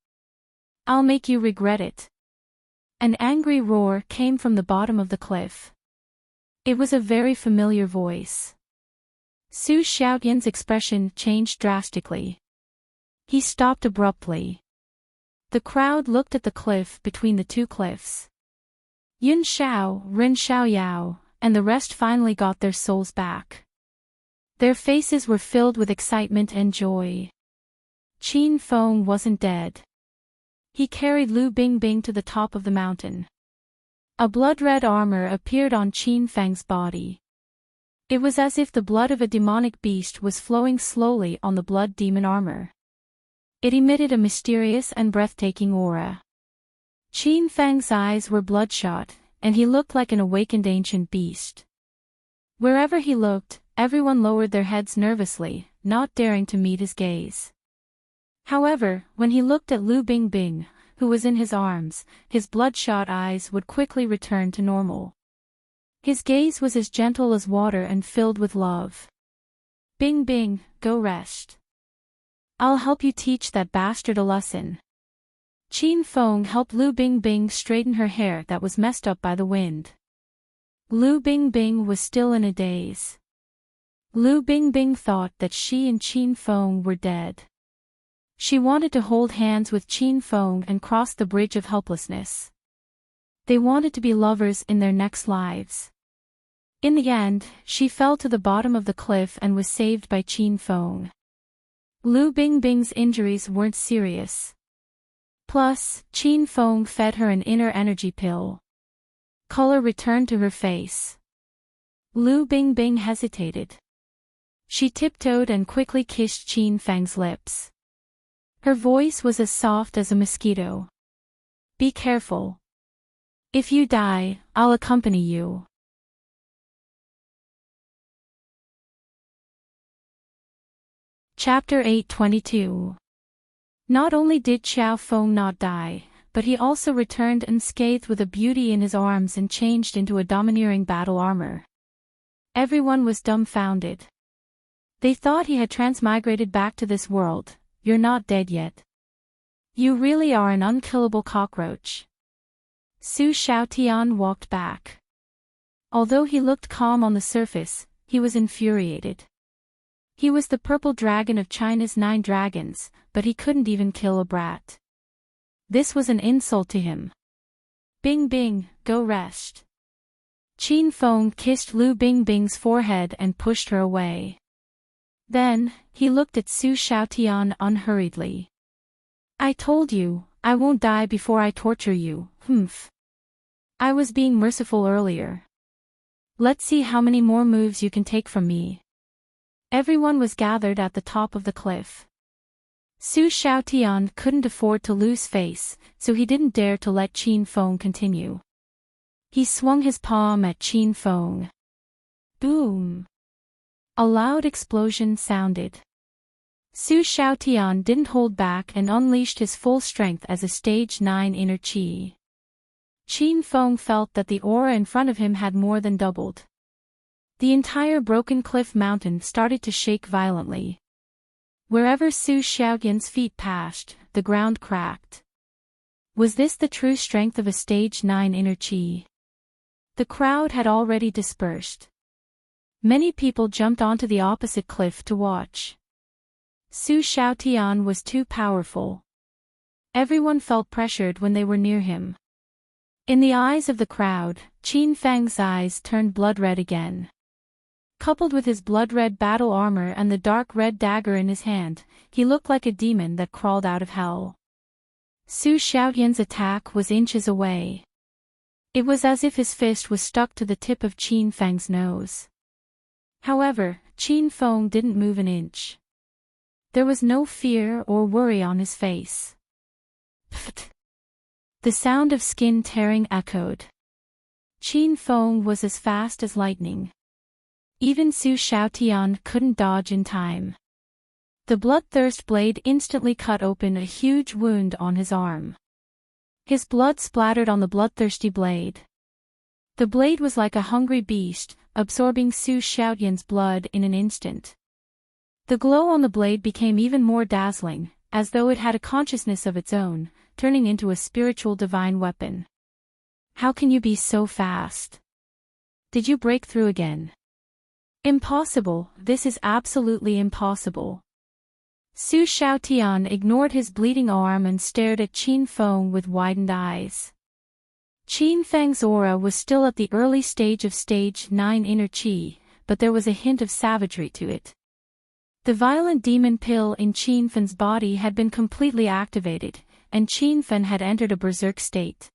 I'll make you regret it. An angry roar came from the bottom of the cliff. It was a very familiar voice. Su Xiaotian's expression changed drastically. He stopped abruptly. The crowd looked at the cliff between the 2 cliffs. Yun Xiao, Ren Xiaoyao, and the rest finally got their souls back. Their faces were filled with excitement and joy. Qin Feng wasn't dead. He carried Lu Bingbing to the top of the mountain. A blood-red armor appeared on Qin Feng's body. It was as if the blood of a demonic beast was flowing slowly on the blood demon armor. It emitted a mysterious and breathtaking aura. Qin Feng's eyes were bloodshot, and he looked like an awakened ancient beast. Wherever he looked, everyone lowered their heads nervously, not daring to meet his gaze. However, when he looked at Lu Bingbing, who was in his arms, his bloodshot eyes would quickly return to normal. His gaze was as gentle as water and filled with love. Bingbing, go rest. I'll help you teach that bastard a lesson. Qin Feng helped Lu Bingbing straighten her hair that was messed up by the wind. Lu Bingbing was still in a daze. Lu Bingbing thought that she and Qin Feng were dead. She wanted to hold hands with Qin Feng and cross the bridge of helplessness. They wanted to be lovers in their next lives. In the end, she fell to the bottom of the cliff and was saved by Qin Feng. Lu Bingbing's injuries weren't serious. Plus, Qin Feng fed her an inner energy pill. Color returned to her face. Lu Bingbing hesitated. She tiptoed and quickly kissed Qin Feng's lips. Her voice was as soft as a mosquito. Be careful. If you die, I'll accompany you. Chapter 822. Not only did Xiao Feng not die, but he also returned unscathed with a beauty in his arms and changed into a domineering battle armor. Everyone was dumbfounded. They thought he had transmigrated back to this world. You're not dead yet. You really are an unkillable cockroach. Su Xiaotian walked back. Although he looked calm on the surface, he was infuriated. He was the purple dragon of China's 9 dragons, but he couldn't even kill a brat. This was an insult to him. Bingbing, go rest. Qin Feng kissed Lu Bingbing's forehead and pushed her away. Then, he looked at Su Xiaotian unhurriedly. I told you, I won't die before I torture you, humph. I was being merciful earlier. Let's see how many more moves you can take from me. Everyone was gathered at the top of the cliff. Su Xiaotian couldn't afford to lose face, so he didn't dare to let Qin Feng continue. He swung his palm at Qin Feng. Boom! A loud explosion sounded. Su Xiaotian didn't hold back and unleashed his full strength as a stage 9 inner chi. Qin Feng felt that the aura in front of him had more than doubled. The entire broken cliff mountain started to shake violently. Wherever Su Xiaotian's feet passed, the ground cracked. Was this the true strength of a stage 9 inner chi? The crowd had already dispersed. Many people jumped onto the opposite cliff to watch. Su Xiaotian was too powerful. Everyone felt pressured when they were near him. In the eyes of the crowd, Qin Feng's eyes turned blood-red again. Coupled with his blood-red battle armor and the dark red dagger in his hand, he looked like a demon that crawled out of hell. Su Xiaotian's attack was inches away. It was as if his fist was stuck to the tip of Qin Feng's nose. However, Qin Feng didn't move an inch. There was no fear or worry on his face. Pfft! The sound of skin tearing echoed. Qin Feng was as fast as lightning. Even Su Xiaotian couldn't dodge in time. The bloodthirst blade instantly cut open a huge wound on his arm. His blood splattered on the bloodthirsty blade. The blade was like a hungry beast, absorbing Su Xiaotian's blood in an instant. The glow on the blade became even more dazzling, as though it had a consciousness of its own, turning into a spiritual divine weapon. How can you be so fast? Did you break through again? Impossible, this is absolutely impossible. Su Xiaotian ignored his bleeding arm and stared at Qin Feng with widened eyes. Qin Feng's aura was still at the early stage of Stage 9 inner qi, but there was a hint of savagery to it. The violent demon pill in Qin Feng's body had been completely activated, and Qin Feng had entered a berserk state.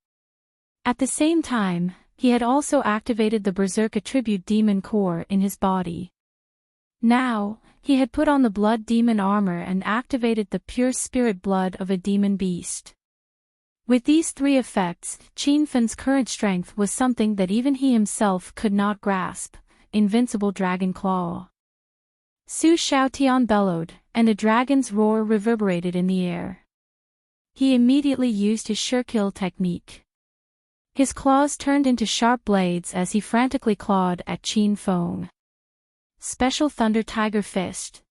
At the same time, he had also activated the berserk attribute demon core in his body. Now, he had put on the blood demon armor and activated the pure spirit blood of a demon beast. With these three effects, Qin Feng's current strength was something that even he himself could not grasp: invincible dragon claw. Su Xiaotian bellowed, and a dragon's roar reverberated in the air. He immediately used his sure-kill technique. His claws turned into sharp blades as he frantically clawed at Qin Feng. Special Thunder Tiger Fist.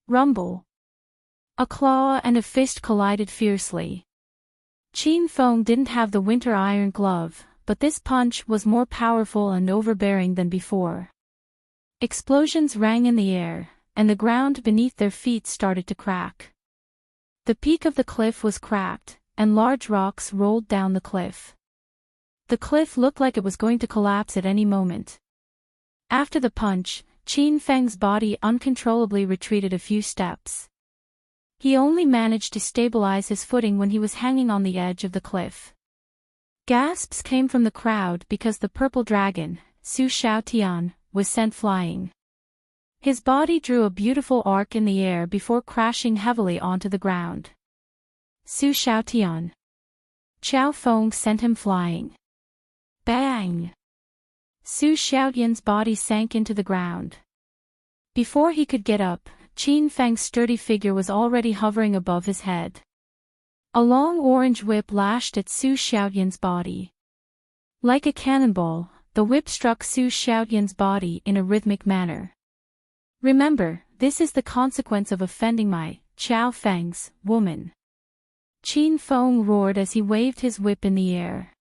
Rumble. A claw and a fist collided fiercely. Qin Feng didn't have the winter iron glove, but this punch was more powerful and overbearing than before. Explosions rang in the air, and the ground beneath their feet started to crack. The peak of the cliff was cracked, and large rocks rolled down the cliff. The cliff looked like it was going to collapse at any moment. After the punch, Qin Feng's body uncontrollably retreated a few steps. He only managed to stabilize his footing when he was hanging on the edge of the cliff. Gasps came from the crowd because the purple dragon, Su Xiaotian, was sent flying. His body drew a beautiful arc in the air before crashing heavily onto the ground. Su Xiaotian. Qiao Feng sent him flying. Bang! Su Xiaotian's body sank into the ground. Before he could get up, Qin Feng's sturdy figure was already hovering above his head. A long orange whip lashed at Su Xiaotian's body. Like a cannonball, the whip struck Su Xiaotian's body in a rhythmic manner. Remember, this is the consequence of offending my, Qiao Feng's, woman. Qin Feng roared as he waved his whip in the air.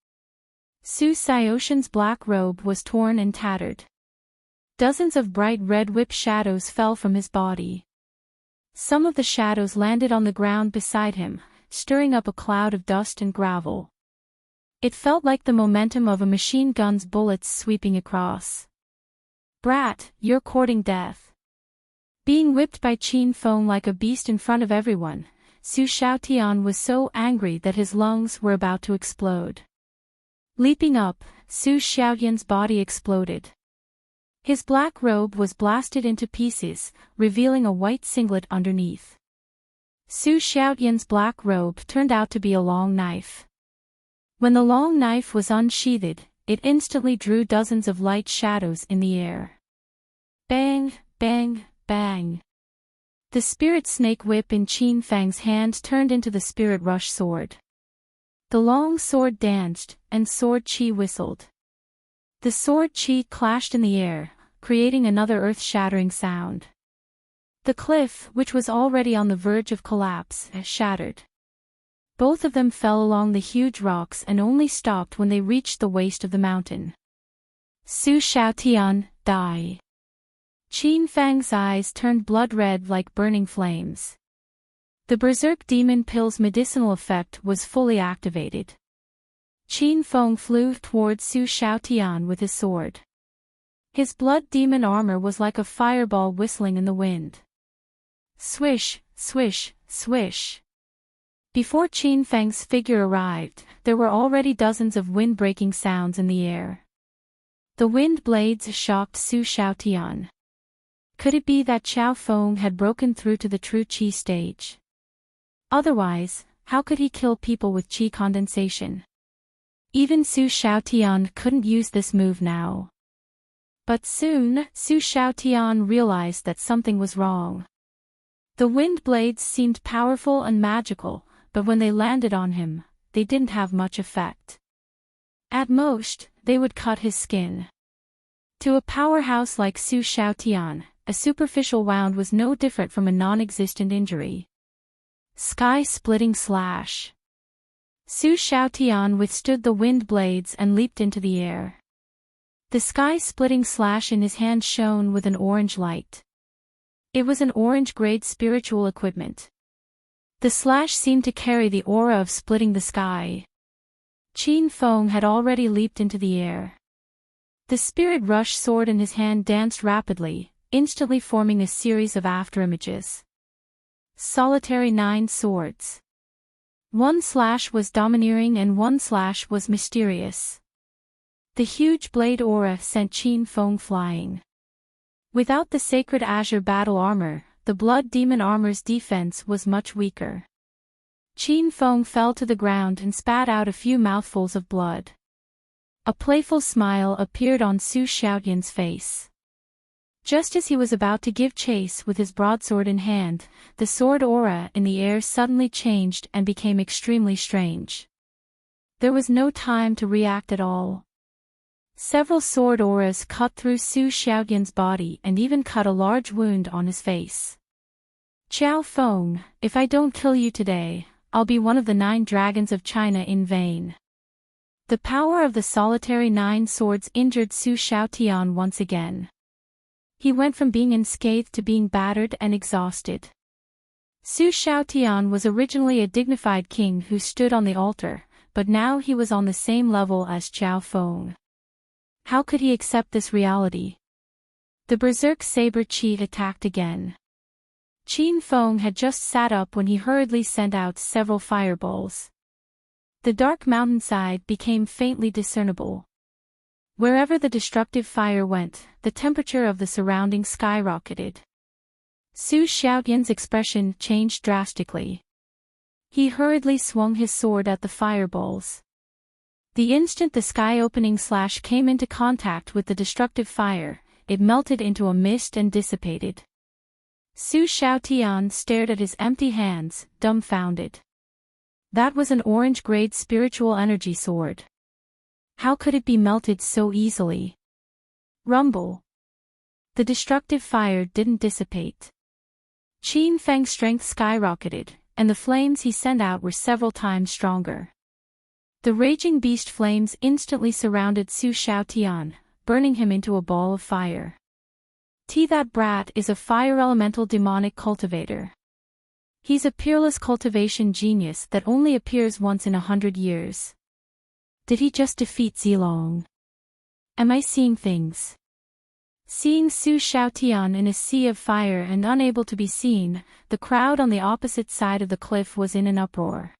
Su Xiaotian's black robe was torn and tattered. Dozens of bright red whip shadows fell from his body. Some of the shadows landed on the ground beside him, stirring up a cloud of dust and gravel. It felt like the momentum of a machine gun's bullets sweeping across. Brat, you're courting death. Being whipped by Qin Feng like a beast in front of everyone, Su Xiaotian was so angry that his lungs were about to explode. Leaping up, Su Xiaotian's body exploded. His black robe was blasted into pieces, revealing a white singlet underneath. Su Xiaotian's black robe turned out to be a long knife. When the long knife was unsheathed, it instantly drew dozens of light shadows in the air. Bang, bang, bang. The spirit snake whip in Qin Feng's hand turned into the spirit rush sword. The long sword danced, and sword chi whistled. The sword chi clashed in the air, creating another earth-shattering sound. The cliff, which was already on the verge of collapse, shattered. Both of them fell along the huge rocks and only stopped when they reached the waist of the mountain. Su Xiaotian, die. Qin Fang's eyes turned blood red like burning flames. The Berserk Demon Pill's medicinal effect was fully activated. Qin Feng flew towards Su Xiaotian with his sword. His blood demon armor was like a fireball whistling in the wind. Swish, swish, swish. Before Qin Feng's figure arrived, there were already dozens of wind-breaking sounds in the air. The wind blades shocked Su Xiaotian. Could it be that Qiao Feng had broken through to the true qi stage? Otherwise, how could he kill people with qi condensation? Even Su Xiaotian couldn't use this move now. But soon, Su Xiaotian realized that something was wrong. The wind blades seemed powerful and magical, but when they landed on him, they didn't have much effect. At most, they would cut his skin. To a powerhouse like Su Xiaotian, a superficial wound was no different from a non-existent injury. Sky-splitting slash. Su Xiaotian withstood the wind blades and leaped into the air. The sky-splitting slash in his hand shone with an orange light. It was an orange-grade spiritual equipment. The slash seemed to carry the aura of splitting the sky. Qin Feng had already leaped into the air. The Spirit Rush sword in his hand danced rapidly, instantly forming a series of afterimages. Solitary 9 swords. One slash was domineering and one slash was mysterious. The huge blade aura sent Qin Feng flying. Without the sacred azure battle armor, the blood demon armor's defense was much weaker. Qin Feng fell to the ground and spat out a few mouthfuls of blood. A playful smile appeared on Su Xiaotian's face. Just as he was about to give chase with his broadsword in hand, the sword aura in the air suddenly changed and became extremely strange. There was no time to react at all. Several sword auras cut through Su Xiaotian's body and even cut a large wound on his face. Qiao Feng, if I don't kill you today, I'll be one of the 9 dragons of China in vain. The power of the solitary 9 swords injured Su Xiaotian once again. He went from being unscathed to being battered and exhausted. Su Xiaotian was originally a dignified king who stood on the altar, but now he was on the same level as Qiao Feng. How could he accept this reality? The Berserk Saber Chi attacked again. Qin Feng had just sat up when he hurriedly sent out several fireballs. The dark mountainside became faintly discernible. Wherever the destructive fire went, the temperature of the surroundings skyrocketed. Su Xiaotian's expression changed drastically. He hurriedly swung his sword at the fireballs. The instant the sky-opening slash came into contact with the destructive fire, it melted into a mist and dissipated. Su Xiaotian stared at his empty hands, dumbfounded. That was an orange-grade spiritual energy sword. How could it be melted so easily? Rumble. The destructive fire didn't dissipate. Qin Feng's strength skyrocketed, and the flames he sent out were several times stronger. The raging beast flames instantly surrounded Su Xiaotian, burning him into a ball of fire. That brat is a fire elemental demonic cultivator. He's a peerless cultivation genius that only appears once in 100 years. Did he just defeat Zilong? Am I seeing things? Seeing Su Xiaotian in a sea of fire and unable to be seen, the crowd on the opposite side of the cliff was in an uproar.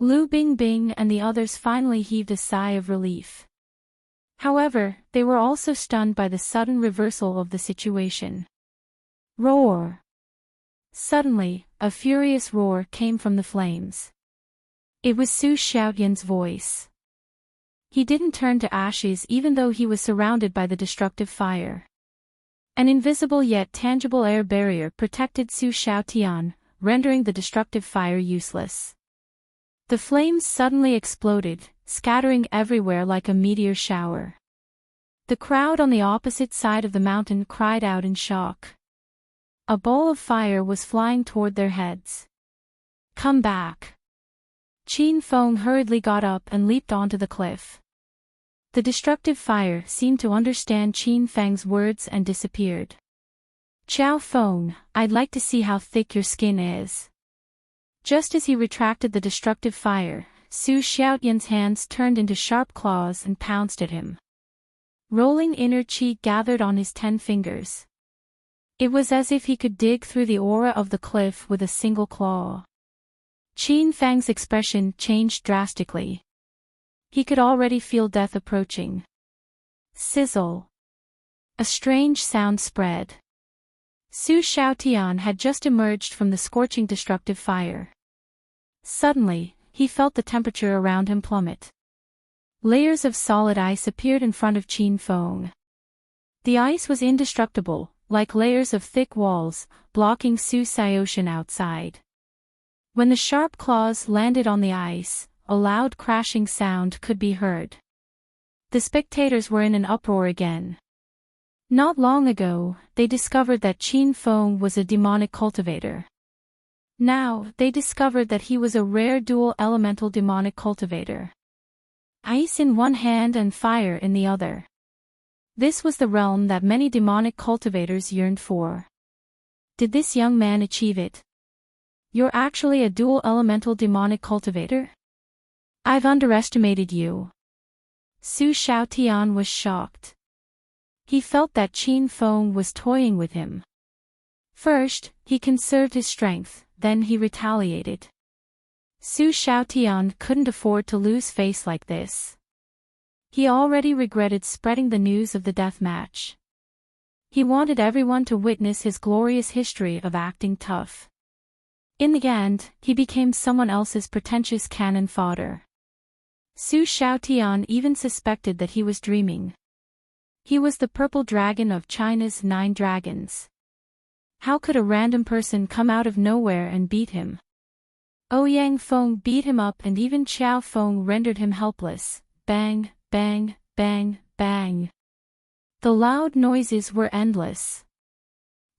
Lu Bingbing and the others finally heaved a sigh of relief. However, they were also stunned by the sudden reversal of the situation. Roar! Suddenly, a furious roar came from the flames. It was Su Xiaotian's voice. He didn't turn to ashes even though he was surrounded by the destructive fire. An invisible yet tangible air barrier protected Su Xiaotian, rendering the destructive fire useless. The flames suddenly exploded, scattering everywhere like a meteor shower. The crowd on the opposite side of the mountain cried out in shock. A ball of fire was flying toward their heads. Come back! Qin Feng hurriedly got up and leaped onto the cliff. The destructive fire seemed to understand Qin Feng's words and disappeared. Xiao Feng, I'd like to see how thick your skin is. Just as he retracted the destructive fire, Su Xiaotian's hands turned into sharp claws and pounced at him. Rolling inner chi gathered on his 10 fingers. It was as if he could dig through the aura of the cliff with a single claw. Qin Feng's expression changed drastically. He could already feel death approaching. Sizzle. A strange sound spread. Su Xiaotian had just emerged from the scorching destructive fire. Suddenly, he felt the temperature around him plummet. Layers of solid ice appeared in front of Qin Feng. The ice was indestructible, like layers of thick walls, blocking Su Xiaotian outside. When the sharp claws landed on the ice, a loud crashing sound could be heard. The spectators were in an uproar again. Not long ago, they discovered that Qin Feng was a demonic cultivator. Now, they discovered that he was a rare dual elemental demonic cultivator. Ice in one hand and fire in the other. This was the realm that many demonic cultivators yearned for. Did this young man achieve it? You're actually a dual elemental demonic cultivator? I've underestimated you. Su Xiaotian was shocked. He felt that Qin Feng was toying with him. First, he conserved his strength, then he retaliated. Su Xiaotian couldn't afford to lose face like this. He already regretted spreading the news of the death match. He wanted everyone to witness his glorious history of acting tough. In the end, he became someone else's pretentious cannon fodder. Su Xiaotian even suspected that he was dreaming. He was the purple dragon of China's 9 dragons. How could a random person come out of nowhere and beat him? Ouyang Feng beat him up and even Xiao Feng rendered him helpless. Bang, bang, bang, bang. The loud noises were endless.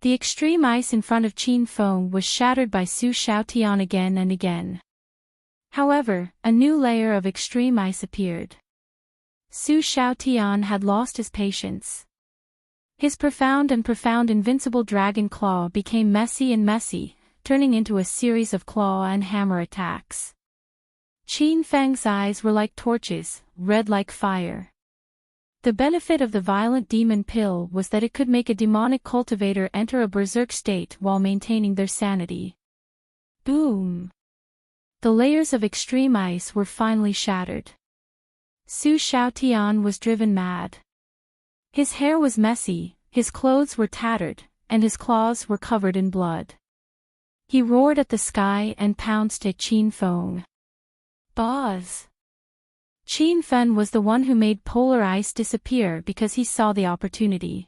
The extreme ice in front of Qin Feng was shattered by Su Xiaotian again and again. However, a new layer of extreme ice appeared. Su Xiaotian had lost his patience. His profound invincible dragon claw became messy and messy, turning into a series of claw and hammer attacks. Qin Feng's eyes were like torches, red like fire. The benefit of the violent demon pill was that it could make a demonic cultivator enter a berserk state while maintaining their sanity. Boom! The layers of extreme ice were finally shattered. Su Xiaotian was driven mad. His hair was messy, his clothes were tattered, and his claws were covered in blood. He roared at the sky and pounced at Qin Feng. Boz! Qin Feng was the one who made polar ice disappear because he saw the opportunity.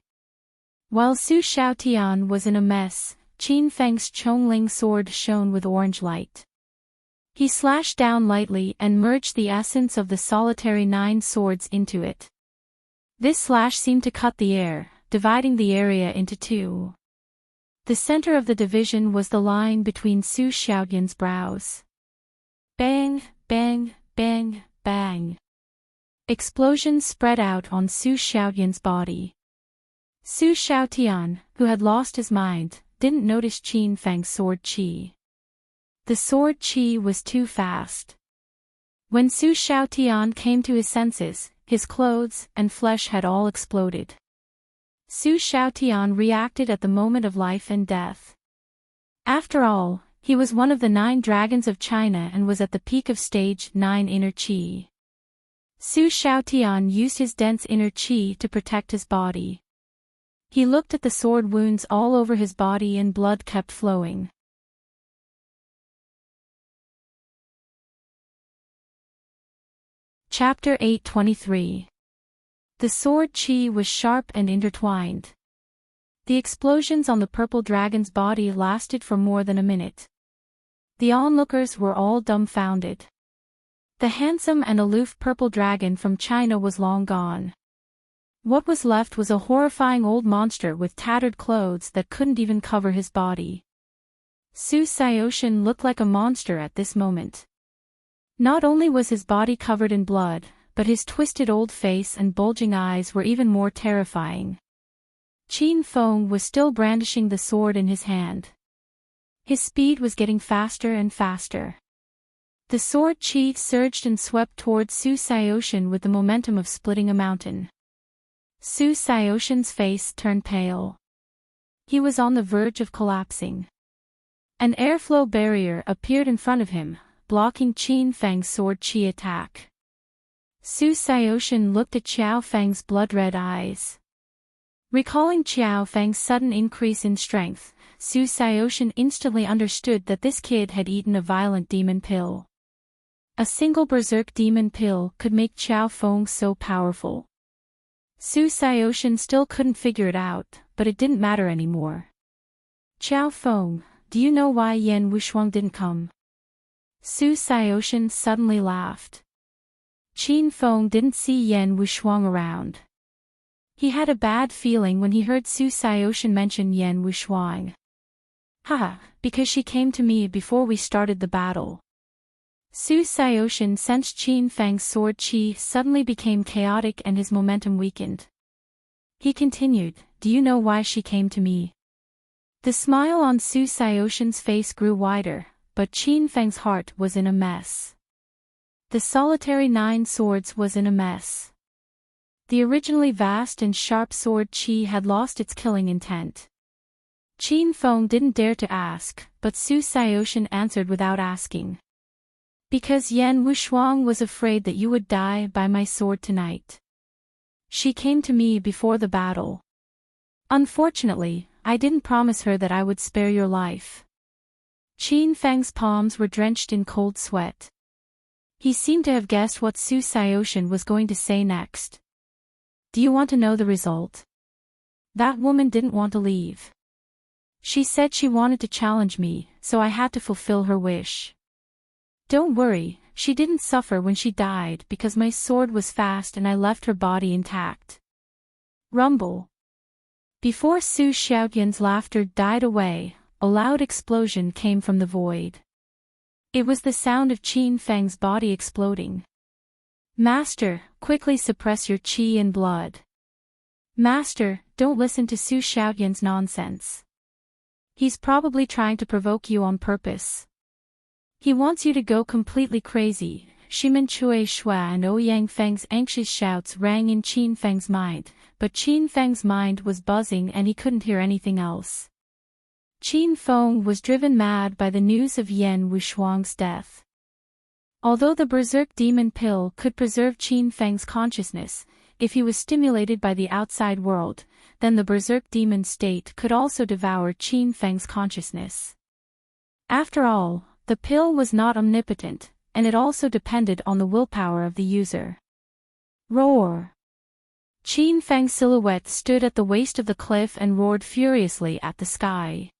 While Su Xiaotian was in a mess, Qin Feng's Chongling sword shone with orange light. He slashed down lightly and merged the essence of the solitary 9 swords into it. This slash seemed to cut the air, dividing the area into 2. The center of the division was the line between Su Xiaotian's brows. Bang, bang, bang, bang. Explosions spread out on Su Xiaotian's body. Su Xiaotian, who had lost his mind, didn't notice Qin Feng's sword chi. The sword chi was too fast. When Su Xiaotian came to his senses, his clothes and flesh had all exploded. Su Xiaotian reacted at the moment of life and death. After all, he was one of the 9 dragons of China and was at the peak of stage 9 inner chi. Su Xiaotian used his dense inner chi to protect his body. He looked at the sword wounds all over his body and blood kept flowing. Chapter 823. The sword chi was sharp and intertwined. The explosions on the purple dragon's body lasted for more than a minute. The onlookers were all dumbfounded. The handsome and aloof purple dragon from China was long gone. What was left was a horrifying old monster with tattered clothes that couldn't even cover his body. Su Xiaotian looked like a monster at this moment. Not only was his body covered in blood, but his twisted old face and bulging eyes were even more terrifying. Qin Feng was still brandishing the sword in his hand. His speed was getting faster and faster. The sword chi surged and swept towards Su Xiaoshan with the momentum of splitting a mountain. Su Xiaoshan's face turned pale. He was on the verge of collapsing. An airflow barrier appeared in front of him, blocking Qin Feng's sword chi attack. Su Xiaoshan looked at Qiao Feng's blood-red eyes. Recalling Qiao Feng's sudden increase in strength, Su Xiaoshan instantly understood that this kid had eaten a violent demon pill. A single berserk demon pill could make Qiao Feng so powerful. Su Xiaoshan still couldn't figure it out, but it didn't matter anymore. Qiao Feng, do you know why Yan Wushuang didn't come? Su Xiaoshan suddenly laughed. Qin Feng didn't see Yan Wushuang around. He had a bad feeling when he heard Su Xiaoshan mention Yan Wushuang. Haha, because she came to me before we started the battle. Su Xiaoshan sensed Qin Feng's sword chi suddenly became chaotic and his momentum weakened. He continued, do you know why she came to me? The smile on Su Xiaoshan's face grew wider, but Qin Feng's heart was in a mess. The solitary 9 swords was in a mess. The originally vast and sharp sword chi had lost its killing intent. Qin Feng didn't dare to ask, but Su Xiaoshan answered without asking. Because Yan Wushuang was afraid that you would die by my sword tonight. She came to me before the battle. Unfortunately, I didn't promise her that I would spare your life. Qin Feng's palms were drenched in cold sweat. He seemed to have guessed what Su Xiaoshan was going to say next. Do you want to know the result? That woman didn't want to leave. She said she wanted to challenge me, so I had to fulfill her wish. Don't worry, she didn't suffer when she died because my sword was fast and I left her body intact. Rumble. Before Su Xiaotian's laughter died away, a loud explosion came from the void. It was the sound of Qin Feng's body exploding. Master, quickly suppress your qi and blood. Master, don't listen to Su Xiaotian's nonsense. He's probably trying to provoke you on purpose. He wants you to go completely crazy. Shimen Chui Shua and Ouyang Feng's anxious shouts rang in Qin Feng's mind, but Qin Feng's mind was buzzing and he couldn't hear anything else. Qin Feng was driven mad by the news of Yan Wushuang's death. Although the berserk demon pill could preserve Qin Feng's consciousness, if he was stimulated by the outside world, then the berserk demon state could also devour Qin Feng's consciousness. After all, the pill was not omnipotent, and it also depended on the willpower of the user. Roar! Qin Feng's silhouette stood at the waist of the cliff and roared furiously at the sky.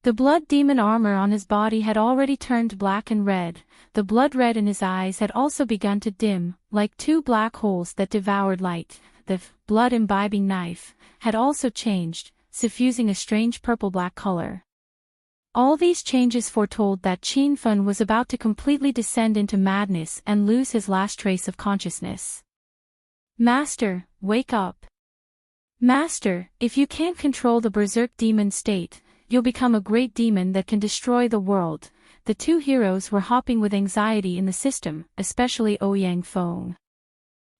The blood demon armor on his body had already turned black and red, the blood red in his eyes had also begun to dim, like 2 black holes that devoured light. The blood-imbibing knife had also changed, suffusing a strange purple-black color. All these changes foretold that Qin Feng was about to completely descend into madness and lose his last trace of consciousness. Master, wake up. Master, if you can't control the berserk demon state, you'll become a great demon that can destroy the world. The 2 heroes were hopping with anxiety in the system, especially Ouyang Feng.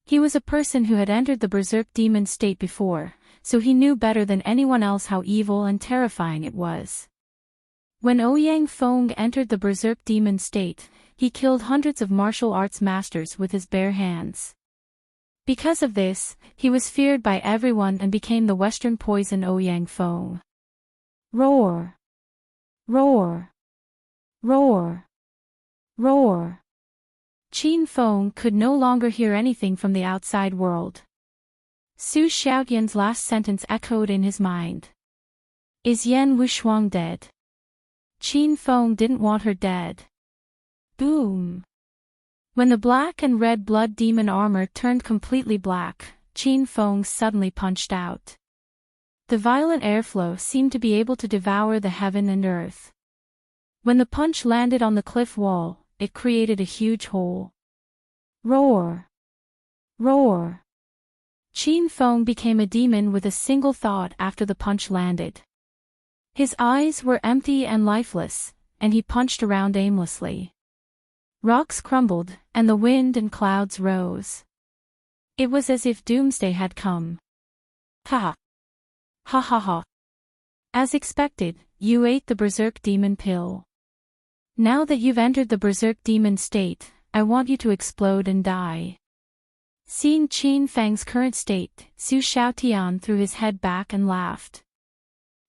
He was a person who had entered the berserk demon state before, so he knew better than anyone else how evil and terrifying it was. When Ouyang Feng entered the berserk demon state, he killed hundreds of martial arts masters with his bare hands. Because of this, he was feared by everyone and became the Western poison Ouyang Feng. Roar! Roar! Roar! Roar! Qin Feng could no longer hear anything from the outside world. Su Xiaotian's last sentence echoed in his mind. Is Yan Wushuang dead? Qin Feng didn't want her dead. Boom! When the black and red blood demon armor turned completely black, Qin Feng suddenly punched out. The violent airflow seemed to be able to devour the heaven and earth. When the punch landed on the cliff wall, it created a huge hole. Roar! Roar! Qin Feng became a demon with a single thought after the punch landed. His eyes were empty and lifeless, and he punched around aimlessly. Rocks crumbled, and the wind and clouds rose. It was as if doomsday had come. Ha! Ha ha ha! As expected, you ate the berserk demon pill. Now that you've entered the berserk demon state, I want you to explode and die. Seeing Qin Feng's current state, Su Xiaotian threw his head back and laughed.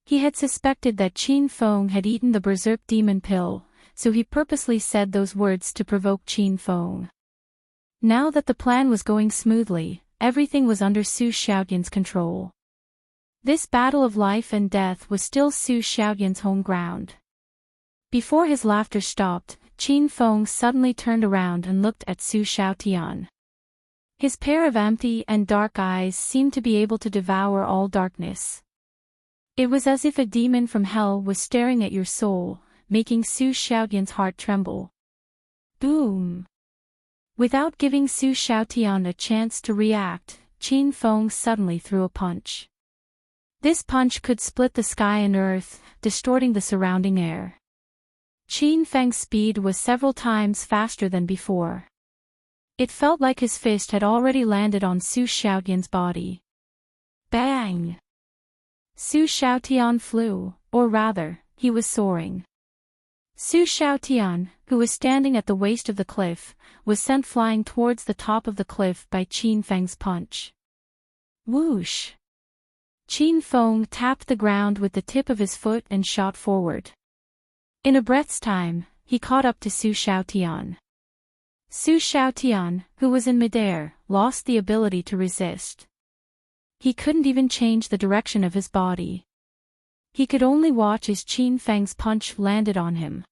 He had suspected that Qin Feng had eaten the berserk demon pill, so he purposely said those words to provoke Qin Feng. Now that the plan was going smoothly, everything was under Su Xiaotian's control. This battle of life and death was still Su Xiaotian's home ground. Before his laughter stopped, Qin Feng suddenly turned around and looked at Su Xiaotian. His pair of empty and dark eyes seemed to be able to devour all darkness. It was as if a demon from hell was staring at your soul, making Su Xiaotian's heart tremble. Boom! Without giving Su Xiaotian a chance to react, Qin Feng suddenly threw a punch. This punch could split the sky and earth, distorting the surrounding air. Qin Feng's speed was several times faster than before. It felt like his fist had already landed on Su Xiaotian's body. Bang! Su Xiaotian flew, or rather, he was soaring. Su Xiaotian, who was standing at the waist of the cliff, was sent flying towards the top of the cliff by Qin Feng's punch. Whoosh! Qin Feng tapped the ground with the tip of his foot and shot forward. In a breath's time, he caught up to Su Xiaotian. Su Xiaotian, who was in midair, lost the ability to resist. He couldn't even change the direction of his body. He could only watch as Qin Feng's punch landed on him.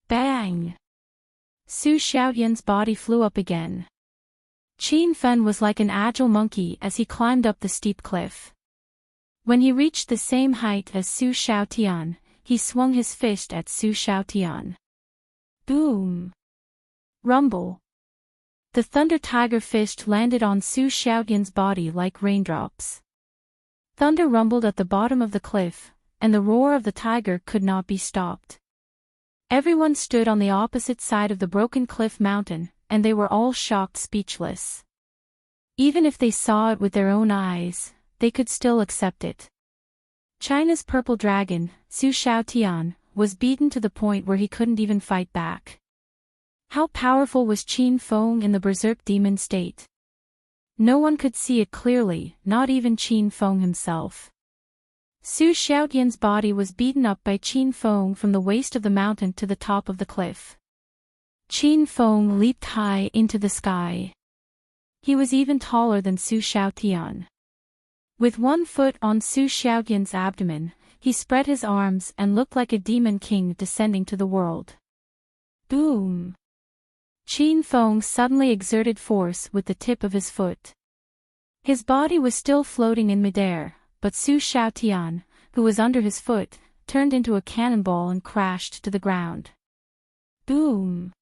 Bang! Su Xiaotian's body flew up again. Qin Feng was like an agile monkey as he climbed up the steep cliff. When he reached the same height as Su Xiaotian, he swung his fist at Su Xiaotian. Boom! Rumble! The Thunder Tiger fist landed on Su Xiaotian's body like raindrops. Thunder rumbled at the bottom of the cliff, and the roar of the tiger could not be stopped. Everyone stood on the opposite side of the broken cliff mountain, and they were all shocked speechless. Even if they saw it with their own eyes, they could still accept it. China's purple dragon, Su Xiaotian, was beaten to the point where he couldn't even fight back. How powerful was Qin Feng in the berserk demon state? No one could see it clearly, not even Qin Feng himself. Su Xiaotian's body was beaten up by Qin Feng from the waist of the mountain to the top of the cliff. Qin Feng leaped high into the sky. He was even taller than Su Xiaotian. With one foot on Su Xiaotian's abdomen, he spread his arms and looked like a demon king descending to the world. Boom! Qin Feng suddenly exerted force with the tip of his foot. His body was still floating in midair, but Su Xiaotian, who was under his foot, turned into a cannonball and crashed to the ground. Boom!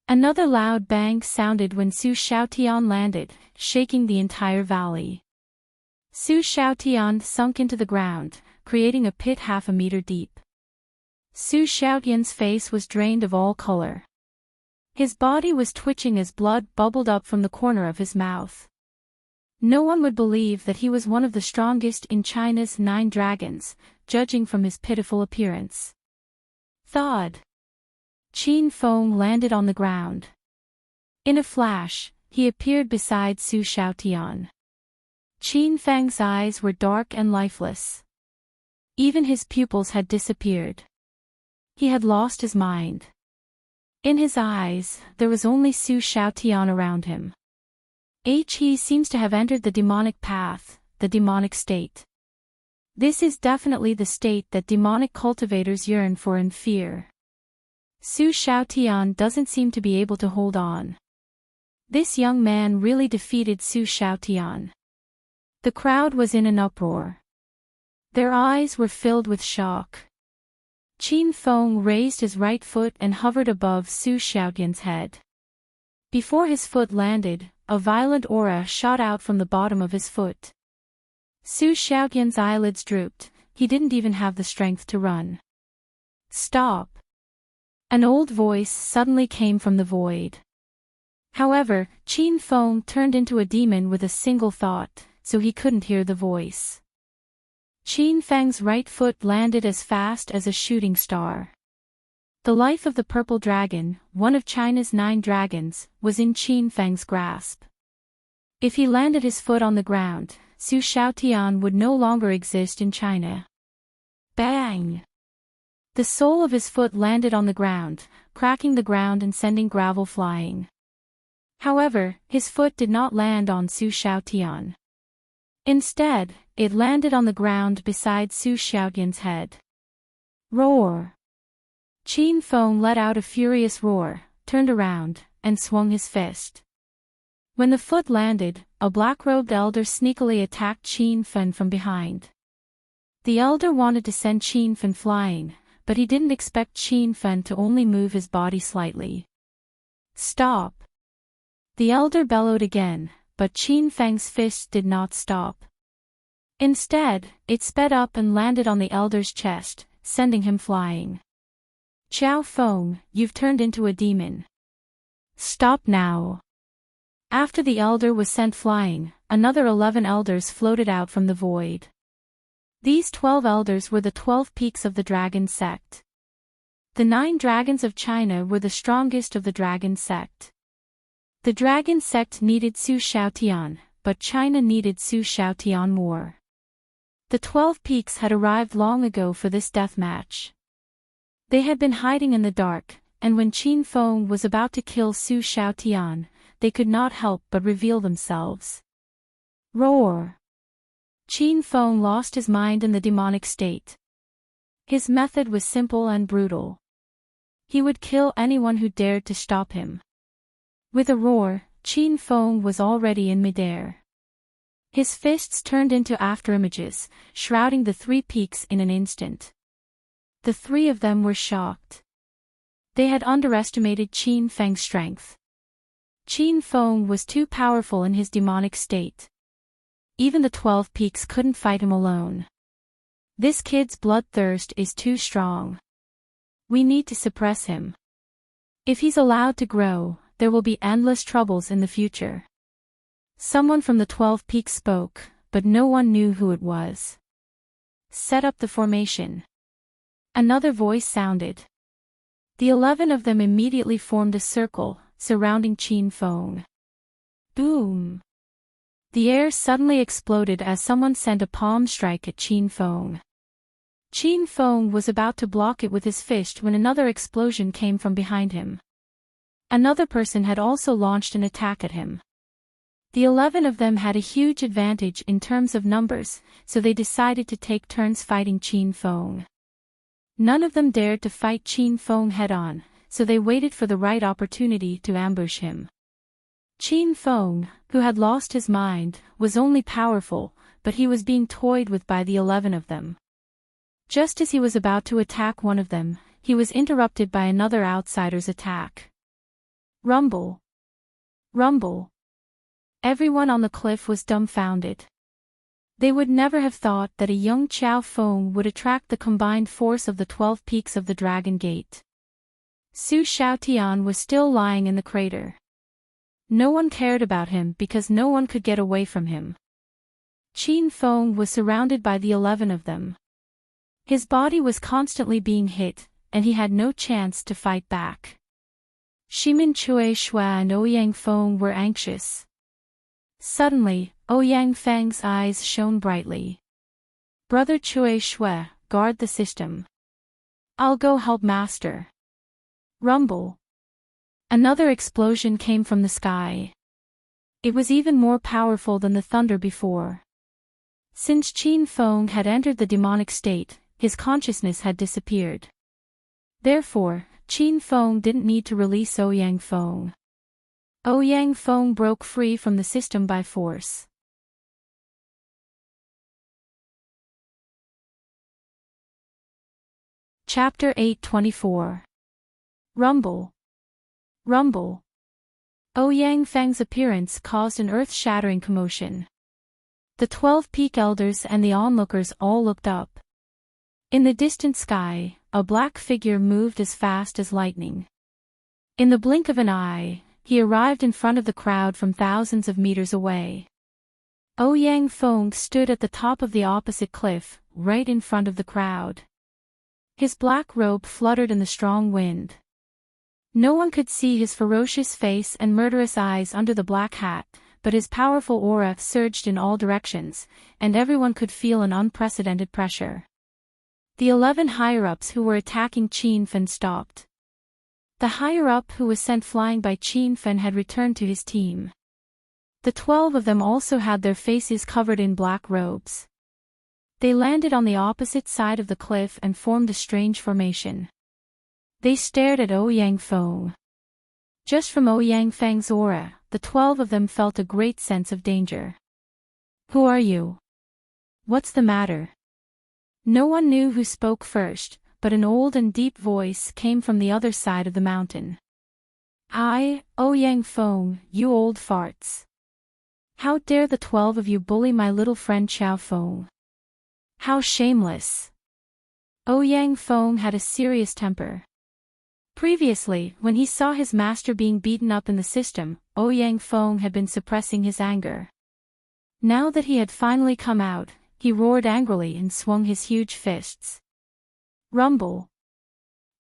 Another loud bang sounded when Su Xiaotian landed, shaking the entire valley. Su Xiaotian sunk into the ground, creating a pit half a meter deep. Su Xiaotian's face was drained of all color. His body was twitching as blood bubbled up from the corner of his mouth. No one would believe that he was one of the strongest in China's 9 dragons, judging from his pitiful appearance. Thud! Qin Feng landed on the ground. In a flash, he appeared beside Su Xiaotian. Qin Feng's eyes were dark and lifeless. Even his pupils had disappeared. He had lost his mind. In his eyes, there was only Su Xiaotian around him. He seems to have entered the demonic path, the demonic state. This is definitely the state that demonic cultivators yearn for and fear. Su Xiaotian doesn't seem to be able to hold on. This young man really defeated Su Xiaotian. The crowd was in an uproar. Their eyes were filled with shock. Qin Feng raised his right foot and hovered above Su Xiaotian's head. Before his foot landed, a violent aura shot out from the bottom of his foot. Su Xiaotian's eyelids drooped, he didn't even have the strength to run. Stop! An old voice suddenly came from the void. However, Qin Feng turned into a demon with a single thought, so he couldn't hear the voice. Qin Feng's right foot landed as fast as a shooting star. The life of the purple dragon, one of China's 9 dragons, was in Qin Feng's grasp. If he landed his foot on the ground, Su Xiaotian would no longer exist in China. Bang! The sole of his foot landed on the ground, cracking the ground and sending gravel flying. However, his foot did not land on Su Xiaotian. Instead, it landed on the ground beside Su Xiaotian's head. Roar! Qin Feng let out a furious roar, turned around, and swung his fist. When the foot landed, a black-robed elder sneakily attacked Qin Feng from behind. The elder wanted to send Qin Feng flying, but he didn't expect Qin Feng to only move his body slightly. Stop! The elder bellowed again, but Qin Feng's fist did not stop. Instead, it sped up and landed on the elder's chest, sending him flying. Qiao Feng, you've turned into a demon. Stop now! After the elder was sent flying, another 11 elders floated out from the void. These 12 elders were the 12 peaks of the dragon sect. The 9 dragons of China were the strongest of the dragon sect. The dragon sect needed Su Xiaotian, but China needed Su Xiaotian more. The 12 peaks had arrived long ago for this death match. They had been hiding in the dark, and when Qin Feng was about to kill Su Xiaotian, they could not help but reveal themselves. Roar! Qin Feng lost his mind in the demonic state. His method was simple and brutal. He would kill anyone who dared to stop him. With a roar, Qin Feng was already in midair. His fists turned into afterimages, shrouding the 3 peaks in an instant. The 3 of them were shocked. They had underestimated Qin Feng's strength. Qin Feng was too powerful in his demonic state. Even the 12 peaks couldn't fight him alone. This kid's bloodthirst is too strong. We need to suppress him. If he's allowed to grow, there will be endless troubles in the future. Someone from the 12 peaks spoke, but no one knew who it was. Set up the formation. Another voice sounded. The 11 of them immediately formed a circle, surrounding Qin Feng. Boom! The air suddenly exploded as someone sent a palm strike at Qin Feng. Qin Feng was about to block it with his fist when another explosion came from behind him. Another person had also launched an attack at him. The 11 of them had a huge advantage in terms of numbers, so they decided to take turns fighting Qin Feng. None of them dared to fight Qin Feng head-on, so they waited for the right opportunity to ambush him. Qin Feng, who had lost his mind, was only powerful, but he was being toyed with by the 11 of them. Just as he was about to attack one of them, he was interrupted by another outsider's attack. Rumble! Rumble! Everyone on the cliff was dumbfounded. They would never have thought that a young Qiao Feng would attract the combined force of the 12 peaks of the Dragon Gate. Su Xiaotian was still lying in the crater. No one cared about him because no one could get away from him. Qin Feng was surrounded by the 11 of them. His body was constantly being hit, and he had no chance to fight back. Shimin Cui Shua and Ouyang Feng were anxious. Suddenly, Ouyang Feng's eyes shone brightly. Brother Cui Shue, guard the system. I'll go help Master. Rumble. Another explosion came from the sky. It was even more powerful than the thunder before. Since Qin Feng had entered the demonic state, his consciousness had disappeared. Therefore, Qin Feng didn't need to release Ouyang Feng. Ouyang Feng broke free from the system by force. Chapter 8:24. Rumble. Rumble. Ouyang Feng's appearance caused an earth-shattering commotion. The 12 peak elders and the onlookers all looked up. In the distant sky, a black figure moved as fast as lightning. In the blink of an eye, he arrived in front of the crowd from thousands of meters away. Ouyang Feng stood at the top of the opposite cliff, right in front of the crowd. His black robe fluttered in the strong wind. No one could see his ferocious face and murderous eyes under the black hat, but his powerful aura surged in all directions, and everyone could feel an unprecedented pressure. The 11 higher-ups who were attacking Qin Fen stopped. The higher-up who was sent flying by Qin Fen had returned to his team. The 12 of them also had their faces covered in black robes. They landed on the opposite side of the cliff and formed a strange formation. They stared at Ouyang Feng. Just from Ouyang Feng's aura, the 12 of them felt a great sense of danger. "Who are you? What's the matter?" No one knew who spoke first, but an old and deep voice came from the other side of the mountain. "I, Ouyang Feng, you old farts. How dare the 12 of you bully my little friend Xiao Feng? How shameless!" Ouyang Feng had a serious temper. Previously, when he saw his master being beaten up in the system, Ouyang Feng had been suppressing his anger. Now that he had finally come out, he roared angrily and swung his huge fists. Rumble.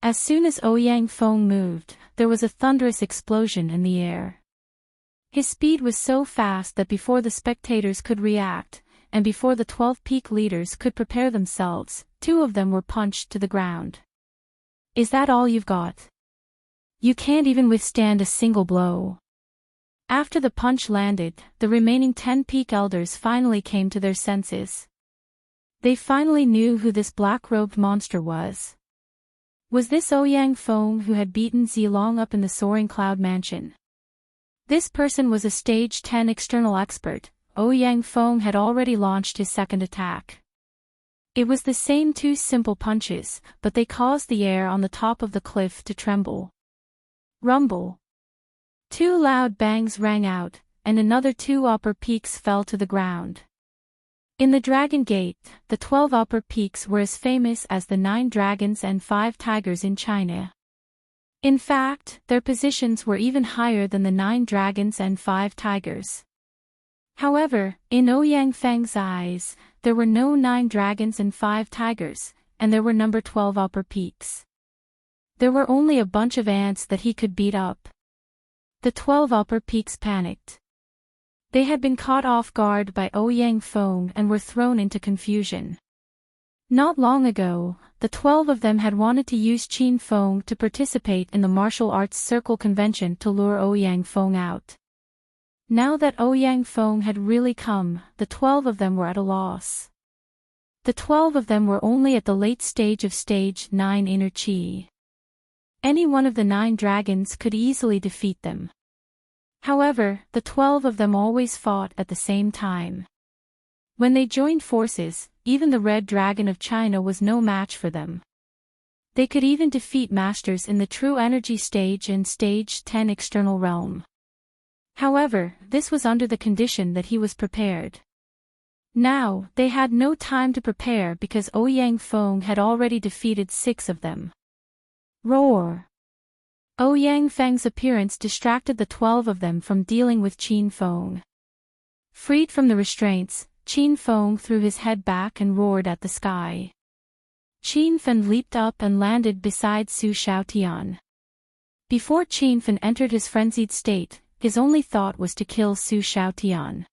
As soon as Ouyang Feng moved, there was a thunderous explosion in the air. His speed was so fast that before the spectators could react, and before the 12 peak leaders could prepare themselves, 2 of them were punched to the ground. "Is that all you've got? You can't even withstand a single blow." After the punch landed, the remaining 10 peak elders finally came to their senses. They finally knew who this black-robed monster was. Was this Ouyang Feng who had beaten Zilong up in the soaring cloud mansion? This person was a stage 10 external expert. Ouyang Feng had already launched his second attack. It was the same 2 simple punches, but they caused the air on the top of the cliff to tremble. Rumble. 2 loud bangs rang out, and another 2 upper peaks fell to the ground. In the Dragon Gate, the 12 upper peaks were as famous as the 9 dragons and 5 tigers in China. In fact, their positions were even higher than the 9 dragons and 5 tigers. However, in Ouyang Feng's eyes, there were no 9 dragons and 5 tigers, and there were number 12 upper peaks. There were only a bunch of ants that he could beat up. The 12 upper peaks panicked. They had been caught off guard by Ouyang Feng and were thrown into confusion. Not long ago, the 12 of them had wanted to use Qin Feng to participate in the martial arts circle convention to lure Ouyang Feng out. Now that Ouyang Feng had really come, the 12 of them were at a loss. The 12 of them were only at the late stage of stage 9 inner chi. Any one of the 9 dragons could easily defeat them. However, the 12 of them always fought at the same time. When they joined forces, even the Red Dragon of China was no match for them. They could even defeat masters in the true energy stage and stage 10 external realm. However, this was under the condition that he was prepared. Now, they had no time to prepare because Ouyang Feng had already defeated 6 of them. Roar! Ouyang Feng's appearance distracted the 12 of them from dealing with Qin Feng. Freed from the restraints, Qin Feng threw his head back and roared at the sky. Qin Fen leaped up and landed beside Su Xiaotian. Before Qin Fen entered his frenzied state, his only thought was to kill Su Xiaotian.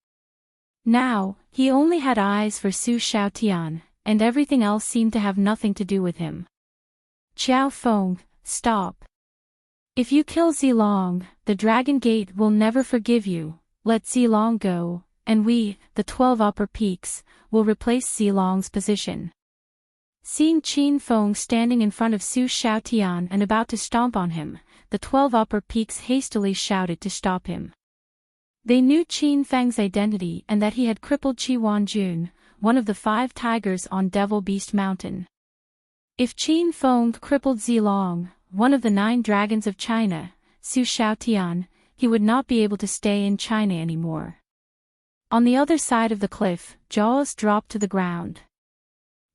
Now, he only had eyes for Su Xiaotian, and everything else seemed to have nothing to do with him. "Xiao Feng, stop. If you kill Zilong, the Dragon Gate will never forgive you. Let Zilong go, and we, the 12 upper peaks, will replace Zilong's position." Seeing Qin Feng standing in front of Su Xiaotian and about to stomp on him, the 12 upper peaks hastily shouted to stop him. They knew Qin Feng's identity and that he had crippled Qi Wanjun, one of the 5 tigers on Devil Beast Mountain. If Qin Feng crippled Zilong, one of the 9 dragons of China, Su Xiaotian, he would not be able to stay in China anymore. On the other side of the cliff, jaws dropped to the ground.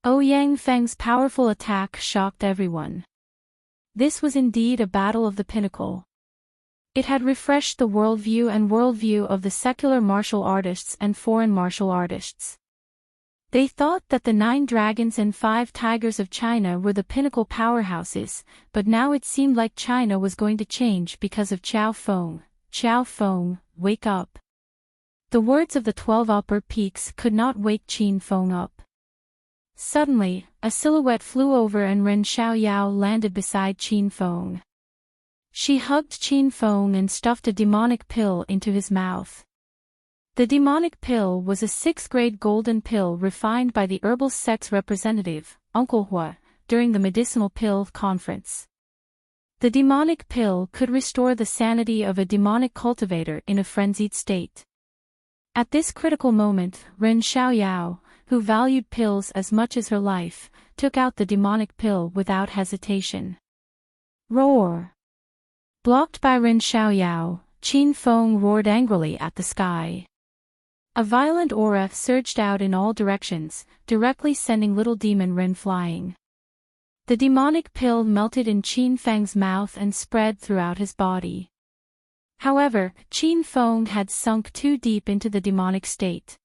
Ouyang Feng's powerful attack shocked everyone. This was indeed a battle of the pinnacle. It had refreshed the worldview of the secular martial artists and foreign martial artists. They thought that the 9 dragons and 5 tigers of China were the pinnacle powerhouses, but now it seemed like China was going to change because of Qiao Feng. Qiao Feng, wake up. The words of the 12 upper peaks could not wake Qin Feng up. Suddenly, a silhouette flew over and Ren Xiaoyao landed beside Qin Feng. She hugged Qin Feng and stuffed a demonic pill into his mouth. The demonic pill was a 6th-grade golden pill refined by the herbal sex representative, Uncle Hua, during the medicinal pill conference. The demonic pill could restore the sanity of a demonic cultivator in a frenzied state. At this critical moment, Ren Xiaoyao, who valued pills as much as her life, took out the demonic pill without hesitation. Roar! Blocked by Ren Xiaoyao, Qin Feng roared angrily at the sky. A violent aura surged out in all directions, directly sending little demon Ren flying. The demonic pill melted in Qin Feng's mouth and spread throughout his body. However, Qin Feng had sunk too deep into the demonic state.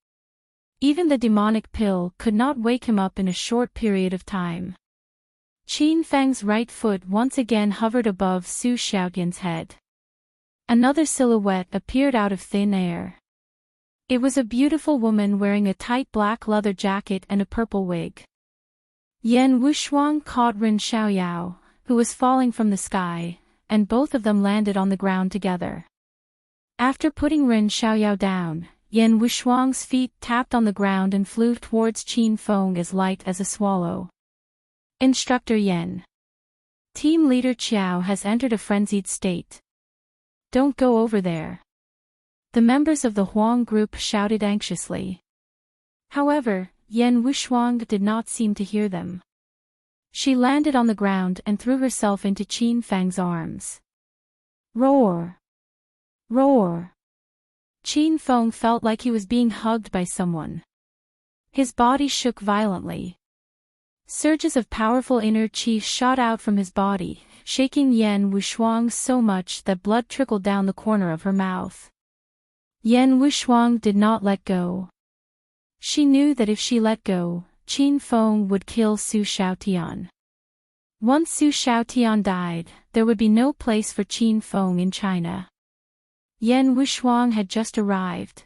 Even the demonic pill could not wake him up in a short period of time. Qin Feng's right foot once again hovered above Su Xiaotian's head. Another silhouette appeared out of thin air. It was a beautiful woman wearing a tight black leather jacket and a purple wig. Yan Wushuang caught Ren Xiaoyao, who was falling from the sky, and both of them landed on the ground together. After putting Ren Xiaoyao down, Yan Wushuang's feet tapped on the ground and flew towards Qin Feng as light as a swallow. Instructor Yan. Team leader Qiao has entered a frenzied state. Don't go over there. The members of the Huang group shouted anxiously. However, Yan Wushuang did not seem to hear them. She landed on the ground and threw herself into Qin Feng's arms. Roar! Roar! Qin Feng felt like he was being hugged by someone. His body shook violently. Surges of powerful inner qi shot out from his body, shaking Yan Wushuang so much that blood trickled down the corner of her mouth. Yan Wushuang did not let go. She knew that if she let go, Qin Feng would kill Su Xiaotian. Once Su Xiaotian died, there would be no place for Qin Feng in China. Yan Wushuang had just arrived.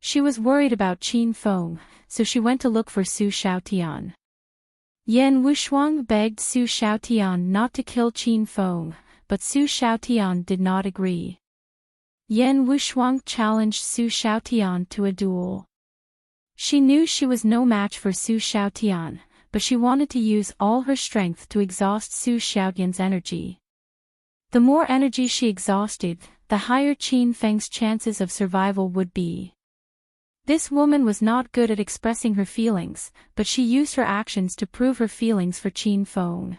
She was worried about Qin Feng, so she went to look for Su Xiaotian. Yan Wushuang begged Su Xiaotian not to kill Qin Feng, but Su Xiaotian did not agree. Yan Wushuang challenged Su Xiaotian to a duel. She knew she was no match for Su Xiaotian, but she wanted to use all her strength to exhaust Su Xiaotian's energy. The more energy she exhausted, the higher Qin Feng's chances of survival would be. This woman was not good at expressing her feelings, but she used her actions to prove her feelings for Qin Feng.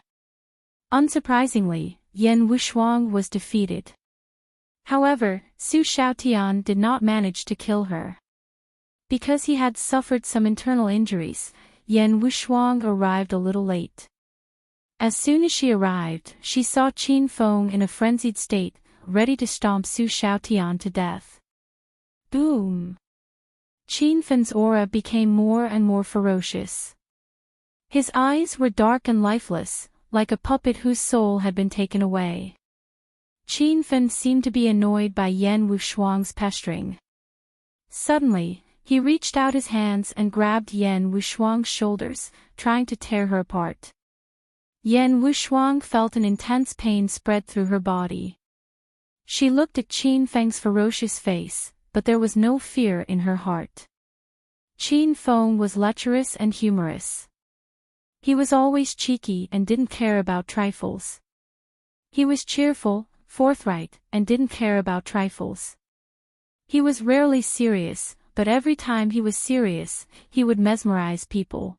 Unsurprisingly, Yan Wushuang was defeated. However, Su Xiaotian did not manage to kill her. Because he had suffered some internal injuries, Yan Wushuang arrived a little late. As soon as she arrived, she saw Qin Feng in a frenzied state, ready to stomp Su Xiaotian to death. Boom! Qin Feng's aura became more and more ferocious. His eyes were dark and lifeless, like a puppet whose soul had been taken away. Qin Feng seemed to be annoyed by Yan Wushuang's pestering. Suddenly, he reached out his hands and grabbed Yan Wushuang's shoulders, trying to tear her apart. Yan Wushuang felt an intense pain spread through her body. She looked at Qin Feng's ferocious face, but there was no fear in her heart. Qin Feng was lecherous and humorous. He was always cheeky and didn't care about trifles. He was cheerful, forthright, and didn't care about trifles. He was rarely serious, but every time he was serious, he would mesmerize people.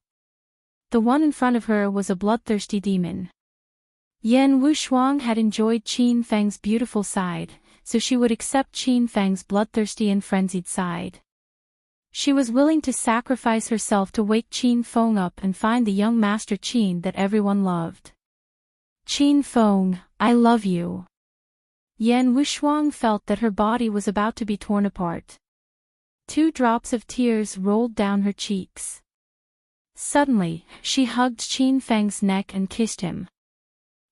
The one in front of her was a bloodthirsty demon. Yan Wushuang had enjoyed Qin Feng's beautiful side, so she would accept Qin Feng's bloodthirsty and frenzied side. She was willing to sacrifice herself to wake Qin Feng up and find the young Master Qin that everyone loved. Qin Feng, I love you. Yan Wushuang felt that her body was about to be torn apart. 2 drops of tears rolled down her cheeks. Suddenly, she hugged Qin Feng's neck and kissed him.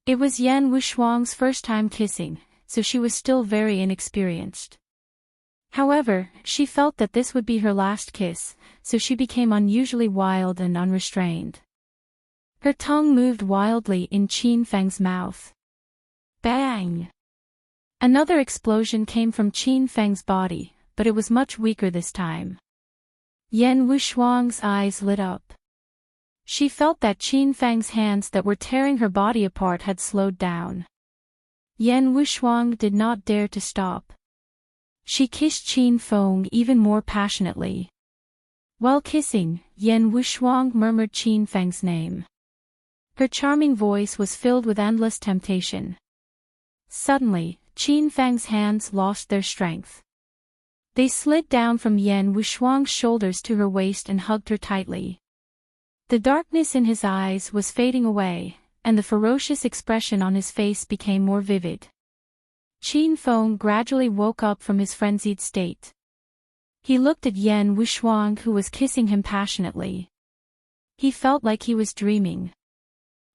It was Yan Wushuang's first time kissing, so she was still very inexperienced. However, she felt that this would be her last kiss, so she became unusually wild and unrestrained. Her tongue moved wildly in Qin Feng's mouth. Bang! Another explosion came from Qin Feng's body, but it was much weaker this time. Yan Wushuang's eyes lit up. She felt that Qin Feng's hands that were tearing her body apart had slowed down. Yan Wushuang did not dare to stop. She kissed Qin Feng even more passionately. While kissing, Yan Wushuang murmured Qin Feng's name. Her charming voice was filled with endless temptation. Suddenly, Qin Feng's hands lost their strength. They slid down from Yan Wushuang's shoulders to her waist and hugged her tightly. The darkness in his eyes was fading away, and the ferocious expression on his face became more vivid. Qin Feng gradually woke up from his frenzied state. He looked at Yan Wushuang, who was kissing him passionately. He felt like he was dreaming.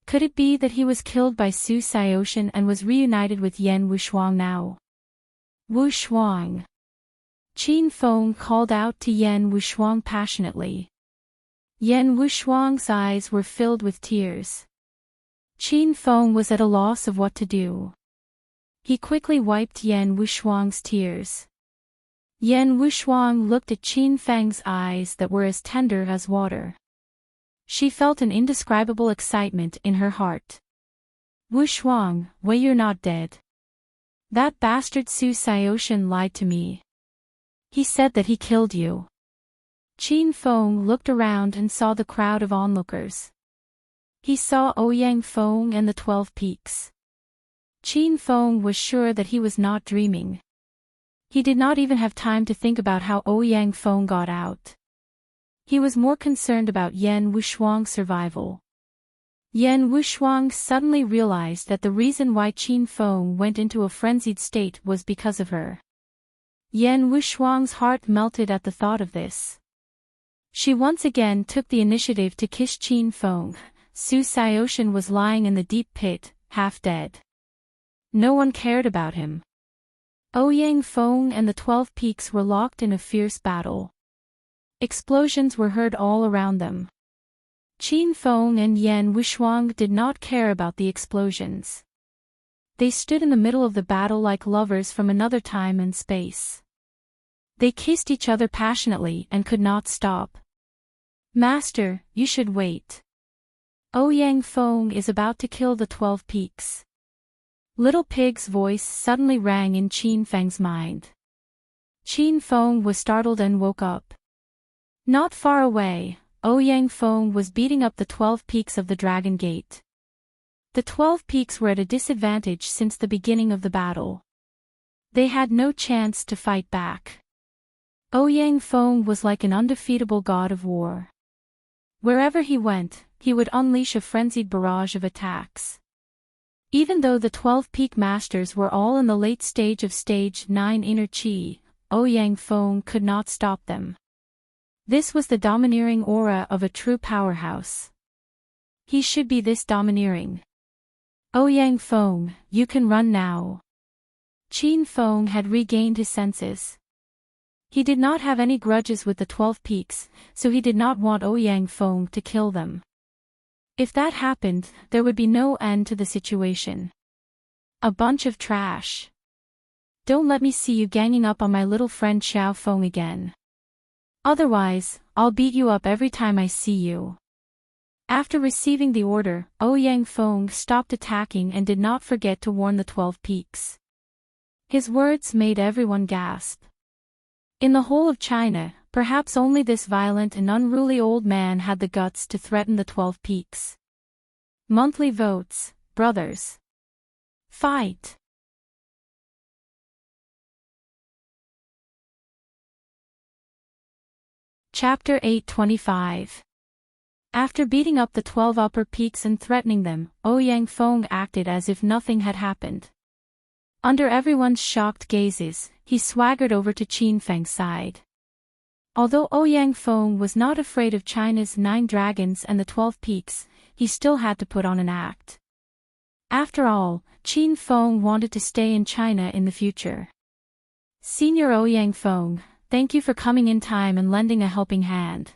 Could it be that he was killed by Su Xiaoshan and was reunited with Yan Wushuang now? Wushuang! Qin Feng called out to Yan Wushuang passionately. Yan Wushuang's eyes were filled with tears. Qin Feng was at a loss of what to do. He quickly wiped Yan Wushuang's tears. Yan Wushuang looked at Qin Feng's eyes that were as tender as water. She felt an indescribable excitement in her heart. Wushuang, why you're not dead? That bastard Su Xiaoshan lied to me. He said that he killed you. Qin Feng looked around and saw the crowd of onlookers. He saw Ouyang Feng and the 12 Peaks. Qin Feng was sure that he was not dreaming. He did not even have time to think about how Ouyang Feng got out. He was more concerned about Yan Wushuang's survival. Yan Wushuang suddenly realized that the reason why Qin Feng went into a frenzied state was because of her. Yan Wushuang's heart melted at the thought of this. She once again took the initiative to kiss Qin Feng. Su Xiaoshan was lying in the deep pit, half dead. No one cared about him. Ouyang Feng and the 12 Peaks were locked in a fierce battle. Explosions were heard all around them. Qin Feng and Yan Wushuang did not care about the explosions. They stood in the middle of the battle like lovers from another time and space. They kissed each other passionately and could not stop. Master, you should wait. Ouyang Feng is about to kill the 12 Peaks. Little Pig's voice suddenly rang in Qin Feng's mind. Qin Feng was startled and woke up. Not far away, Ouyang Feng was beating up the 12 Peaks of the Dragon Gate. The 12 Peaks were at a disadvantage since the beginning of the battle. They had no chance to fight back. Ouyang Feng was like an undefeatable god of war. Wherever he went, he would unleash a frenzied barrage of attacks. Even though the 12 Peak Masters were all in the late stage of Stage 9 Inner Qi, Ouyang Feng could not stop them. This was the domineering aura of a true powerhouse. He should be this domineering. Ouyang Feng, you can run now. Qin Feng had regained his senses. He did not have any grudges with the 12 Peaks, so he did not want Ouyang Feng to kill them. If that happened, there would be no end to the situation. A bunch of trash. Don't let me see you ganging up on my little friend Xiao Feng again. Otherwise, I'll beat you up every time I see you. After receiving the order, Ouyang Feng stopped attacking and did not forget to warn the 12 Peaks. His words made everyone gasp. In the whole of China, perhaps only this violent and unruly old man had the guts to threaten the 12 Peaks. Monthly votes, brothers. Fight! Chapter 825. After beating up the 12 upper peaks and threatening them, Ouyang Feng acted as if nothing had happened. Under everyone's shocked gazes, he swaggered over to Qin Feng's side. Although Ouyang Feng was not afraid of China's 9 dragons and the 12 peaks, he still had to put on an act. After all, Qin Feng wanted to stay in China in the future. Senior Ouyang Feng, thank you for coming in time and lending a helping hand.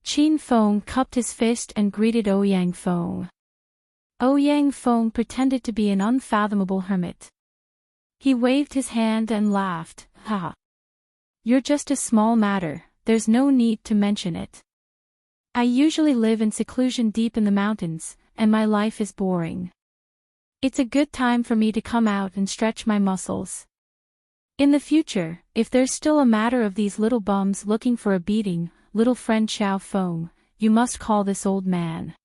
Qin Feng cupped his fist and greeted Ouyang Feng. Ouyang Feng pretended to be an unfathomable hermit. He waved his hand and laughed, ha. You're just a small matter, there's no need to mention it. I usually live in seclusion deep in the mountains, and my life is boring. It's a good time for me to come out and stretch my muscles. In the future, if there's still a matter of these little bums looking for a beating, little friend Xiao Feng, you must call this old man.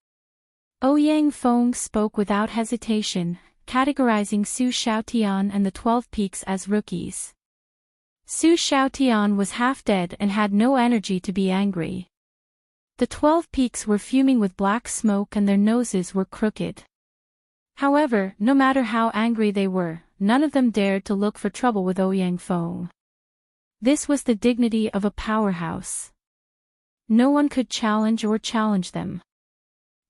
Ouyang Feng spoke without hesitation, categorizing Su Xiaotian and the 12 peaks as rookies. Su Xiaotian was half dead and had no energy to be angry. The 12 peaks were fuming with black smoke and their noses were crooked. However, no matter how angry they were, none of them dared to look for trouble with Ouyang Feng. This was the dignity of a powerhouse. No one could challenge them.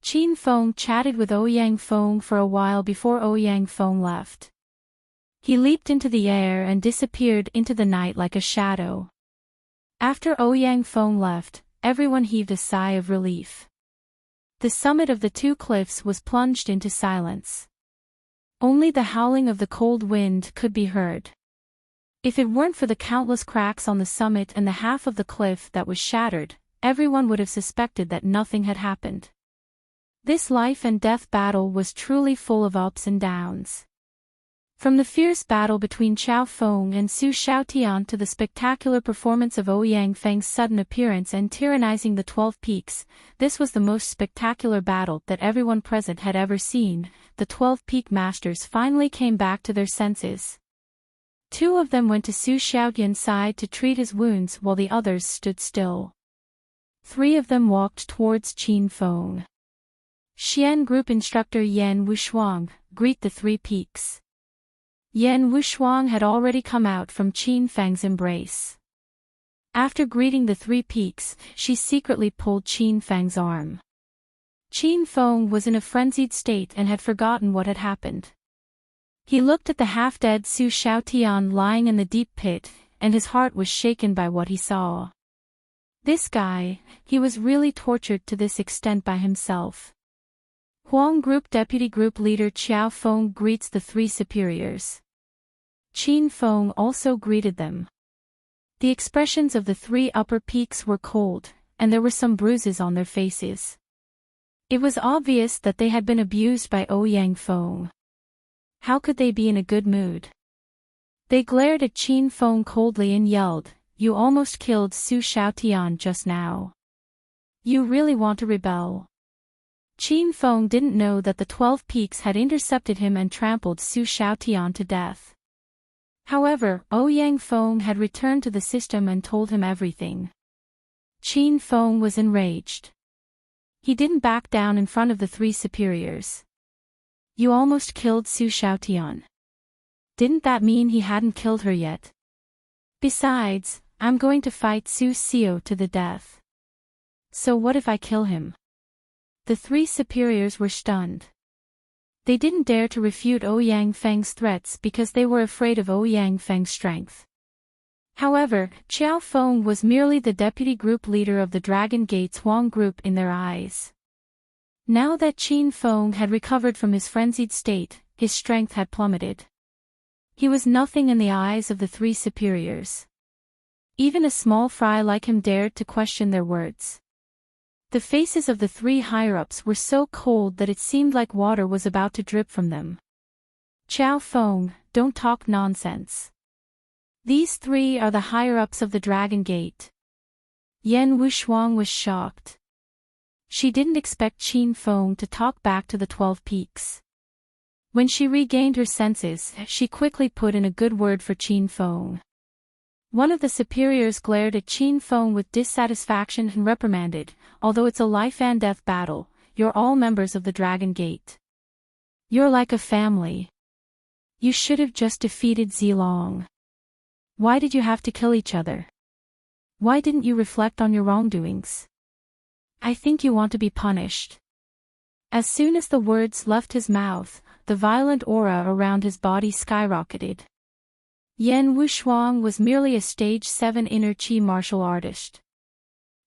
Qin Feng chatted with Ouyang Feng for a while before Ouyang Feng left. He leaped into the air and disappeared into the night like a shadow. After Ouyang Feng left, everyone heaved a sigh of relief. The summit of the 2 cliffs was plunged into silence. Only the howling of the cold wind could be heard. If it weren't for the countless cracks on the summit and the half of the cliff that was shattered, everyone would have suspected that nothing had happened. This life and death battle was truly full of ups and downs. From the fierce battle between Xiao Feng and Su Xiaotian to the spectacular performance of Ouyang Feng's sudden appearance and tyrannizing the 12 peaks, this was the most spectacular battle that everyone present had ever seen. The 12 peak masters finally came back to their senses. 2 of them went to Su Xiaotian's side to treat his wounds while the others stood still. 3 of them walked towards Qin Feng. Xian Group Instructor Yan Wushuang, greet the 3 peaks. Yan Wushuang had already come out from Qin Feng's embrace. After greeting the 3 peaks, she secretly pulled Qin Feng's arm. Qin Feng was in a frenzied state and had forgotten what had happened. He looked at the half-dead Su Xiaotian lying in the deep pit, and his heart was shaken by what he saw. This guy, he was really tortured to this extent by himself. Huang Group Deputy Group Leader Qiao Feng greets the 3 superiors. Qin Feng also greeted them. The expressions of the 3 upper peaks were cold, and there were some bruises on their faces. It was obvious that they had been abused by Ouyang Feng. How could they be in a good mood? They glared at Qin Feng coldly and yelled, "You almost killed Su Xiaotian just now. You really want to rebel?" Qin Feng didn't know that the 12 peaks had intercepted him and trampled Su Xiaotian to death. However, Ouyang Feng had returned to the system and told him everything. Qin Feng was enraged. He didn't back down in front of the 3 superiors. You almost killed Su Xiaotian. Didn't that mean he hadn't killed her yet? Besides, I'm going to fight Su Xiao to the death. So what if I kill him? The 3 superiors were stunned. They didn't dare to refute Ouyang Feng's threats because they were afraid of Ouyang Feng's strength. However, Qiao Feng was merely the deputy group leader of the Dragon Gate's Huang Group in their eyes. Now that Qin Feng had recovered from his frenzied state, his strength had plummeted. He was nothing in the eyes of the 3 superiors. Even a small fry like him dared to question their words. The faces of the 3 higher-ups were so cold that it seemed like water was about to drip from them. Qiao Feng, don't talk nonsense. These 3 are the higher-ups of the Dragon Gate. Yan Wushuang was shocked. She didn't expect Qin Feng to talk back to the 12 peaks. When she regained her senses, she quickly put in a good word for Qin Feng. One of the superiors glared at Qin Feng with dissatisfaction and reprimanded, although it's a life and death battle, you're all members of the Dragon Gate. You're like a family. You should have just defeated Zilong. Why did you have to kill each other? Why didn't you reflect on your wrongdoings? I think you want to be punished. As soon as the words left his mouth, the violent aura around his body skyrocketed. Yan Wushuang was merely a stage 7 inner chi martial artist.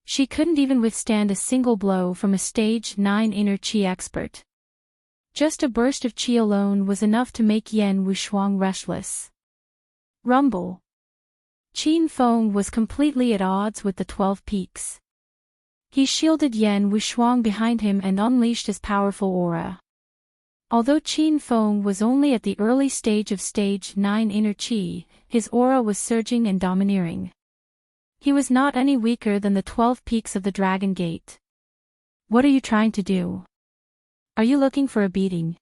She couldn't even withstand a single blow from a stage 9 inner chi expert. Just a burst of chi alone was enough to make Yan Wushuang restless. Rumble. Qin Feng was completely at odds with the 12 peaks. He shielded Yan Wushuang behind him and unleashed his powerful aura. Although Qin Feng was only at the early stage of stage 9 inner chi, his aura was surging and domineering. He was not any weaker than the 12 peaks of the Dragon Gate. What are you trying to do? Are you looking for a beating?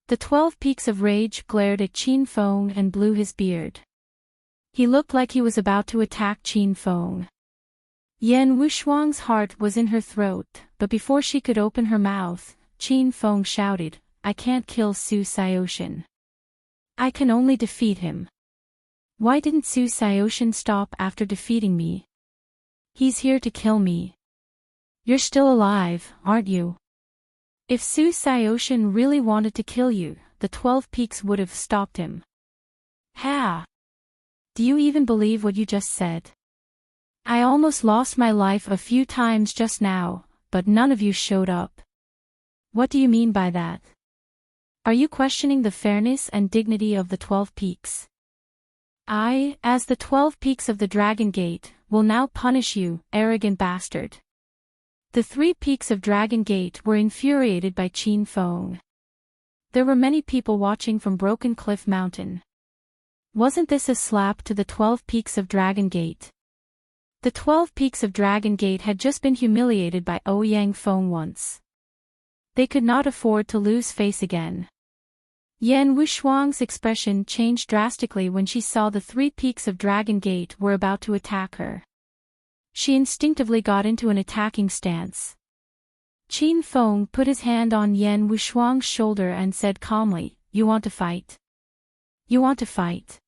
The 12 peaks of rage glared at Qin Feng and blew his beard. He looked like he was about to attack Qin Feng. Yan Wushuang's heart was in her throat, but before she could open her mouth, Qin Feng shouted, I can't kill Su Xiaoshan. I can only defeat him. Why didn't Su Xiaoshan stop after defeating me? He's here to kill me. You're still alive, aren't you? If Su Xiaoshan really wanted to kill you, the 12 peaks would have stopped him. Ha! Do you even believe what you just said? I almost lost my life a few times just now, but none of you showed up. What do you mean by that? Are you questioning the fairness and dignity of the 12 peaks? I, as the 12 peaks of the Dragon Gate, will now punish you, arrogant bastard. The 3 peaks of Dragon Gate were infuriated by Qin Feng. There were many people watching from Broken Cliff Mountain. Wasn't this a slap to the 12 peaks of Dragon Gate? The 12 peaks of Dragon Gate had just been humiliated by Ouyang Feng once. They could not afford to lose face again. Yan Wushuang's expression changed drastically when she saw the 3 peaks of Dragon Gate were about to attack her. She instinctively got into an attacking stance. Qin Feng put his hand on Yan Wushuang's shoulder and said calmly, You want to fight? You want to fight?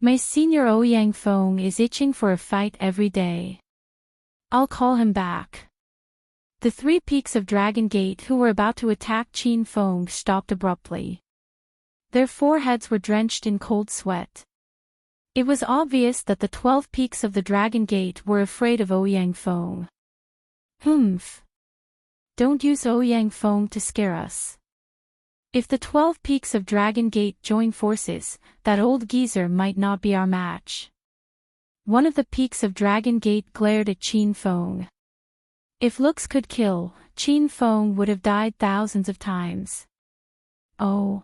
My senior Ouyang Feng is itching for a fight every day. I'll call him back. The 3 peaks of Dragon Gate who were about to attack Qin Feng stopped abruptly. Their foreheads were drenched in cold sweat. It was obvious that the 12 peaks of the Dragon Gate were afraid of Ouyang Feng. Humph. Don't use Ouyang Feng to scare us. If the 12 peaks of Dragon Gate join forces, that old geezer might not be our match. One of the peaks of Dragon Gate glared at Qin Feng. If looks could kill, Qin Feng would have died thousands of times. Oh.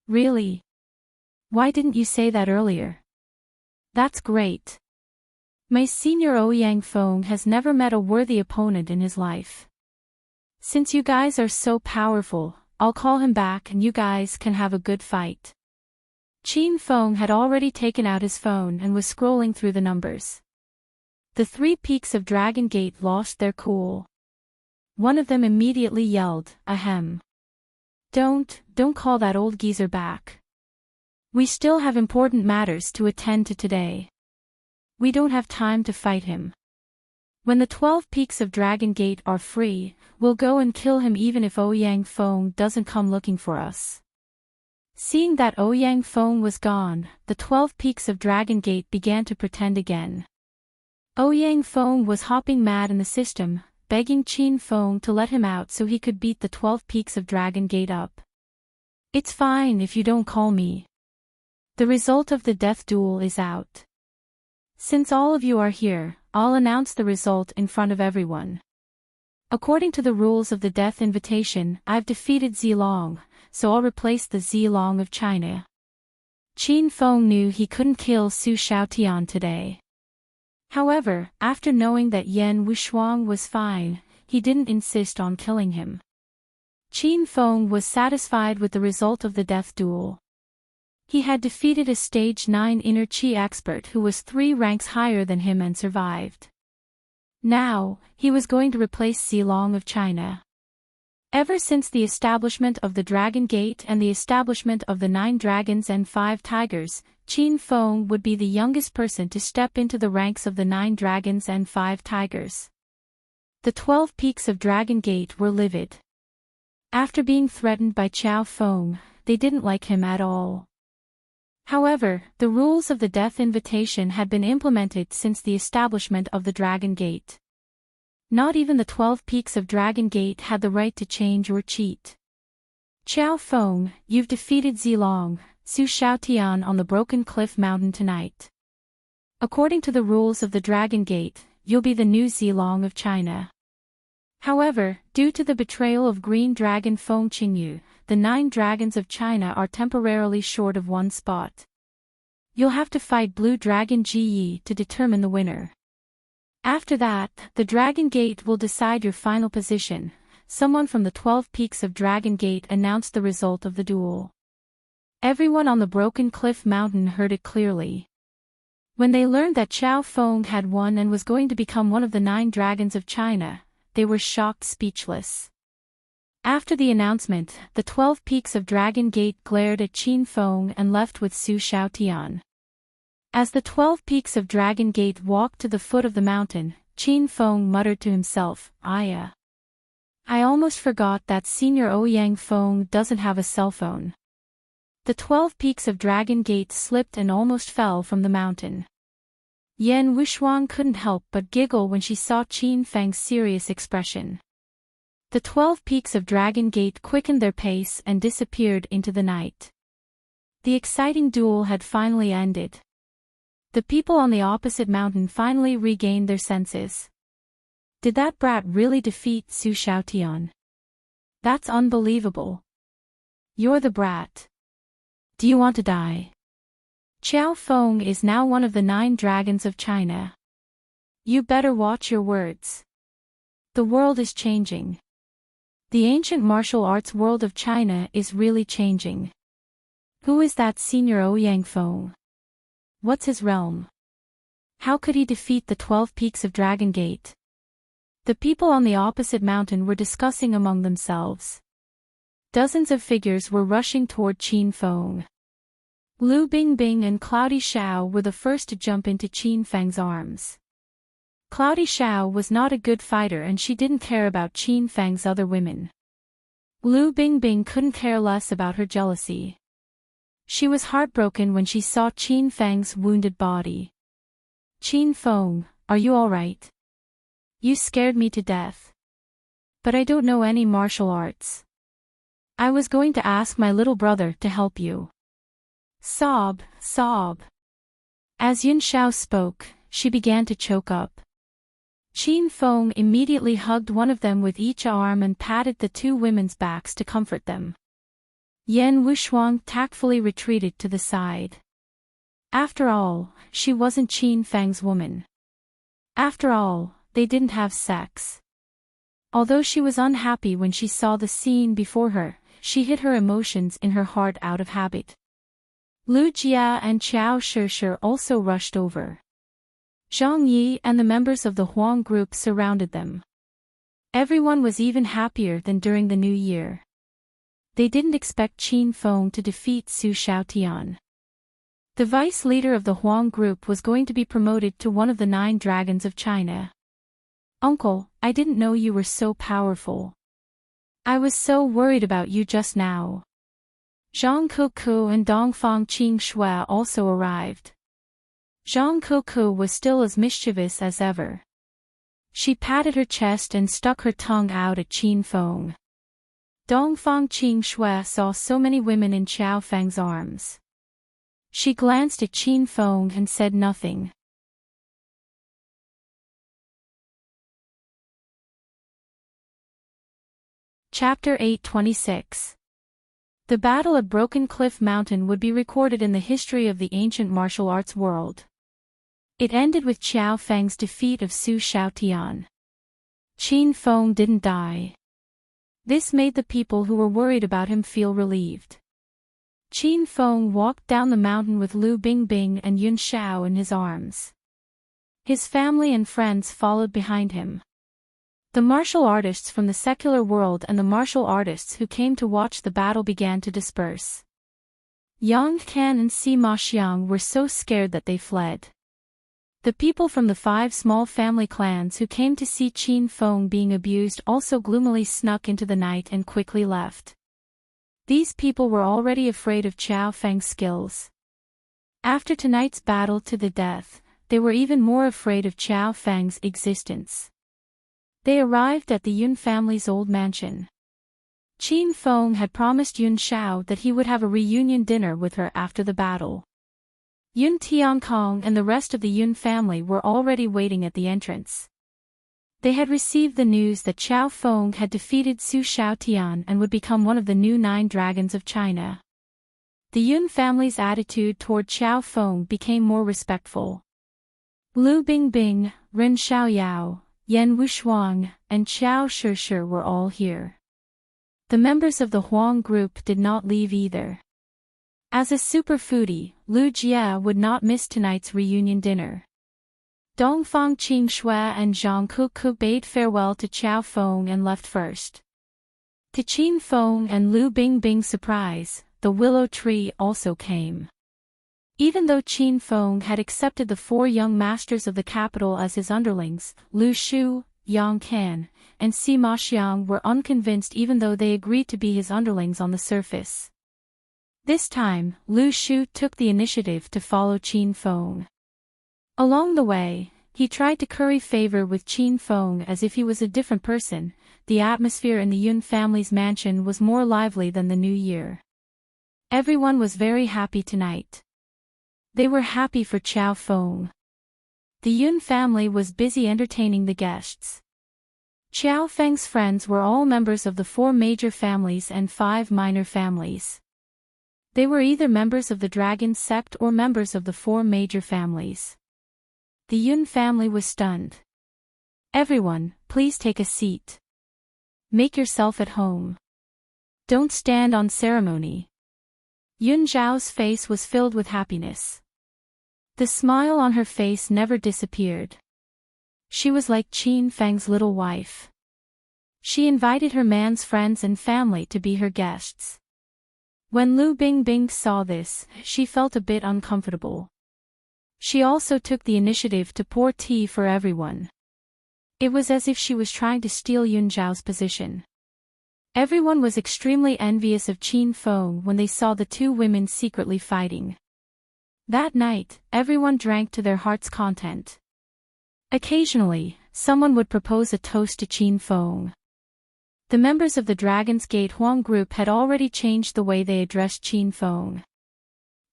Really? Why didn't you say that earlier? That's great. My senior Ouyang Feng has never met a worthy opponent in his life. Since you guys are so powerful, I'll call him back and you guys can have a good fight. Qin Feng had already taken out his phone and was scrolling through the numbers. The 3 peaks of Dragon Gate lost their cool. One of them immediately yelled, Ahem. Don't call that old geezer back. We still have important matters to attend to today. We don't have time to fight him. When the 12 peaks of Dragon Gate are free, we'll go and kill him even if Ouyang Feng doesn't come looking for us. Seeing that Ouyang Feng was gone, the 12 peaks of Dragon Gate began to pretend again. Ouyang Feng was hopping mad in the system, begging Qin Feng to let him out so he could beat the 12 peaks of Dragon Gate up. It's fine if you don't call me. The result of the death duel is out. Since all of you are here, I'll announce the result in front of everyone. According to the rules of the death invitation, I've defeated Zilong, so I'll replace the Zilong of China. Qin Feng knew he couldn't kill Su Xiaotian today. However, after knowing that Yan Wushuang was fine, he didn't insist on killing him. Qin Feng was satisfied with the result of the death duel. He had defeated a Stage 9 inner chi expert who was 3 ranks higher than him and survived. Now, he was going to replace Zilong of China. Ever since the establishment of the Dragon Gate and the establishment of the 9 dragons and 5 tigers, Qin Feng would be the youngest person to step into the ranks of the 9 dragons and 5 tigers. The 12 peaks of Dragon Gate were livid. After being threatened by Qiao Feng, they didn't like him at all. However, the rules of the death invitation had been implemented since the establishment of the Dragon Gate. Not even the 12 peaks of Dragon Gate had the right to change or cheat. Qiao Feng, you've defeated Zilong, Su Shaotian on the Broken Cliff Mountain tonight. According to the rules of the Dragon Gate, you'll be the new Zilong of China. However, due to the betrayal of Green Dragon Feng Qingyu, the 9 dragons of China are temporarily short of 1 spot. You'll have to fight Blue Dragon Ji Yi to determine the winner. After that, the Dragon Gate will decide your final position. Someone from the 12 peaks of Dragon Gate announced the result of the duel. Everyone on the Broken Cliff Mountain heard it clearly. When they learned that Qiao Feng had won and was going to become one of the 9 dragons of China, they were shocked speechless. After the announcement, the 12 peaks of Dragon Gate glared at Qin Feng and left with Su Shaotian. As the 12 peaks of Dragon Gate walked to the foot of the mountain, Qin Feng muttered to himself, I almost forgot that Senior Ouyang Feng doesn't have a cell phone. The 12 peaks of Dragon Gate slipped and almost fell from the mountain. Yan Wushuang couldn't help but giggle when she saw Qin Feng's serious expression. The 12 peaks of Dragon Gate quickened their pace and disappeared into the night. The exciting duel had finally ended. The people on the opposite mountain finally regained their senses. Did that brat really defeat Su Shaotian? That's unbelievable. You're the brat. Do you want to die? Qiao Feng is now one of the 9 dragons of China. You better watch your words. The world is changing. The ancient martial arts world of China is really changing. Who is that Senior Ouyang Feng? What's his realm? How could he defeat the 12 peaks of Dragon Gate? The people on the opposite mountain were discussing among themselves. Dozens of figures were rushing toward Qin Feng. Lu Bingbing and Cloudy Xiao were the first to jump into Qin Feng's arms. Cloudy Xiao was not a good fighter and she didn't care about Qin Feng's other women. Lu Bingbing couldn't care less about her jealousy. She was heartbroken when she saw Qin Feng's wounded body. Qin Feng, are you alright? You scared me to death. But I don't know any martial arts. I was going to ask my little brother to help you. Sob, sob. As Yun Xiao spoke, she began to choke up. Qin Feng immediately hugged one of them with each arm and patted the 2 women's backs to comfort them. Yan Wushuang tactfully retreated to the side. After all, she wasn't Qin Feng's woman. After all, they didn't have sex. Although she was unhappy when she saw the scene before her, she hid her emotions in her heart out of habit. Lu Jia and Qiao Shishir also rushed over. Zhang Yi and the members of the Huang group surrounded them. Everyone was even happier than during the New Year. They didn't expect Qin Feng to defeat Su Shaotian. The vice leader of the Huang group was going to be promoted to one of the 9 dragons of China. Uncle, I didn't know you were so powerful. I was so worried about you just now. Zhang Kuku and Dongfang Qing Shui also arrived. Zhang Kuku was still as mischievous as ever. She patted her chest and stuck her tongue out at Qin Feng. Dongfang Qing Shui saw so many women in Qiao Feng's arms. She glanced at Qin Feng and said nothing. Chapter 826. The battle at Broken Cliff Mountain would be recorded in the history of the ancient martial arts world. It ended with Qiao Feng's defeat of Su Shaotian. Qin Feng didn't die. This made the people who were worried about him feel relieved. Qin Feng walked down the mountain with Lu Bingbing and Yun Xiao in his arms. His family and friends followed behind him. The martial artists from the secular world and the martial artists who came to watch the battle began to disperse. Yang Kan and Sima Xiang were so scared that they fled. The people from the 5 small family clans who came to see Qin Feng being abused also gloomily snuck into the night and quickly left. These people were already afraid of Qiao Feng's skills. After tonight's battle to the death, they were even more afraid of Qiao Feng's existence. They arrived at the Yun family's old mansion. Qin Feng had promised Yun Xiao that he would have a reunion dinner with her after the battle. Yun Tiankong and the rest of the Yun family were already waiting at the entrance. They had received the news that Qiao Feng had defeated Su Xiaotian and would become one of the new 9 dragons of China. The Yun family's attitude toward Qiao Feng became more respectful. Lu Bingbing, Ren Xiaoyao, Yan Wushuang, and Qiao Shishir were all here. The members of the Huang group did not leave either. As a super foodie, Lu Jia would not miss tonight's reunion dinner. Dongfang Qingshui and Zhang Kuku bade farewell to Qiao Feng and left first. To Qin Feng and Lu Bingbing's surprise, the willow tree also came. Even though Qin Feng had accepted the 4 young masters of the capital as his underlings, Lu Shu, Yang Kan, and Sima Xiang were unconvinced even though they agreed to be his underlings on the surface. This time, Lu Shu took the initiative to follow Qin Feng. Along the way, he tried to curry favor with Qin Feng as if he was a different person. The atmosphere in the Yun family's mansion was more lively than the New Year. Everyone was very happy tonight. They were happy for Qiao Feng. The Yun family was busy entertaining the guests. Qiao Feng's friends were all members of the 4 major families and 5 minor families. They were either members of the dragon sect or members of the 4 major families. The Yun family was stunned. Everyone, please take a seat. Make yourself at home. Don't stand on ceremony. Yun Zhao's face was filled with happiness. The smile on her face never disappeared. She was like Qin Feng's little wife. She invited her man's friends and family to be her guests. When Lu Bingbing saw this, she felt a bit uncomfortable. She also took the initiative to pour tea for everyone. It was as if she was trying to steal Yun Zhao's position. Everyone was extremely envious of Qin Feng when they saw the 2 women secretly fighting. That night, everyone drank to their heart's content. Occasionally, someone would propose a toast to Qin Feng. The members of the Dragon's Gate Huang group had already changed the way they addressed Qin Feng.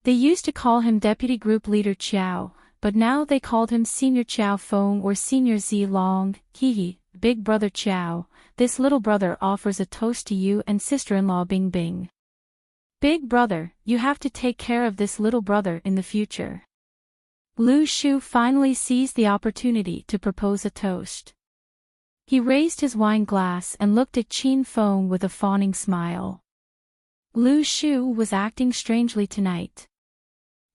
They used to call him Deputy Group Leader Qiao, but now they called him Senior Qiao Feng or Senior Zi Long. Hihi, Big Brother Qiao, this little brother offers a toast to you and sister-in-law Bingbing. Big brother, you have to take care of this little brother in the future. Lu Shu finally seized the opportunity to propose a toast. He raised his wine glass and looked at Qin Feng with a fawning smile. Lu Shu was acting strangely tonight.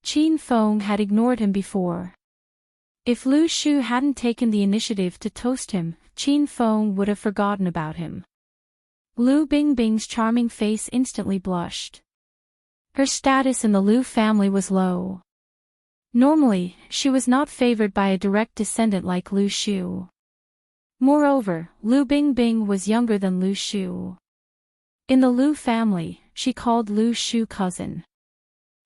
Qin Feng had ignored him before. If Lu Shu hadn't taken the initiative to toast him, Qin Feng would have forgotten about him. Lu Bingbing's charming face instantly blushed. Her status in the Lu family was low. Normally, she was not favored by a direct descendant like Lu Shu. Moreover, Lu Bingbing was younger than Lu Shu. In the Lu family, she called Lu Shu cousin.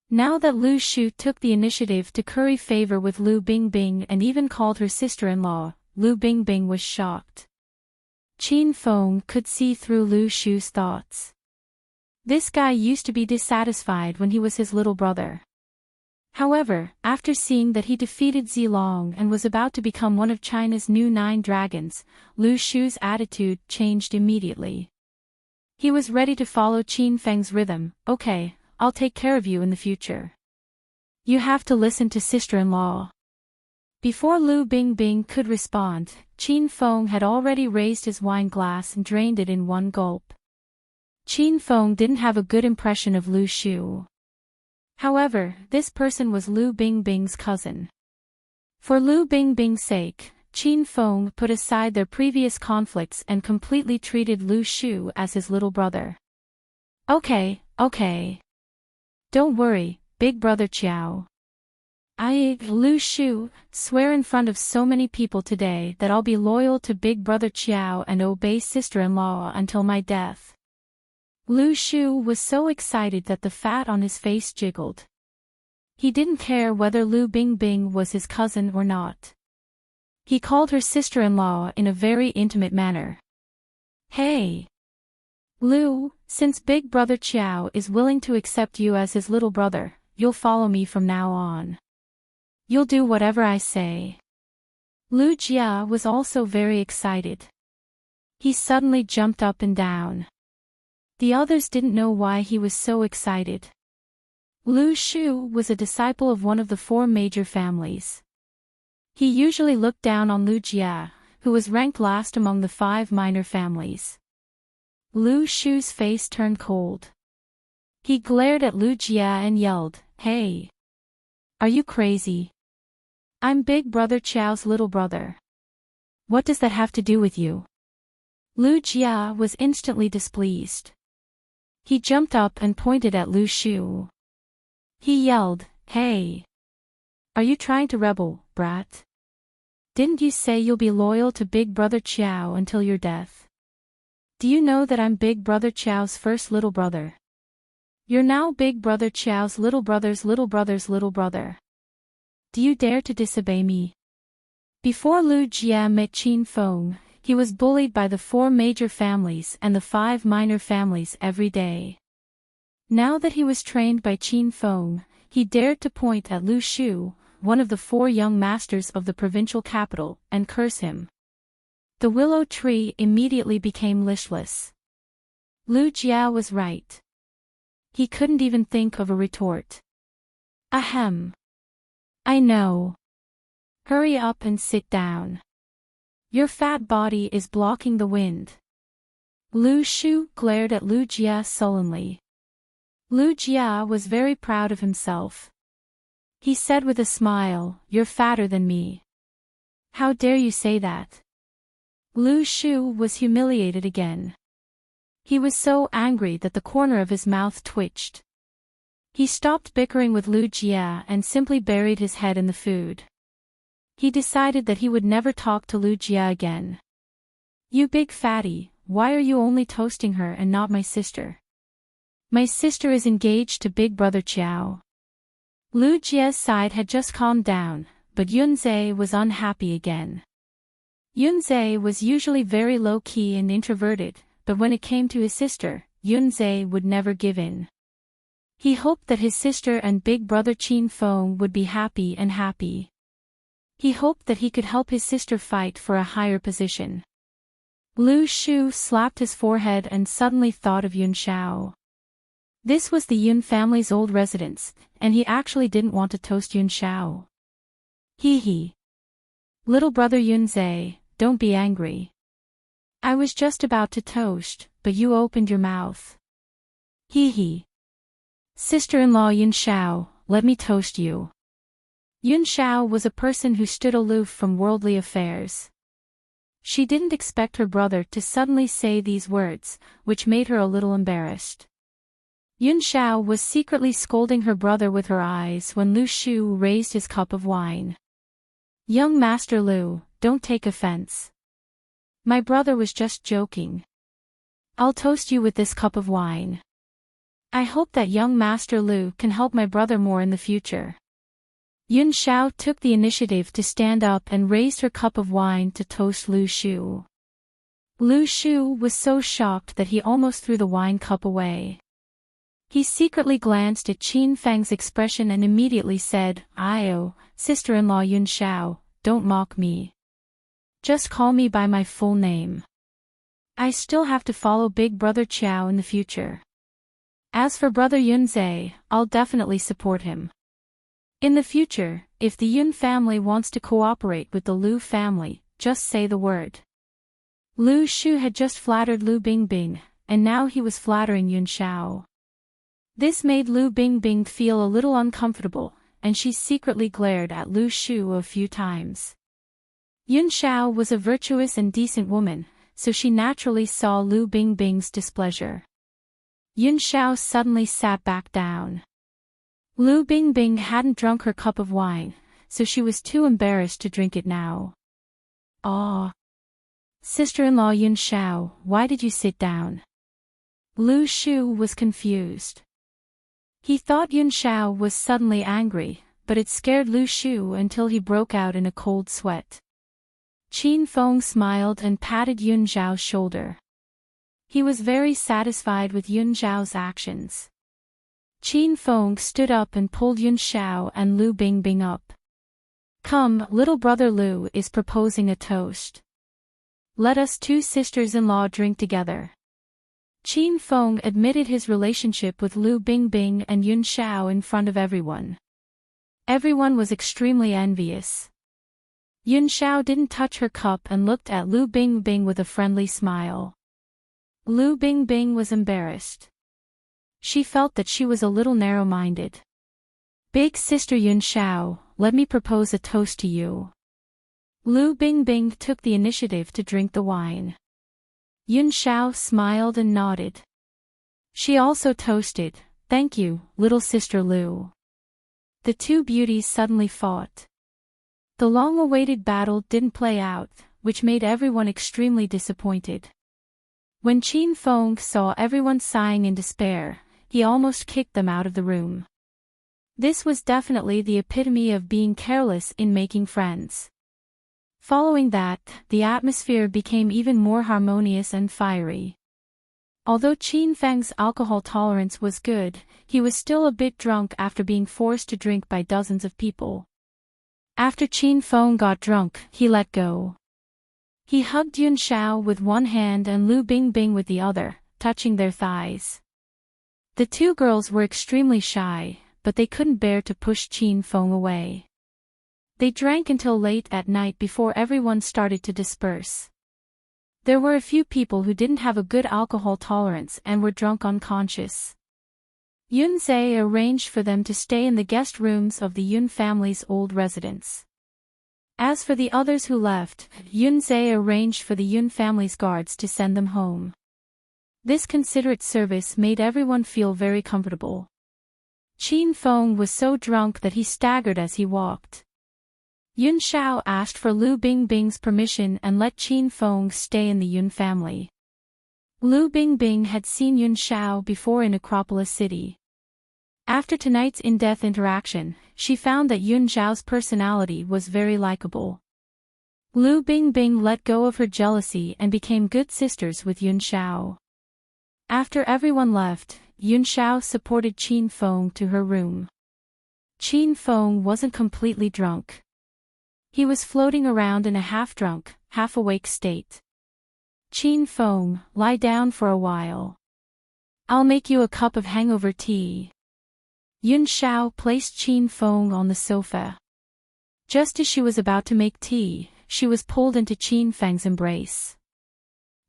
Now that Lu Shu took the initiative to curry favor with Lu Bingbing and even called her sister-in-law, Lu Bingbing was shocked. Qin Feng could see through Lu Shu's thoughts. This guy used to be dissatisfied when he was his little brother. However, after seeing that he defeated Zilong and was about to become one of China's new 9 dragons, Lu Shu's attitude changed immediately. He was ready to follow Qin Feng's rhythm. Okay, I'll take care of you in the future. You have to listen to sister-in-law. Before Lu Bingbing could respond, Qin Feng had already raised his wine glass and drained it in one gulp. Qin Feng didn't have a good impression of Lu Shu. However, this person was Lu Bingbing's cousin. For Lu Bingbing's sake, Qin Feng put aside their previous conflicts and completely treated Lu Shu as his little brother. Okay. Don't worry, big brother Qiao. Lu Shu, swear in front of so many people today that I'll be loyal to big brother Qiao and obey sister-in-law until my death. Lu Shu was so excited that the fat on his face jiggled. He didn't care whether Lu Bingbing was his cousin or not. He called her sister-in-law in a very intimate manner. Hey! Lu, since big brother Qiao is willing to accept you as his little brother, you'll follow me from now on. You'll do whatever I say. Lu Jia was also very excited. He suddenly jumped up and down. The others didn't know why he was so excited. Lu Shu was a disciple of one of the 4 major families. He usually looked down on Lu Jia, who was ranked last among the 5 minor families. Lu Shu's face turned cold. He glared at Lu Jia and yelled, "Hey! Are you crazy? I'm big brother Qiao's little brother. What does that have to do with you?" Lu Jia was instantly displeased. He jumped up and pointed at Lu Shu. He yelled, "Hey! Are you trying to rebel, brat? Didn't you say you'll be loyal to big brother Qiao until your death? Do you know that I'm big brother Qiao's first little brother? You're now big brother Qiao's little brother's little brother's little brother. Do you dare to disobey me?" Before Lu Jia met Qin Feng, he was bullied by the 4 major families and the 5 minor families every day. Now that he was trained by Qin Feng, he dared to point at Lu Shu, one of the 4 young masters of the provincial capital, and curse him. The willow tree immediately became listless. Lu Jia was right. He couldn't even think of a retort. Ahem. I know. Hurry up and sit down. Your fat body is blocking the wind. Lu Shu glared at Lu Jia sullenly. Lu Jia was very proud of himself. He said with a smile, "You're fatter than me. How dare you say that?" Lu Shu was humiliated again. He was so angry that the corner of his mouth twitched. He stopped bickering with Lu Jia and simply buried his head in the food. He decided that he would never talk to Lu Jia again. "You big fatty, why are you only toasting her and not my sister? My sister is engaged to big brother Qiao." Lu Jia's side had just calmed down, but Yunzhe was unhappy again. Yunzhe was usually very low-key and introverted, but when it came to his sister, Yunzhe would never give in. He hoped that his sister and big brother Qin Feng would be happy and happy. He hoped that he could help his sister fight for a higher position. Lu Shu slapped his forehead and suddenly thought of Yun Shao. This was the Yun family's old residence, and he actually didn't want to toast Yun Shao. Hee. Little brother Yunzhe, don't be angry. I was just about to toast, but you opened your mouth. Hee. Sister-in-law Yun Shao, let me toast you. Yun Shao was a person who stood aloof from worldly affairs. She didn't expect her brother to suddenly say these words, which made her a little embarrassed. Yun Shao was secretly scolding her brother with her eyes when Lu Shu raised his cup of wine. "Young Master Lu, don't take offense. My brother was just joking. I'll toast you with this cup of wine. I hope that young Master Lu can help my brother more in the future." Yun Shao took the initiative to stand up and raised her cup of wine to toast Lu Shu. Lu Shu was so shocked that he almost threw the wine cup away. He secretly glanced at Qin Feng's expression and immediately said, "Io, sister-in-law Yun Shao, don't mock me. Just call me by my full name. I still have to follow big brother Qiao in the future. As for brother Yunzhe, I'll definitely support him. In the future, if the Yun family wants to cooperate with the Lu family, just say the word." Lu Shu had just flattered Lu Bingbing, and now he was flattering Yun Shao. This made Lu Bingbing feel a little uncomfortable, and she secretly glared at Lu Shu a few times. Yun Xiao was a virtuous and decent woman, so she naturally saw Lu Bingbing's displeasure. Yun Xiao suddenly sat back down. Lu Bingbing hadn't drunk her cup of wine, so she was too embarrassed to drink it now. "Ah, sister-in-law Yun Xiao, why did you sit down?" Lu Shu was confused. He thought Yun Xiao was suddenly angry, but it scared Lu Shu until he broke out in a cold sweat. Qin Feng smiled and patted Yun Xiao's shoulder. He was very satisfied with Yun Xiao's actions. Qin Feng stood up and pulled Yun Xiao and Lu Bingbing up. "Come, little brother Lu is proposing a toast. Let us two sisters-in-law drink together." Qin Feng admitted his relationship with Lu Bingbing and Yun Xiao in front of everyone. Everyone was extremely envious. Yun Xiao didn't touch her cup and looked at Lu Bingbing with a friendly smile. Lu Bingbing was embarrassed. She felt that she was a little narrow-minded. "Big sister Yun Xiao, let me propose a toast to you." Lu Bingbing took the initiative to drink the wine. Yun Xiao smiled and nodded. She also toasted, "Thank you, little sister Lu." The two beauties suddenly fought. The long-awaited battle didn't play out, which made everyone extremely disappointed. When Qin Feng saw everyone sighing in despair, he almost kicked them out of the room. This was definitely the epitome of being careless in making friends. Following that, the atmosphere became even more harmonious and fiery. Although Qin Feng's alcohol tolerance was good, he was still a bit drunk after being forced to drink by dozens of people. After Qin Feng got drunk, he let go. He hugged Yun Xiao with one hand and Lu Bingbing with the other, touching their thighs. The two girls were extremely shy, but they couldn't bear to push Qin Feng away. They drank until late at night before everyone started to disperse. There were a few people who didn't have a good alcohol tolerance and were drunk unconscious. Yun Zhe arranged for them to stay in the guest rooms of the Yun family's old residence. As for the others who left, Yun Zhe arranged for the Yun family's guards to send them home. This considerate service made everyone feel very comfortable. Qin Feng was so drunk that he staggered as he walked. Yun Xiao asked for Lu Bingbing's permission and let Qin Feng stay in the Yun family. Lu Bingbing had seen Yun Xiao before in Acropolis City. After tonight's in-depth interaction, she found that Yun Xiao's personality was very likable. Lu Bingbing let go of her jealousy and became good sisters with Yun Xiao. After everyone left, Yun Xiao supported Qin Feng to her room. Qin Feng wasn't completely drunk. He was floating around in a half-drunk, half-awake state. "Qin Feng, lie down for a while. I'll make you a cup of hangover tea." Yun Xiao placed Qin Feng on the sofa. Just as she was about to make tea, she was pulled into Qin Feng's embrace.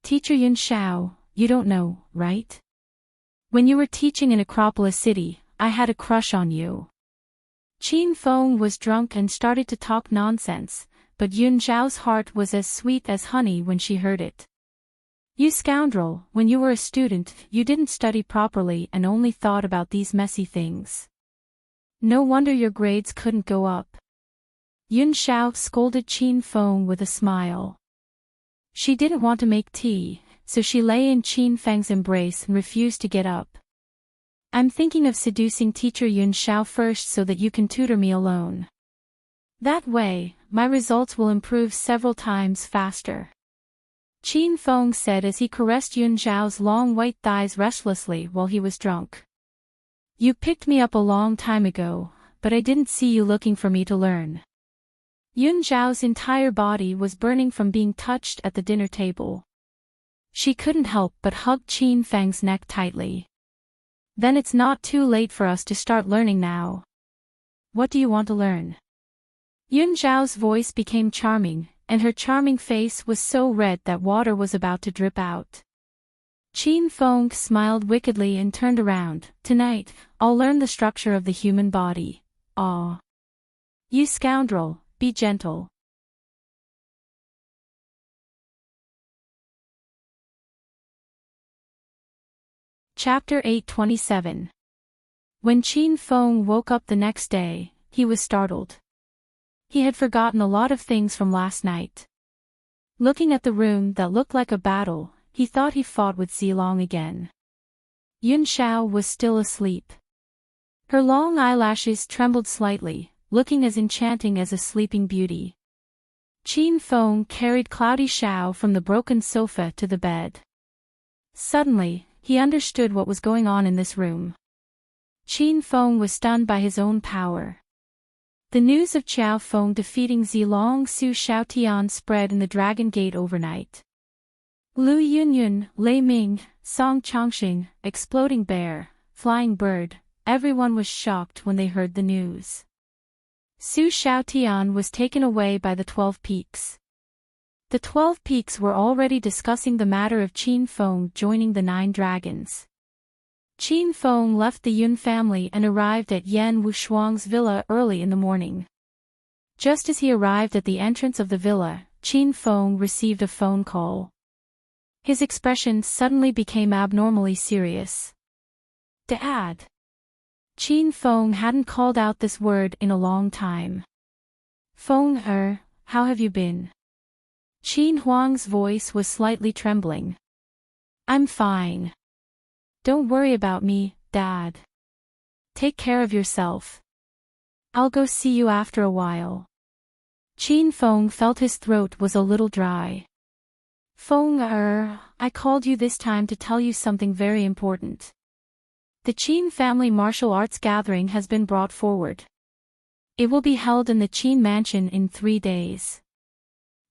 "Teacher Yun Xiao, you don't know, right? When you were teaching in Acropolis City, I had a crush on you." Qin Feng was drunk and started to talk nonsense, but Yun Xiao's heart was as sweet as honey when she heard it. "You scoundrel, when you were a student, you didn't study properly and only thought about these messy things. No wonder your grades couldn't go up." Yun Xiao scolded Qin Feng with a smile. She didn't want to make tea, so she lay in Qin Feng's embrace and refused to get up. "I'm thinking of seducing teacher Yun Xiao first so that you can tutor me alone. That way, my results will improve several times faster," Qin Feng said as he caressed Yun Xiao's long white thighs restlessly while he was drunk. "You picked me up a long time ago, but I didn't see you looking for me to learn." Yun Xiao's entire body was burning from being touched at the dinner table. She couldn't help but hug Qin Feng's neck tightly. "Then it's not too late for us to start learning now. What do you want to learn?" Yun Xiao's voice became charming, and her charming face was so red that water was about to drip out. Qin Feng smiled wickedly and turned around. Tonight, I'll learn the structure of the human body. Ah. You scoundrel, be gentle. Chapter 827. When Qin Feng woke up the next day, he was startled. He had forgotten a lot of things from last night. Looking at the room that looked like a battle, he thought he fought with Zilong again. Yun Xiao was still asleep. Her long eyelashes trembled slightly, looking as enchanting as a sleeping beauty. Qin Feng carried Cloudy Xiao from the broken sofa to the bed. Suddenly, he understood what was going on in this room. Qin Feng was stunned by his own power. The news of Qiao Feng defeating Zilong Su Xiaotian spread in the Dragon Gate overnight. Lu Yunyun, Lei Ming, Song Chongqing, Exploding Bear, Flying Bird, everyone was shocked when they heard the news. Su Xiaotian was taken away by the 12 Peaks. The 12 Peaks were already discussing the matter of Qin Feng joining the 9 Dragons. Qin Feng left the Yun family and arrived at Yan Wushuang's villa early in the morning. Just as he arrived at the entrance of the villa, Qin Feng received a phone call. His expression suddenly became abnormally serious. Dad. Qin Feng hadn't called out this word in a long time. Feng how have you been? Qin Huang's voice was slightly trembling. I'm fine. Don't worry about me, Dad. Take care of yourself. I'll go see you after a while. Qin Feng felt his throat was a little dry. Feng I called you this time to tell you something very important. The Qin family martial arts gathering has been brought forward. It will be held in the Qin mansion in 3 days.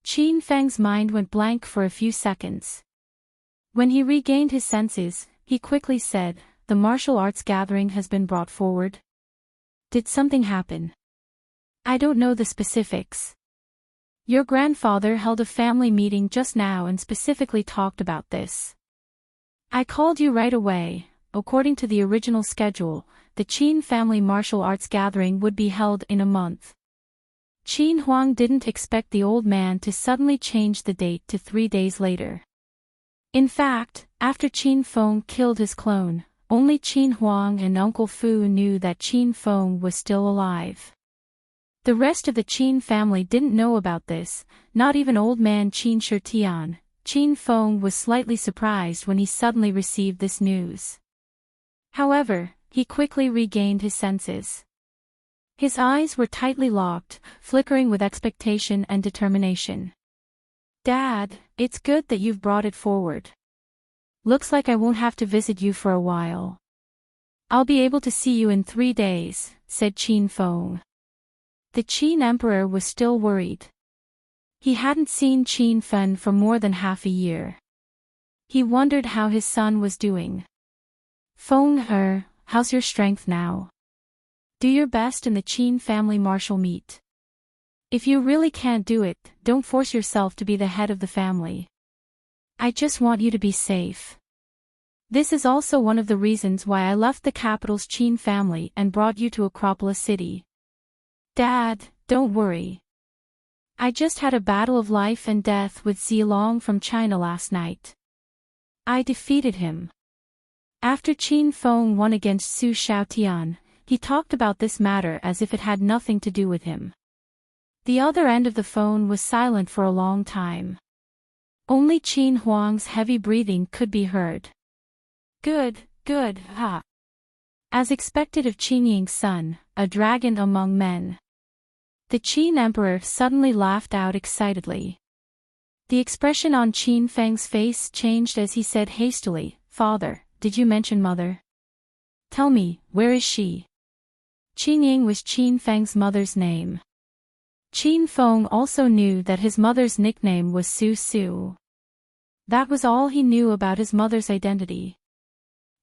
Qin Feng's mind went blank for a few seconds. When he regained his senses, he quickly said, the martial arts gathering has been brought forward. Did something happen? I don't know the specifics. Your grandfather held a family meeting just now and specifically talked about this. I called you right away. According to the original schedule, the Qin family martial arts gathering would be held in a month. Qin Huang didn't expect the old man to suddenly change the date to 3 days later. In fact, after Qin Feng killed his clone, only Qin Huang and Uncle Fu knew that Qin Feng was still alive. The rest of the Qin family didn't know about this, not even old man Qin Shitian. Qin Feng was slightly surprised when he suddenly received this news. However, he quickly regained his senses. His eyes were tightly locked, flickering with expectation and determination. Dad, it's good that you've brought it forward. Looks like I won't have to visit you for a while. I'll be able to see you in 3 days, said Qin Feng. The Qin emperor was still worried. He hadn't seen Qin Fen for more than half a year. He wondered how his son was doing. Feng how's your strength now? Do your best in the Qin family martial meet. If you really can't do it, don't force yourself to be the head of the family. I just want you to be safe. This is also one of the reasons why I left the capital's Qin family and brought you to Acropolis City. Dad, don't worry. I just had a battle of life and death with Zilong from China last night. I defeated him. After Qin Feng won against Su Xiaotian, he talked about this matter as if it had nothing to do with him. The other end of the phone was silent for a long time. Only Qin Huang's heavy breathing could be heard. Good, ha. As expected of Qin Ying's son, a dragon among men. The Qin emperor suddenly laughed out excitedly. The expression on Qin Feng's face changed as he said hastily, Father, did you mention mother? Tell me, where is she? Qin Ying was Qin Feng's mother's name. Qin Feng also knew that his mother's nickname was Su Su. That was all he knew about his mother's identity.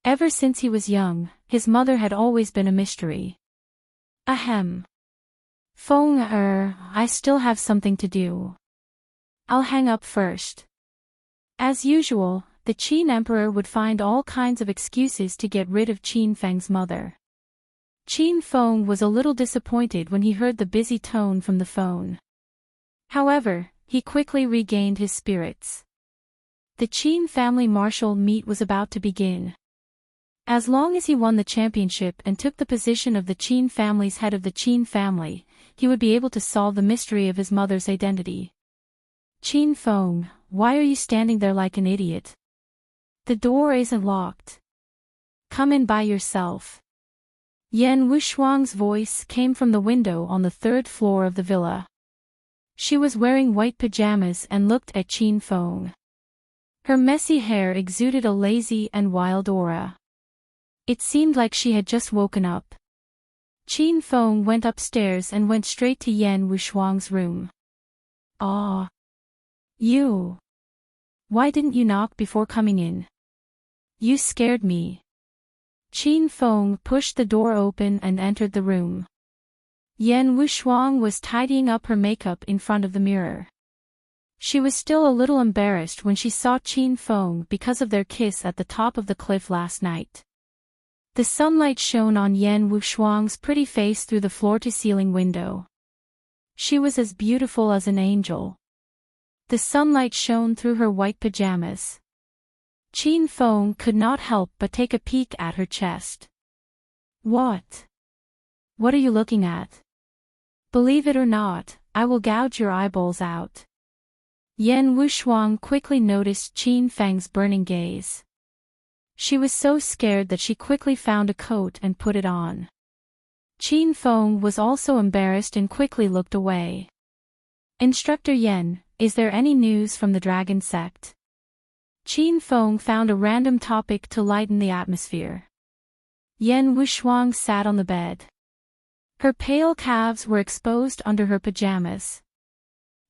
Ever since he was young, his mother had always been a mystery. Ahem. Feng I still have something to do. I'll hang up first. As usual, the Qin Emperor would find all kinds of excuses to get rid of Qin Feng's mother. Qin Feng was a little disappointed when he heard the busy tone from the phone. However, he quickly regained his spirits. The Qin family martial meet was about to begin. As long as he won the championship and took the position of the Qin family's head of the Qin family, he would be able to solve the mystery of his mother's identity. Qin Feng, why are you standing there like an idiot? The door isn't locked. Come in by yourself. Yan Wushuang's voice came from the window on the third floor of the villa. She was wearing white pajamas and looked at Qin Feng. Her messy hair exuded a lazy and wild aura. It seemed like she had just woken up. Qin Feng went upstairs and went straight to Yan Wushuang's room. "Ah. You. Why didn't you knock before coming in? You scared me." Qin Feng pushed the door open and entered the room. Yan Wushuang was tidying up her makeup in front of the mirror. She was still a little embarrassed when she saw Qin Feng because of their kiss at the top of the cliff last night. The sunlight shone on Yan Wushuang's pretty face through the floor-to-ceiling window. She was as beautiful as an angel. The sunlight shone through her white pajamas. Qin Feng could not help but take a peek at her chest. What? What are you looking at? Believe it or not, I will gouge your eyeballs out. Yan Wushuang quickly noticed Qin Feng's burning gaze. She was so scared that she quickly found a coat and put it on. Qin Feng was also embarrassed and quickly looked away. Instructor Yan, is there any news from the dragon sect? Qin Feng found a random topic to lighten the atmosphere. Yan Wushuang sat on the bed. Her pale calves were exposed under her pajamas.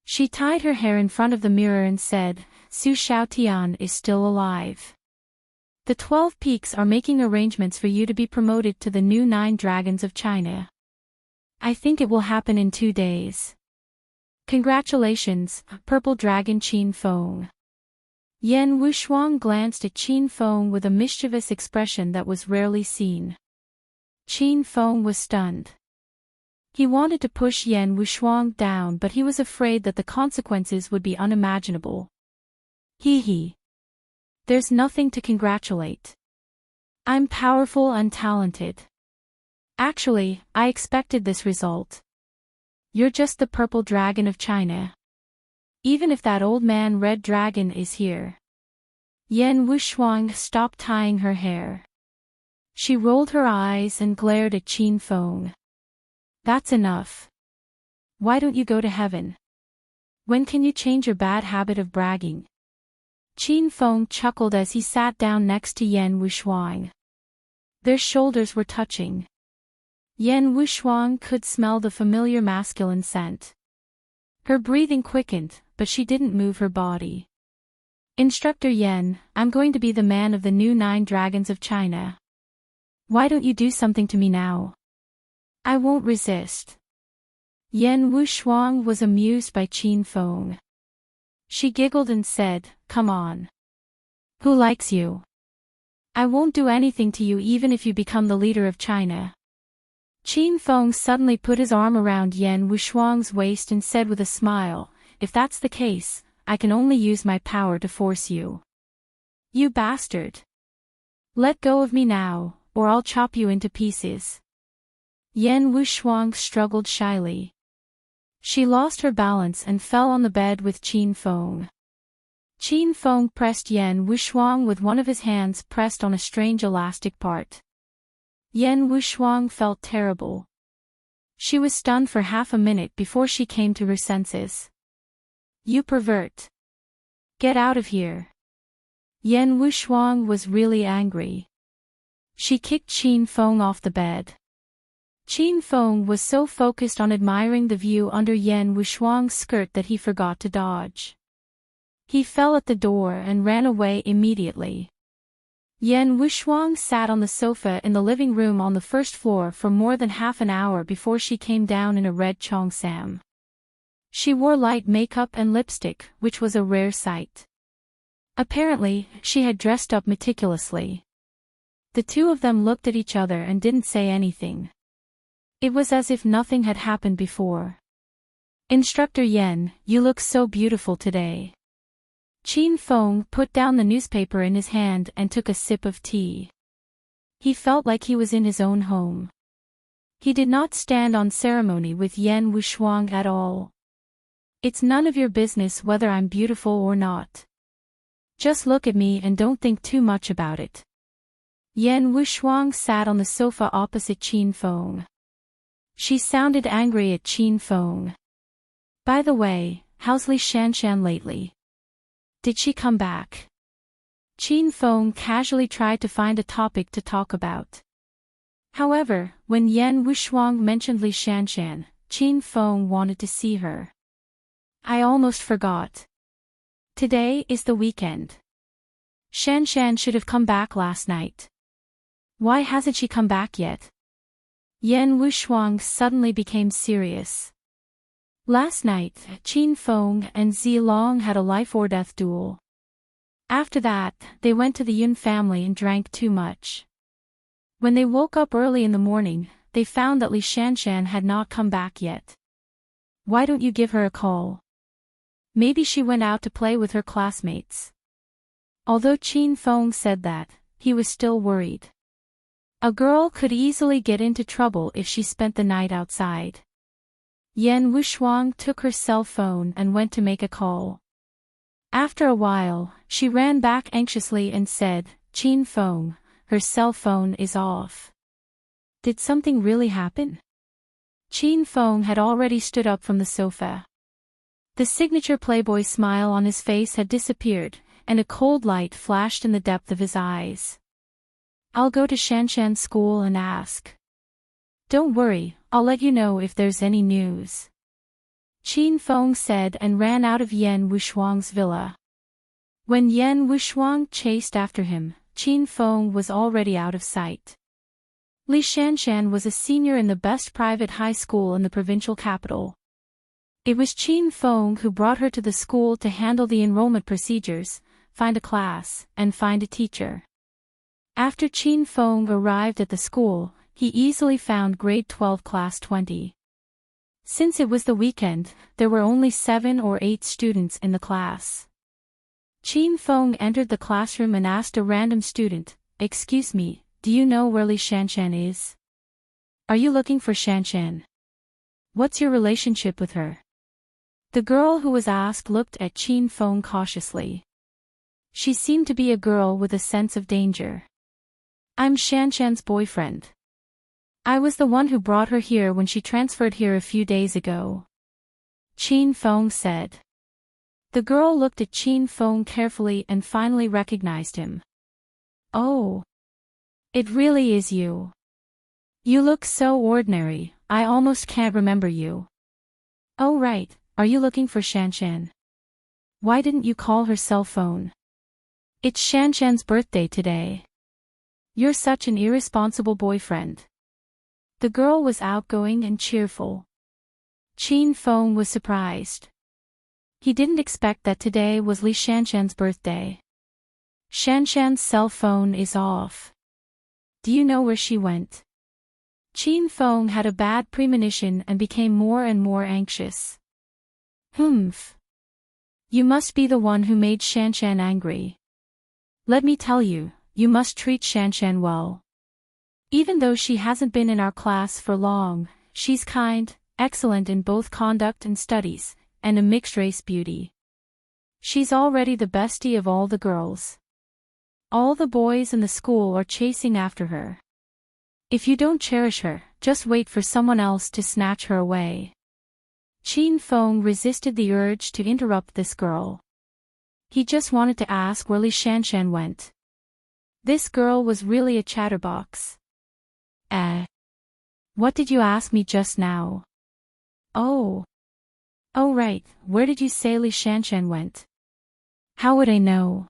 She tied her hair in front of the mirror and said, Su Xiaotian is still alive. The 12 Peaks are making arrangements for you to be promoted to the new 9 Dragons of China. I think it will happen in 2 days. Congratulations, Purple Dragon Qin Feng. Yan Wushuang glanced at Qin Feng with a mischievous expression that was rarely seen. Qin Feng was stunned. He wanted to push Yan Wushuang down, but he was afraid that the consequences would be unimaginable. Hee. There's nothing to congratulate. I'm powerful and talented. Actually, I expected this result. You're just the Purple Dragon of China. Even if that old man Red Dragon is here. Yan Wushuang stopped tying her hair. She rolled her eyes and glared at Qin Feng. That's enough. Why don't you go to heaven? When can you change your bad habit of bragging? Qin Feng chuckled as he sat down next to Yan Wushuang. Their shoulders were touching. Yan Wushuang could smell the familiar masculine scent. Her breathing quickened, but she didn't move her body. Instructor Yan, I'm going to be the man of the new 9 Dragons of China. Why don't you do something to me now? I won't resist. Yan Wushuang was amused by Qin Feng. She giggled and said, Come on. Who likes you? I won't do anything to you even if you become the leader of China. Qin Feng suddenly put his arm around Yan Wushuang's waist and said with a smile, If that's the case, I can only use my power to force you. You bastard. Let go of me now, or I'll chop you into pieces. Yan Wushuang struggled shyly. She lost her balance and fell on the bed with Qin Feng. Qin Feng pressed Yan Wushuang with one of his hands pressed on a strange elastic part. Yan Wushuang felt terrible. She was stunned for half a minute before she came to her senses. You pervert. Get out of here. Yan Wushuang was really angry. She kicked Qin Feng off the bed. Qin Feng was so focused on admiring the view under Yan Wushuang's skirt that he forgot to dodge. He fell at the door and ran away immediately. Yan Wushuang sat on the sofa in the living room on the first floor for more than half an hour before she came down in a red cheongsam. She wore light makeup and lipstick, which was a rare sight. Apparently, she had dressed up meticulously. The two of them looked at each other and didn't say anything. It was as if nothing had happened before. Instructor Yen, you look so beautiful today. Qin Feng put down the newspaper in his hand and took a sip of tea. He felt like he was in his own home. He did not stand on ceremony with Yen Wuxuang at all. It's none of your business whether I'm beautiful or not. Just look at me and don't think too much about it. Yen Wuxuang sat on the sofa opposite Qin Feng. She sounded angry at Qin Feng. By the way, how's Li Shanshan lately? Did she come back? Qin Feng casually tried to find a topic to talk about. However, when Yen Wuxuang mentioned Li Shanshan, Qin Feng wanted to see her. I almost forgot. Today is the weekend. Shanshan should have come back last night. Why hasn't she come back yet? Yen Wuxuang suddenly became serious. Last night, Qin Feng and Zilong had a life-or-death duel. After that, they went to the Yun family and drank too much. When they woke up early in the morning, they found that Li Shanshan had not come back yet. Why don't you give her a call? Maybe she went out to play with her classmates. Although Qin Feng said that, he was still worried. A girl could easily get into trouble if she spent the night outside. Yen Wuxuang took her cell phone and went to make a call. After a while, she ran back anxiously and said, Qin Feng, her cell phone is off. Did something really happen? Qin Feng had already stood up from the sofa. The signature playboy smile on his face had disappeared, and a cold light flashed in the depth of his eyes. I'll go to Shanshan's school and ask. Don't worry, I'll let you know if there's any news. Qin Feng said and ran out of Yen Wuxuang's villa. When Yen Wuxuang chased after him, Qin Feng was already out of sight. Li Shanshan was a senior in the best private high school in the provincial capital. It was Qin Feng who brought her to the school to handle the enrollment procedures, find a class, and find a teacher. After Qin Feng arrived at the school, he easily found grade 12 class 20. Since it was the weekend, there were only 7 or 8 students in the class. Qin Feng entered the classroom and asked a random student, Excuse me, do you know where Li Shanshan is? Are you looking for Shanshan? What's your relationship with her? The girl who was asked looked at Qin Feng cautiously. She seemed to be a girl with a sense of danger. I'm Shanshan's boyfriend. I was the one who brought her here when she transferred here a few days ago. Qin Feng said. The girl looked at Qin Feng carefully and finally recognized him. Oh. It really is you. You look so ordinary, I almost can't remember you. Oh right, are you looking for Shanshan? Why didn't you call her cell phone? It's Shanshan's birthday today. You're such an irresponsible boyfriend. The girl was outgoing and cheerful. Qin Feng was surprised. He didn't expect that today was Li Shanshan's birthday. Shanshan's cell phone is off. Do you know where she went? Qin Feng had a bad premonition and became more and more anxious. Humph. You must be the one who made Shanshan angry. Let me tell you, you must treat Shanshan well. Even though she hasn't been in our class for long, she's kind, excellent in both conduct and studies, and a mixed-race beauty. She's already the bestie of all the girls. All the boys in the school are chasing after her. If you don't cherish her, just wait for someone else to snatch her away. Qin Feng resisted the urge to interrupt this girl. He just wanted to ask where Li Shanshan went. This girl was really a chatterbox. What did you ask me just now? Oh. Oh right, where did you say Li Shanshan went? How would I know?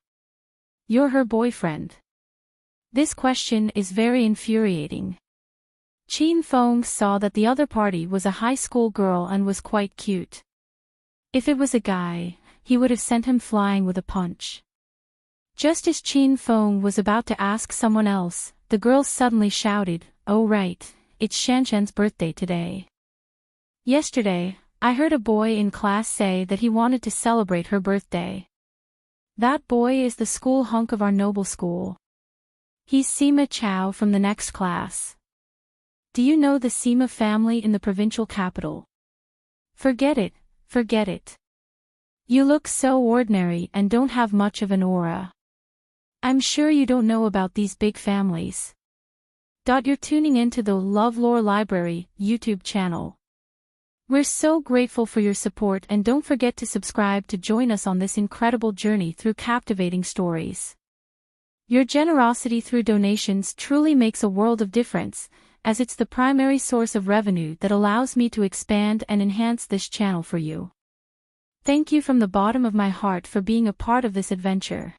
You're her boyfriend. This question is very infuriating. Qin Feng saw that the other party was a high school girl and was quite cute. If it was a guy, he would have sent him flying with a punch. Just as Chin Feng was about to ask someone else, the girls suddenly shouted, "Oh right, it's Shanshan's birthday today. Yesterday, I heard a boy in class say that he wanted to celebrate her birthday. That boy is the school hunk of our noble school. He's Sima Chow from the next class. Do you know the Sima family in the provincial capital? Forget it, forget it. You look so ordinary and don't have much of an aura. I'm sure you don't know about these big families. You're tuning into the LoveLore Library YouTube channel. We're so grateful for your support, and don't forget to subscribe to join us on this incredible journey through captivating stories. Your generosity through donations truly makes a world of difference, as it's the primary source of revenue that allows me to expand and enhance this channel for you. Thank you from the bottom of my heart for being a part of this adventure.